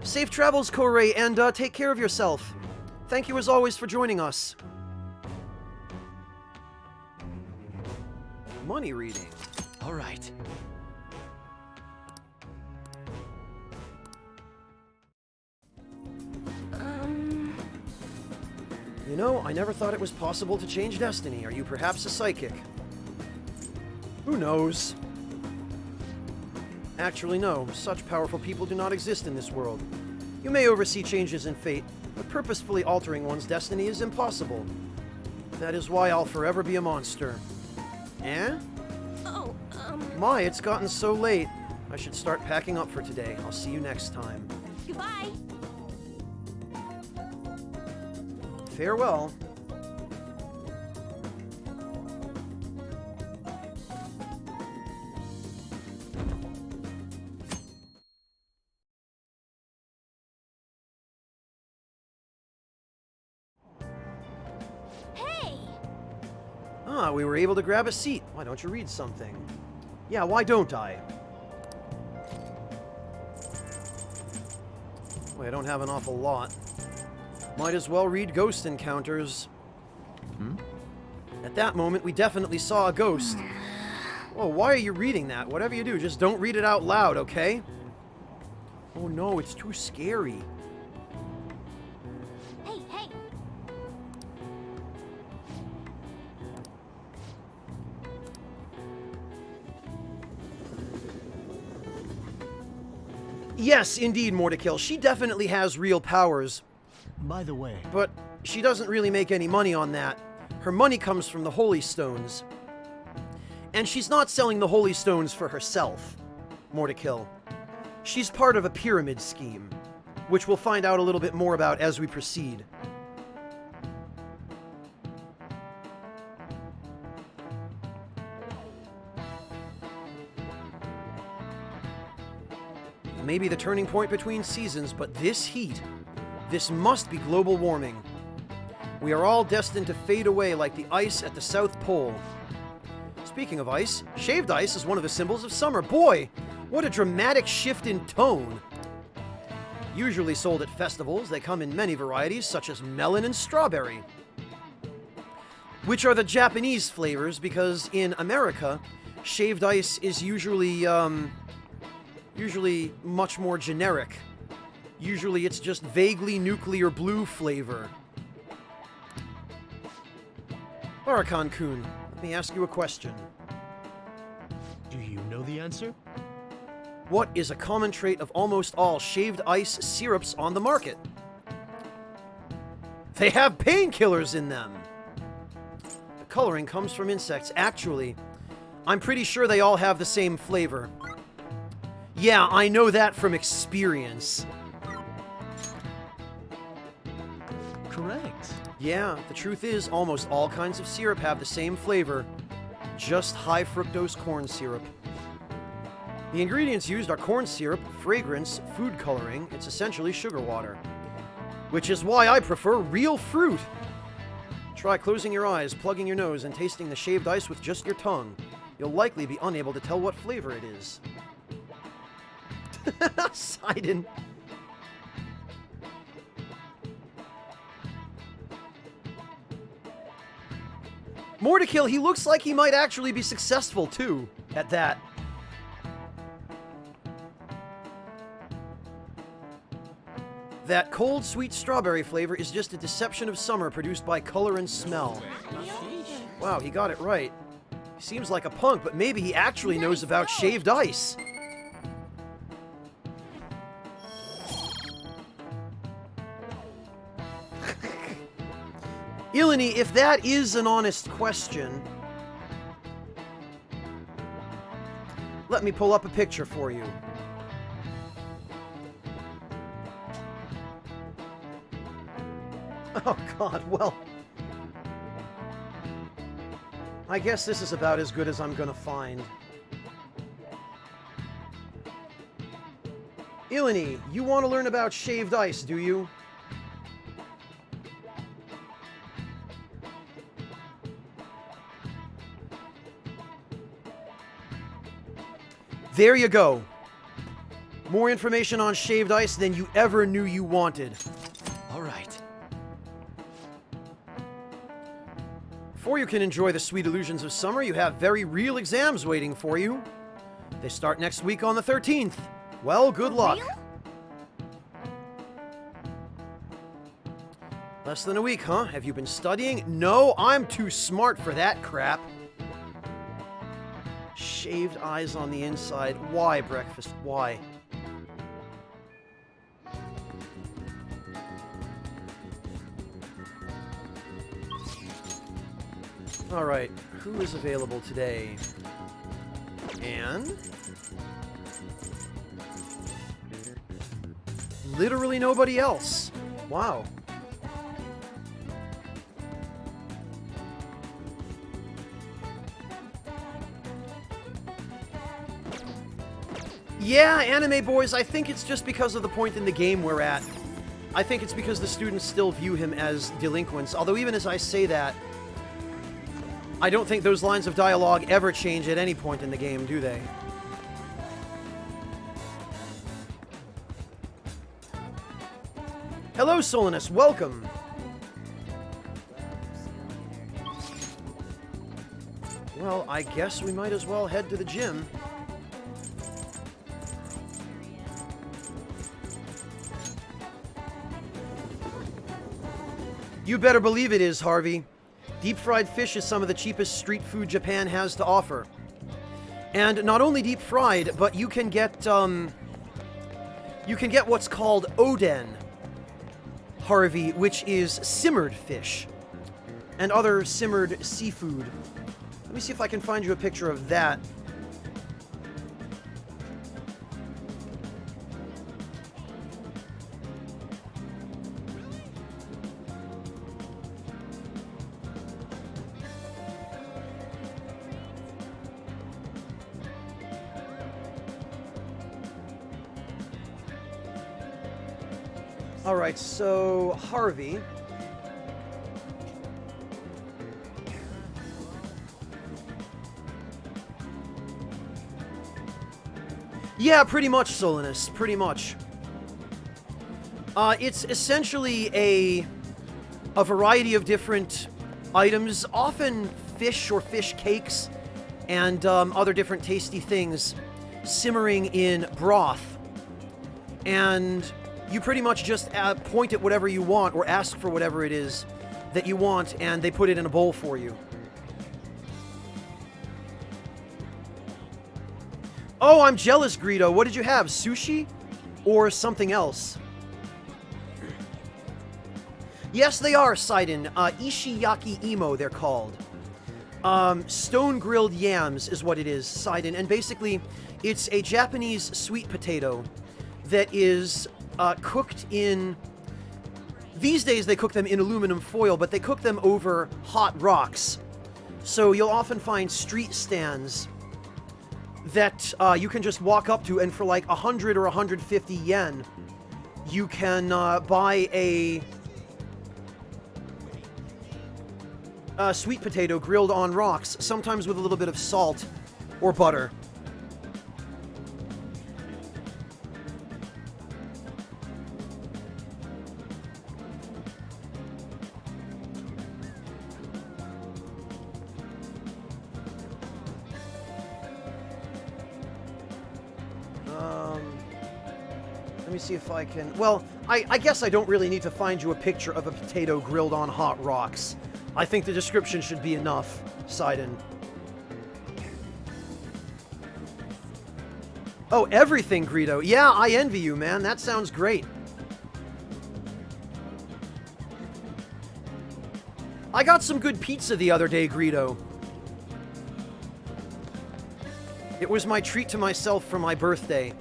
Speaker 1: Safe travels, Korei, and take care of yourself. Thank you as always for joining us. Money reading.
Speaker 5: All right.
Speaker 1: You know, I never thought it was possible to change destiny. Are you perhaps a psychic? Who knows? Actually, no. Such powerful people do not exist in this world. You may oversee changes in fate, but purposefully altering one's destiny is impossible. That is why I'll forever be a monster. Eh?
Speaker 4: Oh,
Speaker 1: My, it's gotten so late. I should start packing up for today. I'll see you next time.
Speaker 4: goodbye.
Speaker 1: Farewell.
Speaker 7: Hey!
Speaker 1: Ah, we were able to grab a seat. Why don't you read something? Yeah, why don't I? Well, I don't have an awful lot. Might as well read Ghost Encounters. At that moment, we definitely saw a ghost. Whoa, why are you reading that? Whatever you do, just don't read it out loud, okay? Oh no, it's too scary.
Speaker 7: Hey, hey!
Speaker 1: Yes, indeed, Mortikill. She definitely has real powers,
Speaker 10: By the way,
Speaker 1: but she doesn't really make any money on that. Her money comes from the Holy Stones. And she's not selling the Holy Stones for herself, Mortikill. She's part of a pyramid scheme, which we'll find out a little bit more about as we proceed. Maybe the turning point between seasons, but this heat, this must be global warming. We are all destined to fade away like the ice at the South Pole. Speaking of ice, shaved ice is one of the symbols of summer. Boy, what a dramatic shift in tone. Usually sold at festivals, they come in many varieties, such as melon and strawberry, which are the Japanese flavors, because in America, shaved ice is usually much more generic. Usually it's just vaguely nuclear blue flavor. Barakan-kun, let me ask you a question.
Speaker 10: do you know the answer?
Speaker 1: What is a common trait of almost all shaved ice syrups on the market? They have painkillers in them. The coloring comes from insects. Actually, I'm pretty sure they all have the same flavor. Yeah, I know that from experience.
Speaker 10: Correct.
Speaker 1: Yeah, the truth is, almost all kinds of syrup have the same flavor, just high fructose corn syrup. The ingredients used are corn syrup, fragrance, food coloring. It's essentially sugar water. Which is why I prefer real fruit. Try closing your eyes, plugging your nose, and tasting the shaved ice with just your tongue. You'll likely be unable to tell what flavor it is. Sidon. Mortikill, he looks like he might actually be successful, too, at that. That cold, sweet strawberry flavor is just a deception of summer produced by color and smell. Wow, he got it right. He seems like a punk, but maybe he actually knows about shaved ice. Ilani, if that is an honest question, let me pull up a picture for you. Oh god, well, I guess this is about as good as I'm gonna find. Ilani, you want to learn about shaved ice, do you? There you go. More information on shaved ice than you ever knew you wanted.
Speaker 5: All right.
Speaker 1: Before you can enjoy the sweet illusions of summer, you have very real exams waiting for you. They start next week on the 13th. Well, good luck. Less than a week, huh? Have you been studying? No, I'm too smart for that crap. Shaved eyes on the inside. Why, breakfast? Why? Alright, who is available today? Anne? Literally nobody else. Wow. Yeah, anime boys, I think it's just because of the point in the game we're at. I think it's because the students still view him as delinquents, although even as I say that, I don't think those lines of dialogue ever change at any point in the game, do they? Hello, Solinus, welcome! Well, I guess we might as well head to the gym. You better believe it is, Harvey. Deep-fried fish is some of the cheapest street food Japan has to offer. And not only deep-fried, but you can get what's called oden, Harvey, which is simmered fish, and other simmered seafood. Let me see if I can find you a picture of that. Alright, so Harvey. Yeah, pretty much, Solinus. Pretty much. It's essentially a variety of different items, often fish or fish cakes, and other different tasty things simmering in broth. And you pretty much just point at whatever you want or ask for whatever it is that you want, and they put it in a bowl for you. Oh, I'm jealous, Greedo. What did you have? Sushi? Or something else? Yes, they are, Sidon. Ishiyaki Imo, they're called. Stone-grilled yams is what it is, Sidon. And basically, it's a Japanese sweet potato that is cooked in... These days they cook them in aluminum foil, but they cook them over hot rocks. So you'll often find street stands that you can just walk up to, and for like 100 or 150 yen, you can buy a sweet potato grilled on rocks, sometimes with a little bit of salt or butter. Let me see if I can... Well, I guess I don't really need to find you a picture of a potato grilled on hot rocks. I think the description should be enough, Sidon. Oh, everything, Greedo. Yeah, I envy you, man. That sounds great. I got some good pizza the other day, Greedo. It was my treat to myself for my birthday.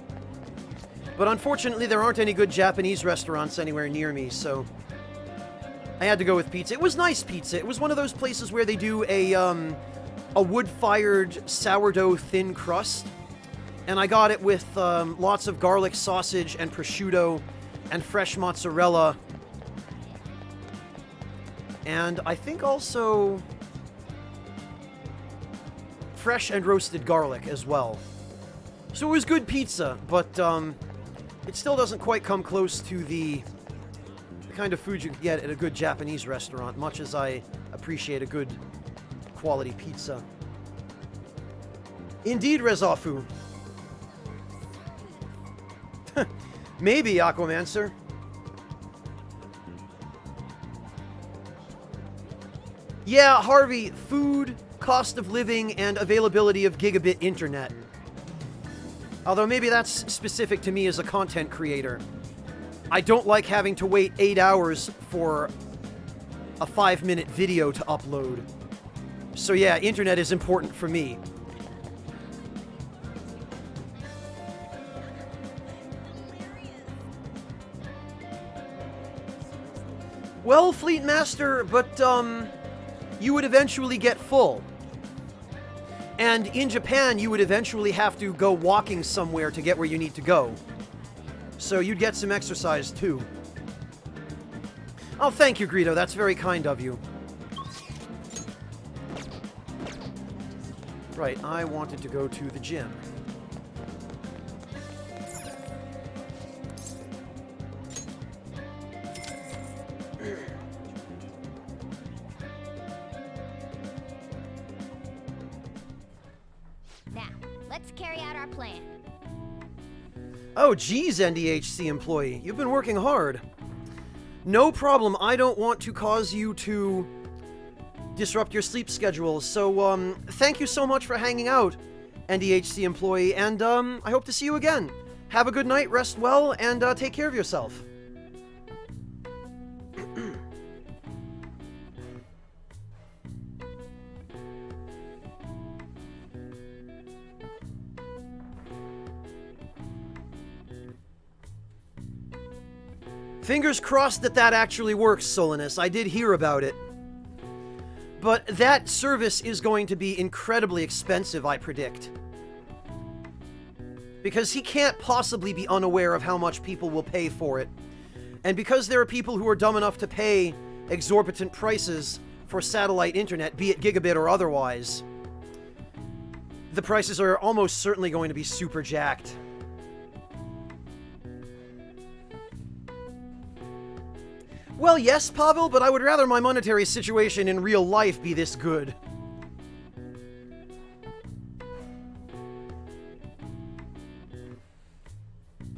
Speaker 1: But unfortunately, there aren't any good Japanese restaurants anywhere near me, so I had to go with pizza. It was nice pizza. It was one of those places where they do a wood-fired sourdough thin crust. And I got it with lots of garlic sausage and prosciutto and fresh mozzarella. And I think also fresh and roasted garlic as well. So it was good pizza, but it still doesn't quite come close to the kind of food you can get at a good Japanese restaurant, much as I appreciate a good quality pizza. Indeed, Rezafu. Maybe, Aquamancer. Yeah, Harvey, food, cost of living, and availability of gigabit internet. Although maybe that's specific to me as a content creator. I don't like having to wait 8 hours for a 5-minute video to upload. So yeah, internet is important for me. Well, Fleet Master, but, you would eventually get full. And in Japan, you would eventually have to go walking somewhere to get where you need to go. So you'd get some exercise, too. Oh, thank you, Greedo. That's very kind of you. Right, I wanted to go to the gym.
Speaker 7: Now, let's carry out our plan.
Speaker 1: Oh, geez, NDHC employee. You've been working hard. No problem. I don't want to cause you to disrupt your sleep schedule. So, thank you so much for hanging out, NDHC employee, and, I hope to see you again. Have a good night, rest well, and, take care of yourself. Fingers crossed that that actually works, Solinus. I did hear about it. But that service is going to be incredibly expensive, I predict. Because he can't possibly be unaware of how much people will pay for it. And because there are people who are dumb enough to pay exorbitant prices for satellite internet, be it gigabit or otherwise, the prices are almost certainly going to be super jacked. Well, yes, Pavel, but I would rather my monetary situation in real life be this good.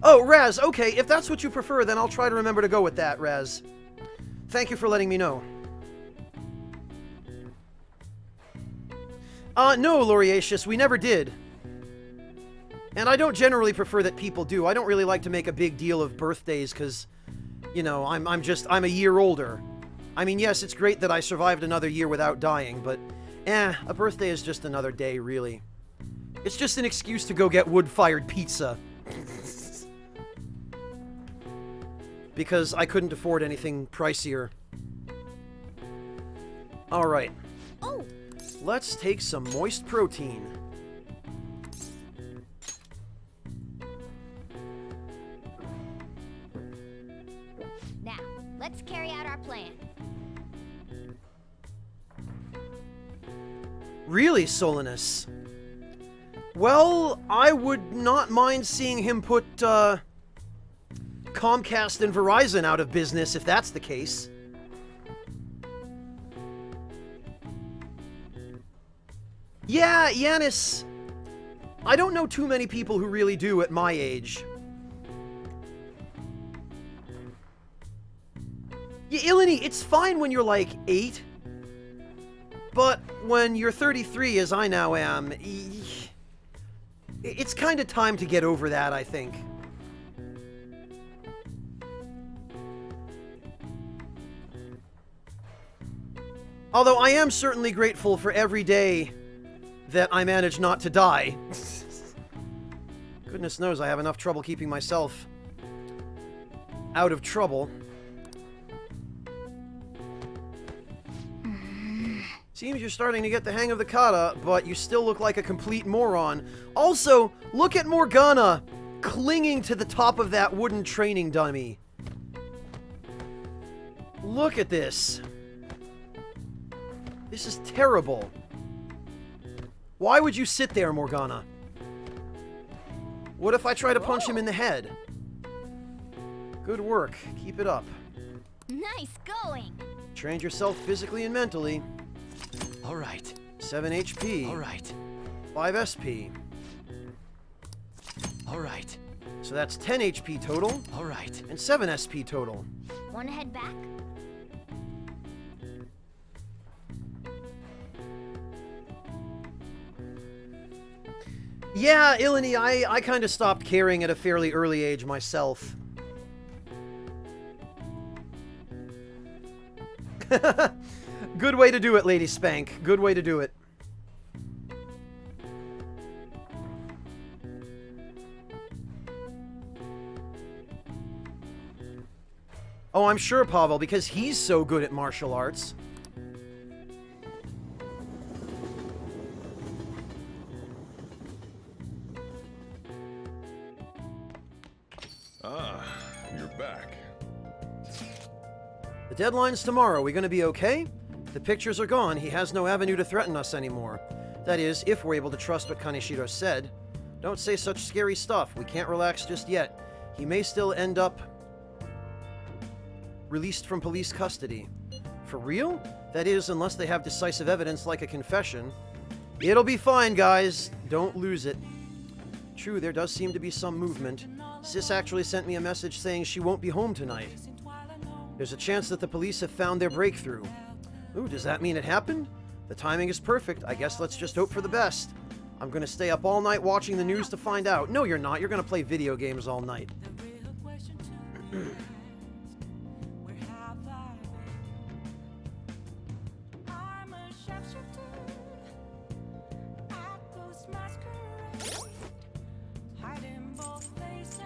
Speaker 1: Oh, Raz, okay, if that's what you prefer, then I'll try to remember to go with that, Raz. Thank you for letting me know. No, Lauriatius, we never did. And I don't generally prefer that people do. I don't really like to make a big deal of birthdays, because... you know, I'm a year older. I mean, yes, it's great that I survived another year without dying, but, a birthday is just another day, really. It's just an excuse to go get wood-fired pizza. Because I couldn't afford anything pricier. Alright.
Speaker 7: Oh!
Speaker 1: Let's take some moist protein.
Speaker 7: Now, let's carry out our plan.
Speaker 1: Really, Solinus? Well, I would not mind seeing him put, Comcast and Verizon out of business if that's the case. Yeah, Yanis. I don't know too many people who really do at my age. Yeah, Ilini, it's fine when you're like 8. But when you're 33, as I now am, it's kind of time to get over that, I think. Although I am certainly grateful for every day that I manage not to die. Goodness knows I have enough trouble keeping myself out of trouble. Seems you're starting to get the hang of the kata, but you still look like a complete moron. Also, look at Morgana clinging to the top of that wooden training dummy. Look at this. This is terrible. Why would you sit there, Morgana? What if I try to punch him in the head? Good work. Keep it up.
Speaker 7: Nice going!
Speaker 1: Trained yourself physically and mentally.
Speaker 5: All right.
Speaker 1: 7 HP.
Speaker 5: All right.
Speaker 1: 5 SP.
Speaker 5: All right.
Speaker 1: So that's 10 HP total.
Speaker 5: All right.
Speaker 1: And 7 SP total.
Speaker 7: Wanna head back?
Speaker 1: Yeah, Ilani, I kind of stopped caring at a fairly early age myself. Good way to do it, Lady Spank. Good way to do it. Oh, I'm sure, Pavel, because he's so good at martial arts.
Speaker 6: Ah, you're back.
Speaker 1: The deadline's tomorrow. We gonna be okay? The pictures are gone. He has no avenue to threaten us anymore. That is, if we're able to trust what Kaneshiro said. Don't say such scary stuff. We can't relax just yet. He may still end up released from police custody. For real? That is, unless they have decisive evidence like a confession. It'll be fine, guys. Don't lose it. True, there does seem to be some movement. Sis actually sent me a message saying she won't be home tonight. There's a chance that the police have found their breakthrough. Ooh, does that mean it happened? The timing is perfect. I guess let's just hope for the best. I'm gonna stay up all night watching the news to find out. No, you're not. You're gonna play video games all night.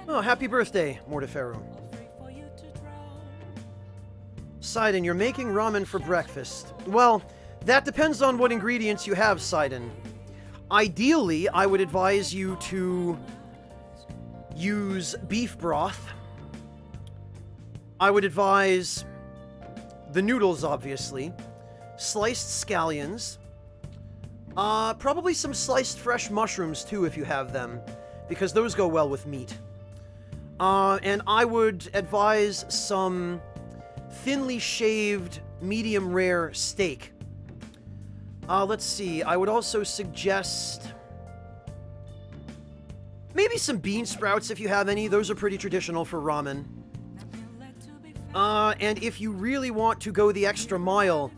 Speaker 1: Oh, happy birthday, Mortiferu. Sidon, you're making ramen for breakfast. Well, that depends on what ingredients you have, Sidon. Ideally, I would advise you to use beef broth. I would advise the noodles, obviously. Sliced scallions. Probably some sliced fresh mushrooms, too, if you have them, because those go well with meat. And I would advise some thinly shaved, medium rare steak. Let's see. I would also suggest maybe some bean sprouts if you have any. Those are pretty traditional for ramen. And if you really want to go the extra mile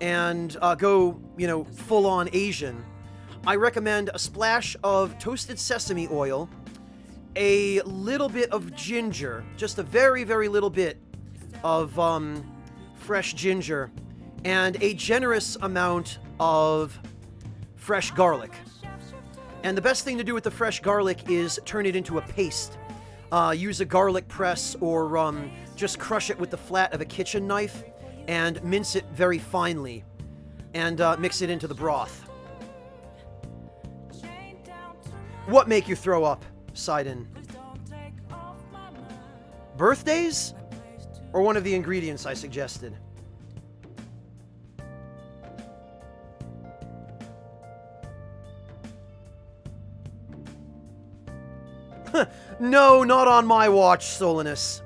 Speaker 1: and go, full-on Asian, I recommend a splash of toasted sesame oil, a little bit of ginger, just a very, very little bit of fresh ginger, and a generous amount of fresh garlic. And the best thing to do with the fresh garlic is turn it into a paste. Use a garlic press or just crush it with the flat of a kitchen knife and mince it very finely and mix it into the broth. What make you throw up, Sidon? Birthdays? Or one of the ingredients I suggested? No, not on my watch, Solinus.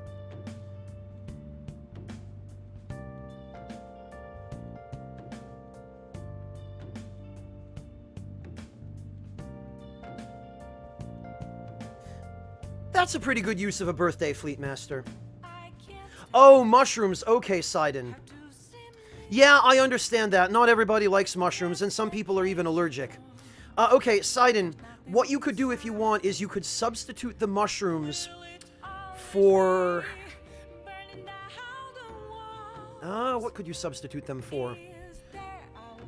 Speaker 1: That's a pretty good use of a birthday, Fleetmaster. Oh, mushrooms. Okay, Sidon. Yeah, I understand that. Not everybody likes mushrooms, and some people are even allergic. Okay, Sidon, what you could do if you want is you could substitute the mushrooms for... what could you substitute them for?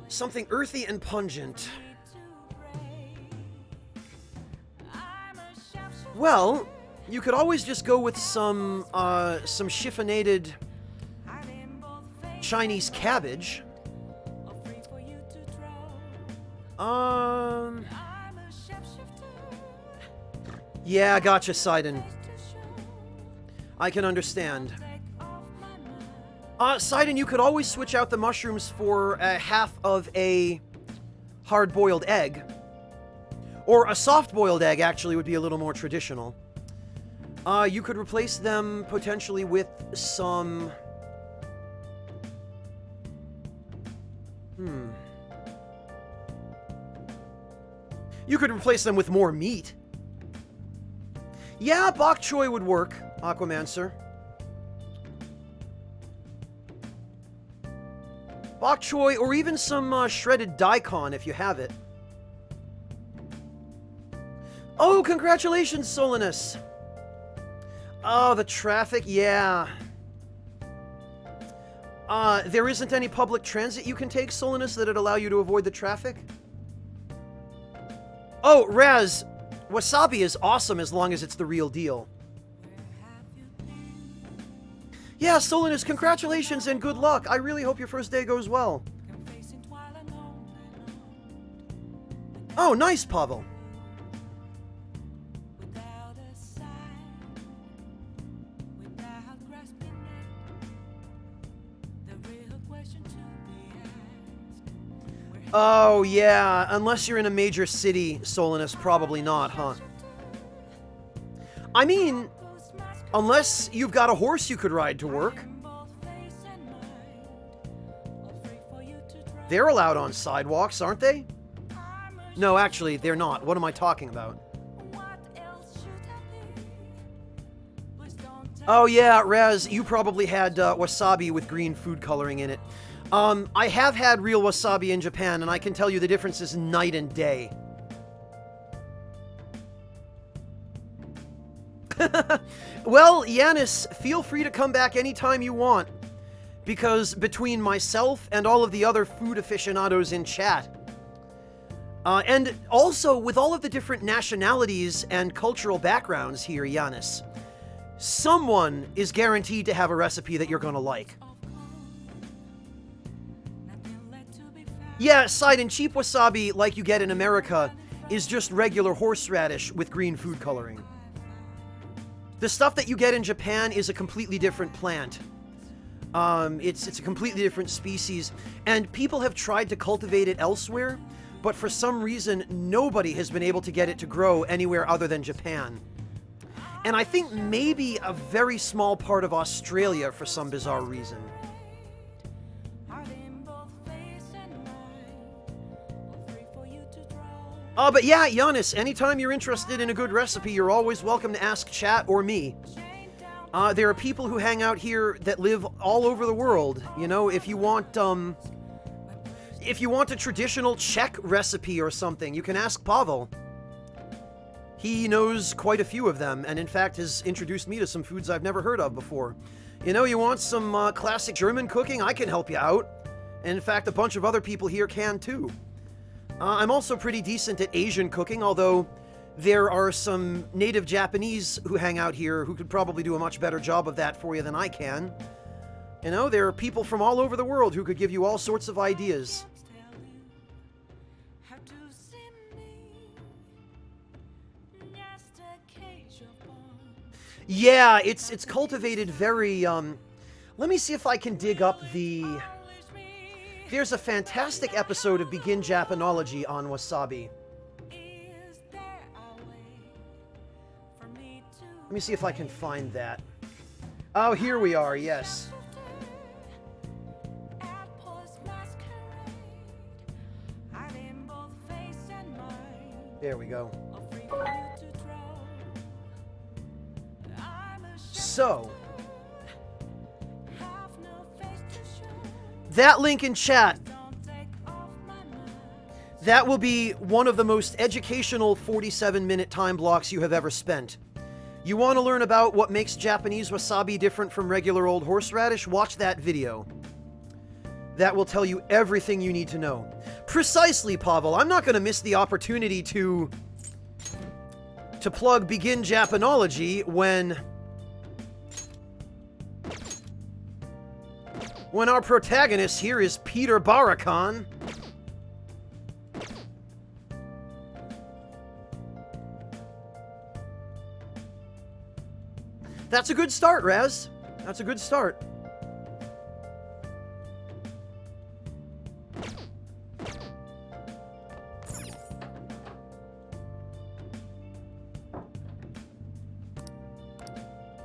Speaker 1: Something earthy and pungent. Well, you could always just go with some chiffonated Chinese cabbage. Yeah, gotcha, Sidon. I can understand. Sidon, you could always switch out the mushrooms for half of a hard-boiled egg. Or a soft-boiled egg, actually, would be a little more traditional. You could replace them potentially with some... You could replace them with more meat. Yeah, bok choy would work, Aquamancer. Bok choy, or even some shredded daikon if you have it. Oh, congratulations, Solinus! Oh, the traffic, yeah. There isn't any public transit you can take, Solinus, that'd allow you to avoid the traffic? Oh, Raz, wasabi is awesome as long as it's the real deal. Yeah, Solinus, congratulations and good luck. I really hope your first day goes well. Oh, nice, Pavel. Oh, yeah. Unless you're in a major city, Solinus, probably not, huh? I mean, unless you've got a horse you could ride to work. They're allowed on sidewalks, aren't they? No, actually, they're not. What am I talking about? Oh, yeah, Raz, you probably had wasabi with green food coloring in it. I have had real wasabi in Japan, and I can tell you the difference is night and day. Well, Yanis, feel free to come back anytime you want, because between myself and all of the other food aficionados in chat, and also with all of the different nationalities and cultural backgrounds here, Yanis, someone is guaranteed to have a recipe that you're gonna like. Yeah, side and cheap wasabi, like you get in America, is just regular horseradish with green food coloring. The stuff that you get in Japan is a completely different plant. It's a completely different species, and people have tried to cultivate it elsewhere, but for some reason, nobody has been able to get it to grow anywhere other than Japan. And I think maybe a very small part of Australia for some bizarre reason. But yeah, Giannis, anytime you're interested in a good recipe, you're always welcome to ask chat or me. There are people who hang out here that live all over the world. You know, if you want a traditional Czech recipe or something, you can ask Pavel. He knows quite a few of them, and in fact has introduced me to some foods I've never heard of before. You know, you want some classic German cooking? I can help you out. And in fact, a bunch of other people here can too. I'm also pretty decent at Asian cooking, although there are some native Japanese who hang out here who could probably do a much better job of that for you than I can. You know, there are people from all over the world who could give you all sorts of ideas. Yeah, it's cultivated very, let me see if I can dig up the... There's a fantastic episode of Begin Japanology on wasabi. Let me see if I can find that. Oh, here we are, yes. There we go. So, that link in chat, that will be one of the most educational 47-minute time blocks you have ever spent. You want to learn about what makes Japanese wasabi different from regular old horseradish? Watch that video. That will tell you everything you need to know. Precisely, Pavel. I'm not going to miss the opportunity to plug Begin Japanology when our protagonist here is Peter Barakan. That's a good start, Raz. That's a good start.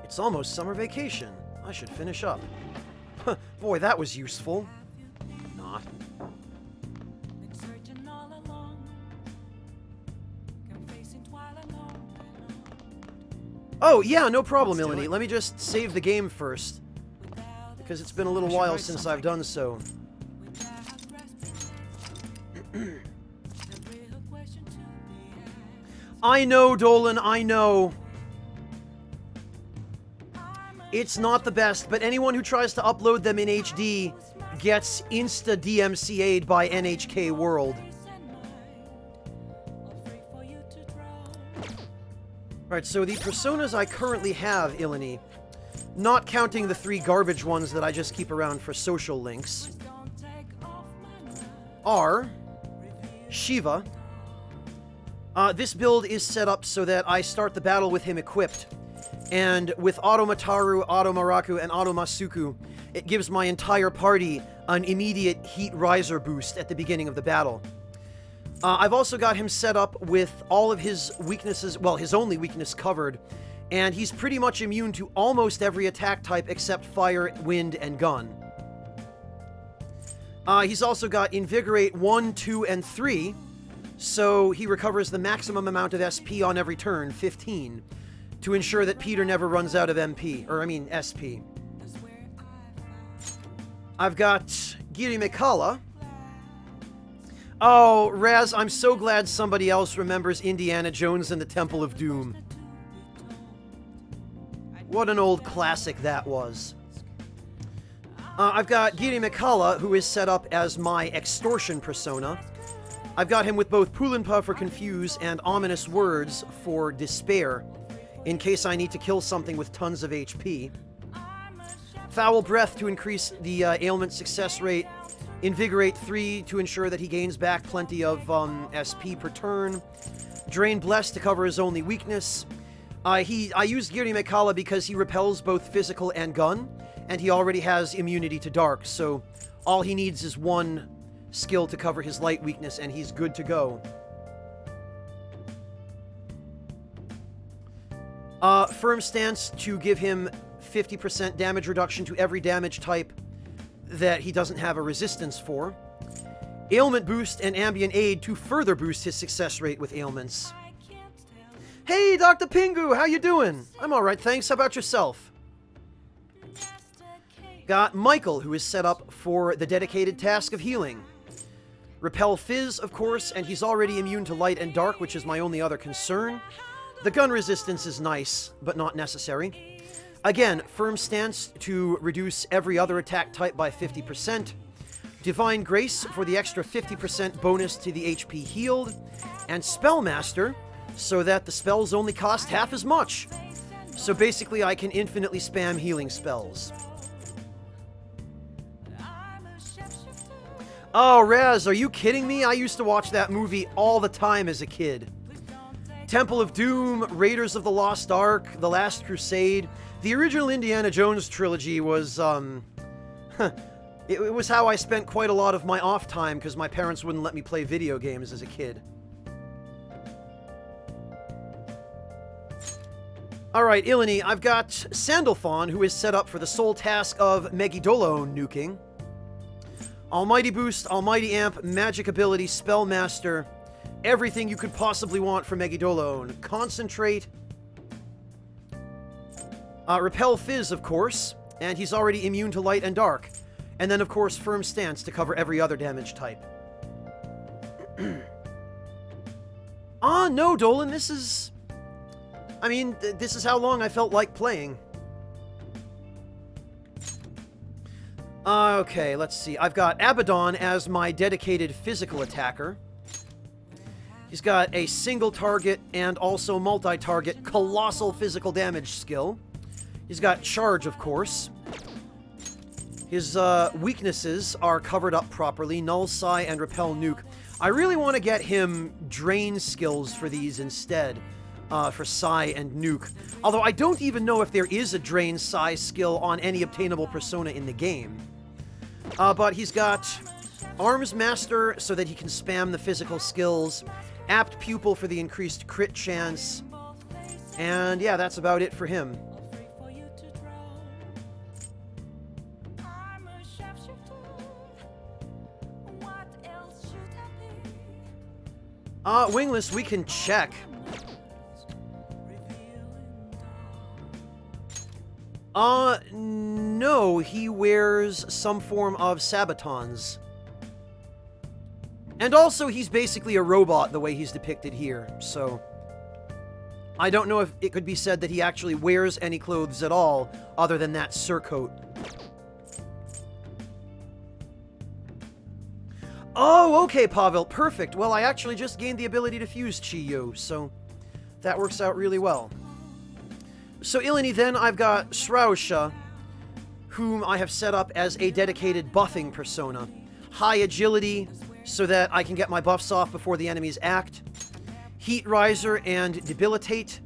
Speaker 1: It's almost summer vacation. I should finish up. Boy, that was useful. Not. Oh, yeah, no problem, Ilani. Let me just save the game first, because it's been a little while since I've done so. I know, Dolan, I know. It's not the best, but anyone who tries to upload them in HD gets insta-DMCA'd by NHK World. Alright, so the personas I currently have, Ilani, not counting the 3 garbage ones that I just keep around for social links, are Shiva. This build is set up so that I start the battle with him equipped. And with Automataru, Automaraku, and Automasuku, it gives my entire party an immediate heat riser boost at the beginning of the battle. I've also got him set up with all of his weaknesses, well, his only weakness covered, and he's pretty much immune to almost every attack type except fire, wind, and gun. He's also got Invigorate 1, 2, and 3, so he recovers the maximum amount of SP on every turn, 15, to ensure that Peter never runs out of SP. I've got Giri Mikala. Oh, Raz, I'm so glad somebody else remembers Indiana Jones and the Temple of Doom. What an old classic that was. I've got Giri Mikala, who is set up as my extortion persona. I've got him with both Pulinpa for Confuse and Ominous Words for Despair, in case I need to kill something with tons of HP. Foul Breath to increase the ailment success rate. Invigorate 3 to ensure that he gains back plenty of SP per turn. Drain Bless to cover his only weakness. I use Giri Mikala because he repels both physical and gun, and he already has immunity to dark, so all he needs is one skill to cover his light weakness, and he's good to go. Firm Stance to give him 50% damage reduction to every damage type that he doesn't have a resistance for. Ailment Boost and Ambient Aid to further boost his success rate with ailments. Hey, Dr. Pingu, how you doing? I'm alright, thanks. How about yourself? Got Michael, who is set up for the dedicated task of healing. Repel Fizz, of course, and he's already immune to light and dark, which is my only other concern. The gun resistance is nice, but not necessary. Again, Firm Stance to reduce every other attack type by 50%. Divine Grace for the extra 50% bonus to the HP healed. And Spellmaster, so that the spells only cost half as much. So basically I can infinitely spam healing spells. Oh, Raz, are you kidding me? I used to watch that movie all the time as a kid. Temple of Doom, Raiders of the Lost Ark, The Last Crusade. The original Indiana Jones trilogy was, it was how I spent quite a lot of my off time because my parents wouldn't let me play video games as a kid. Alright, Ilani, I've got Sandalphon, who is set up for the sole task of Megidolo nuking. Almighty Boost, Almighty Amp, Magic Ability, Spellmaster, everything you could possibly want for Megidolo. Concentrate. Repel Fizz, of course, and he's already immune to light and dark. And then, of course, Firm Stance to cover every other damage type. No, Dolan, this is... I mean, this is how long I felt like playing. Okay, let's see. I've got Abaddon as my dedicated physical attacker. He's got a single target and also multi-target colossal physical damage skill. He's got Charge, of course. His weaknesses are covered up properly. Null, Psi, and Repel Nuke. I really want to get him Drain skills for these instead. For Psi and Nuke. Although I don't even know if there is a Drain Psi skill on any obtainable persona in the game. But he's got Arms Master so that he can spam the physical skills. Apt Pupil for the increased crit chance. And yeah, that's about it for him. Wingless, we can check. No, he wears some form of Sabatons. And also, he's basically a robot the way he's depicted here, so... I don't know if it could be said that he actually wears any clothes at all other than that surcoat. Oh, okay, Pavel. Perfect. Well, I actually just gained the ability to fuse Chi-Yu, so that works out really well. So, Ilini, then I've got Shrausha, whom I have set up as a dedicated buffing persona. High agility, so that I can get my buffs off before the enemies act. Heat Riser and Debilitate.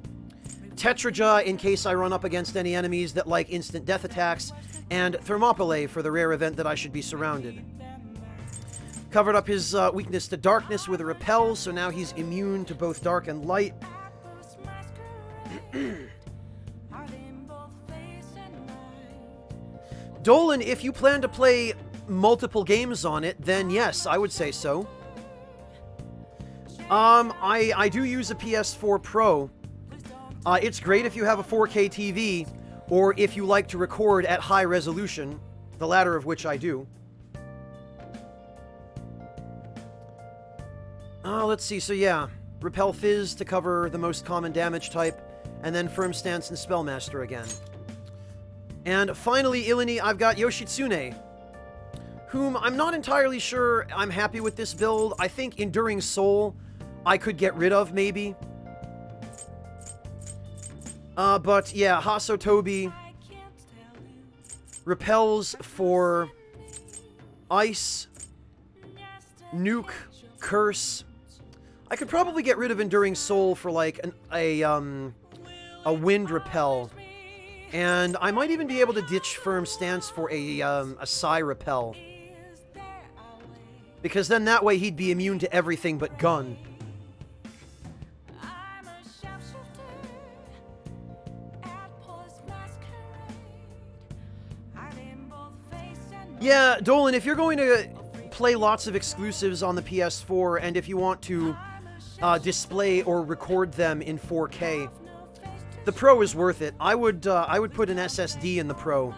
Speaker 1: Tetraja in case I run up against any enemies that like instant death attacks. And Thermopylae for the rare event that I should be surrounded. Covered up his weakness to darkness with a repel, so now he's immune to both dark and light. Dolan, if you plan to play multiple games on it, then yes, I would say so. I do use a PS4 Pro. It's great if you have a 4K TV, or if you like to record at high resolution, the latter of which I do. Let's see, so yeah. Repel Fizz to cover the most common damage type, and then Firm Stance and Spellmaster again. And finally, Ilini, I've got Yoshitsune, whom I'm not entirely sure I'm happy with this build. I think Enduring Soul I could get rid of, maybe. But yeah, Hasotobi repels for Ice, Nuke, Curse. I could probably get rid of Enduring Soul for like a Wind Repel. And I might even be able to ditch Firm Stance for a Psi Repel. Because then that way he'd be immune to everything but Gun. Yeah, Dolan, if you're going to play lots of exclusives on the PS4, and if you want to display or record them in 4K, the Pro is worth it. I would put an SSD in the Pro.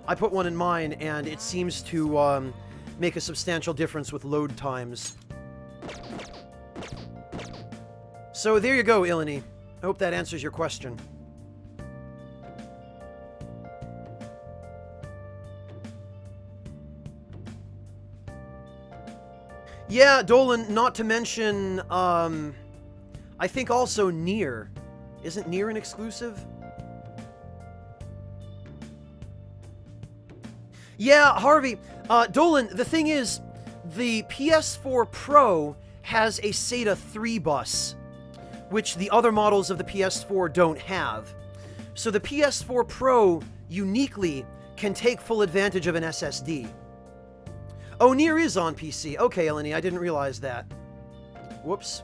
Speaker 1: I put one in mine, and it seems to make a substantial difference with load times. So there you go, Ilini. I hope that answers your question. Yeah, Dolan, not to mention, I think also Nier. Isn't Nier an exclusive? Yeah, Harvey. Dolan, the thing is, the PS4 Pro has a SATA 3 bus, which the other models of the PS4 don't have. So the PS4 Pro uniquely can take full advantage of an SSD. Oh, Nier is on PC. Okay, Eleni, I didn't realize that. Whoops.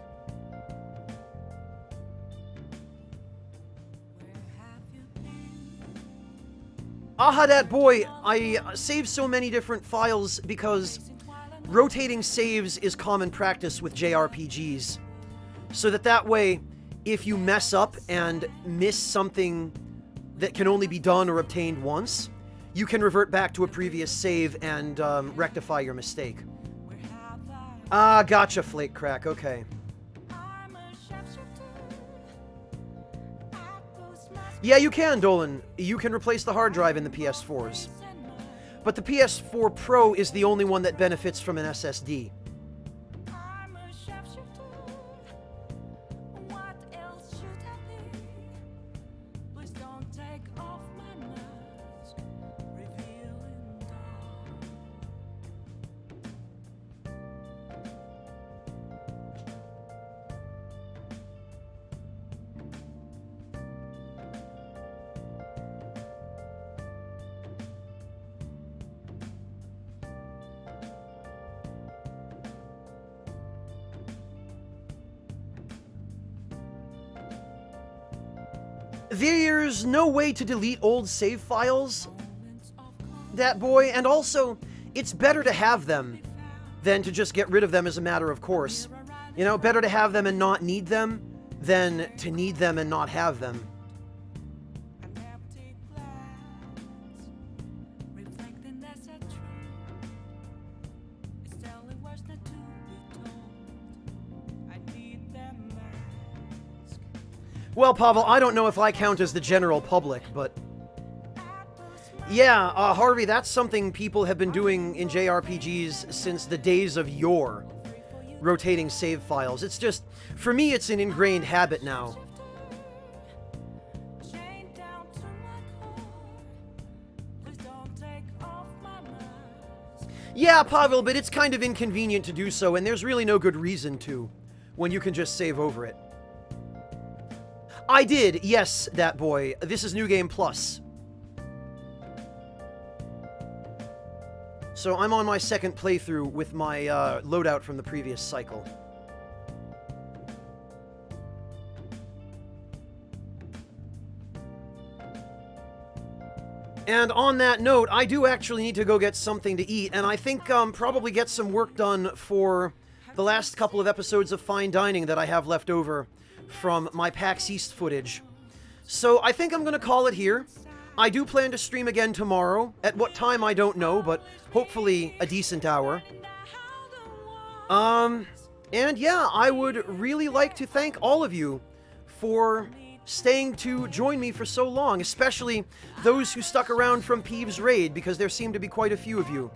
Speaker 1: That boy, I saved so many different files because rotating saves is common practice with JRPGs. So that way, if you mess up and miss something that can only be done or obtained once, you can revert back to a previous save and rectify your mistake. Gotcha, Flake Crack, okay. Yeah, you can, Dolan. You can replace the hard drive in the PS4s. But the PS4 Pro is the only one that benefits from an SSD. There's no way to delete old save files, that boy, and also, it's better to have them than to just get rid of them as a matter of course. You know, better to have them and not need them than to need them and not have them. Well, Pavel, I don't know if I count as the general public, but... Yeah, Harvey, that's something people have been doing in JRPGs since the days of yore. Rotating save files. It's just... For me, it's an ingrained habit now. Yeah, Pavel, but it's kind of inconvenient to do so, and there's really no good reason to, when you can just save over it. I did, yes, that boy. This is New Game Plus. So I'm on my second playthrough with my loadout from the previous cycle. And on that note, I do actually need to go get something to eat, and I think probably get some work done for the last couple of episodes of Fine Dining that I have left over from my PAX East footage. So I think I'm going to call it here. I do plan to stream again tomorrow. At what time, I don't know, but hopefully a decent hour. And yeah, I would really like to thank all of you for staying to join me for so long, especially those who stuck around from Peeves' raid, because there seem to be quite a few of you.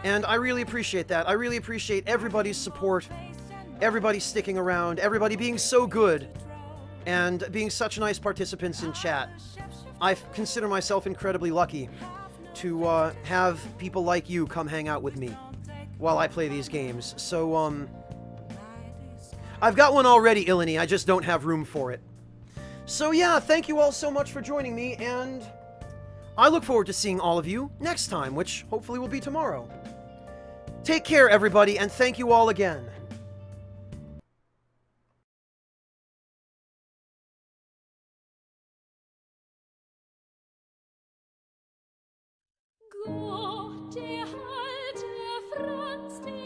Speaker 1: And I really appreciate that. I really appreciate everybody's support, everybody sticking around, everybody being so good, and being such nice participants in chat. I consider myself incredibly lucky to have people like you come hang out with me while I play these games. So, I've got one already, Ilani, I just don't have room for it. So yeah, thank you all so much for joining me, and I look forward to seeing all of you next time, which hopefully will be tomorrow. Take care, everybody, and thank you all again.
Speaker 4: Gott erhalte Franz den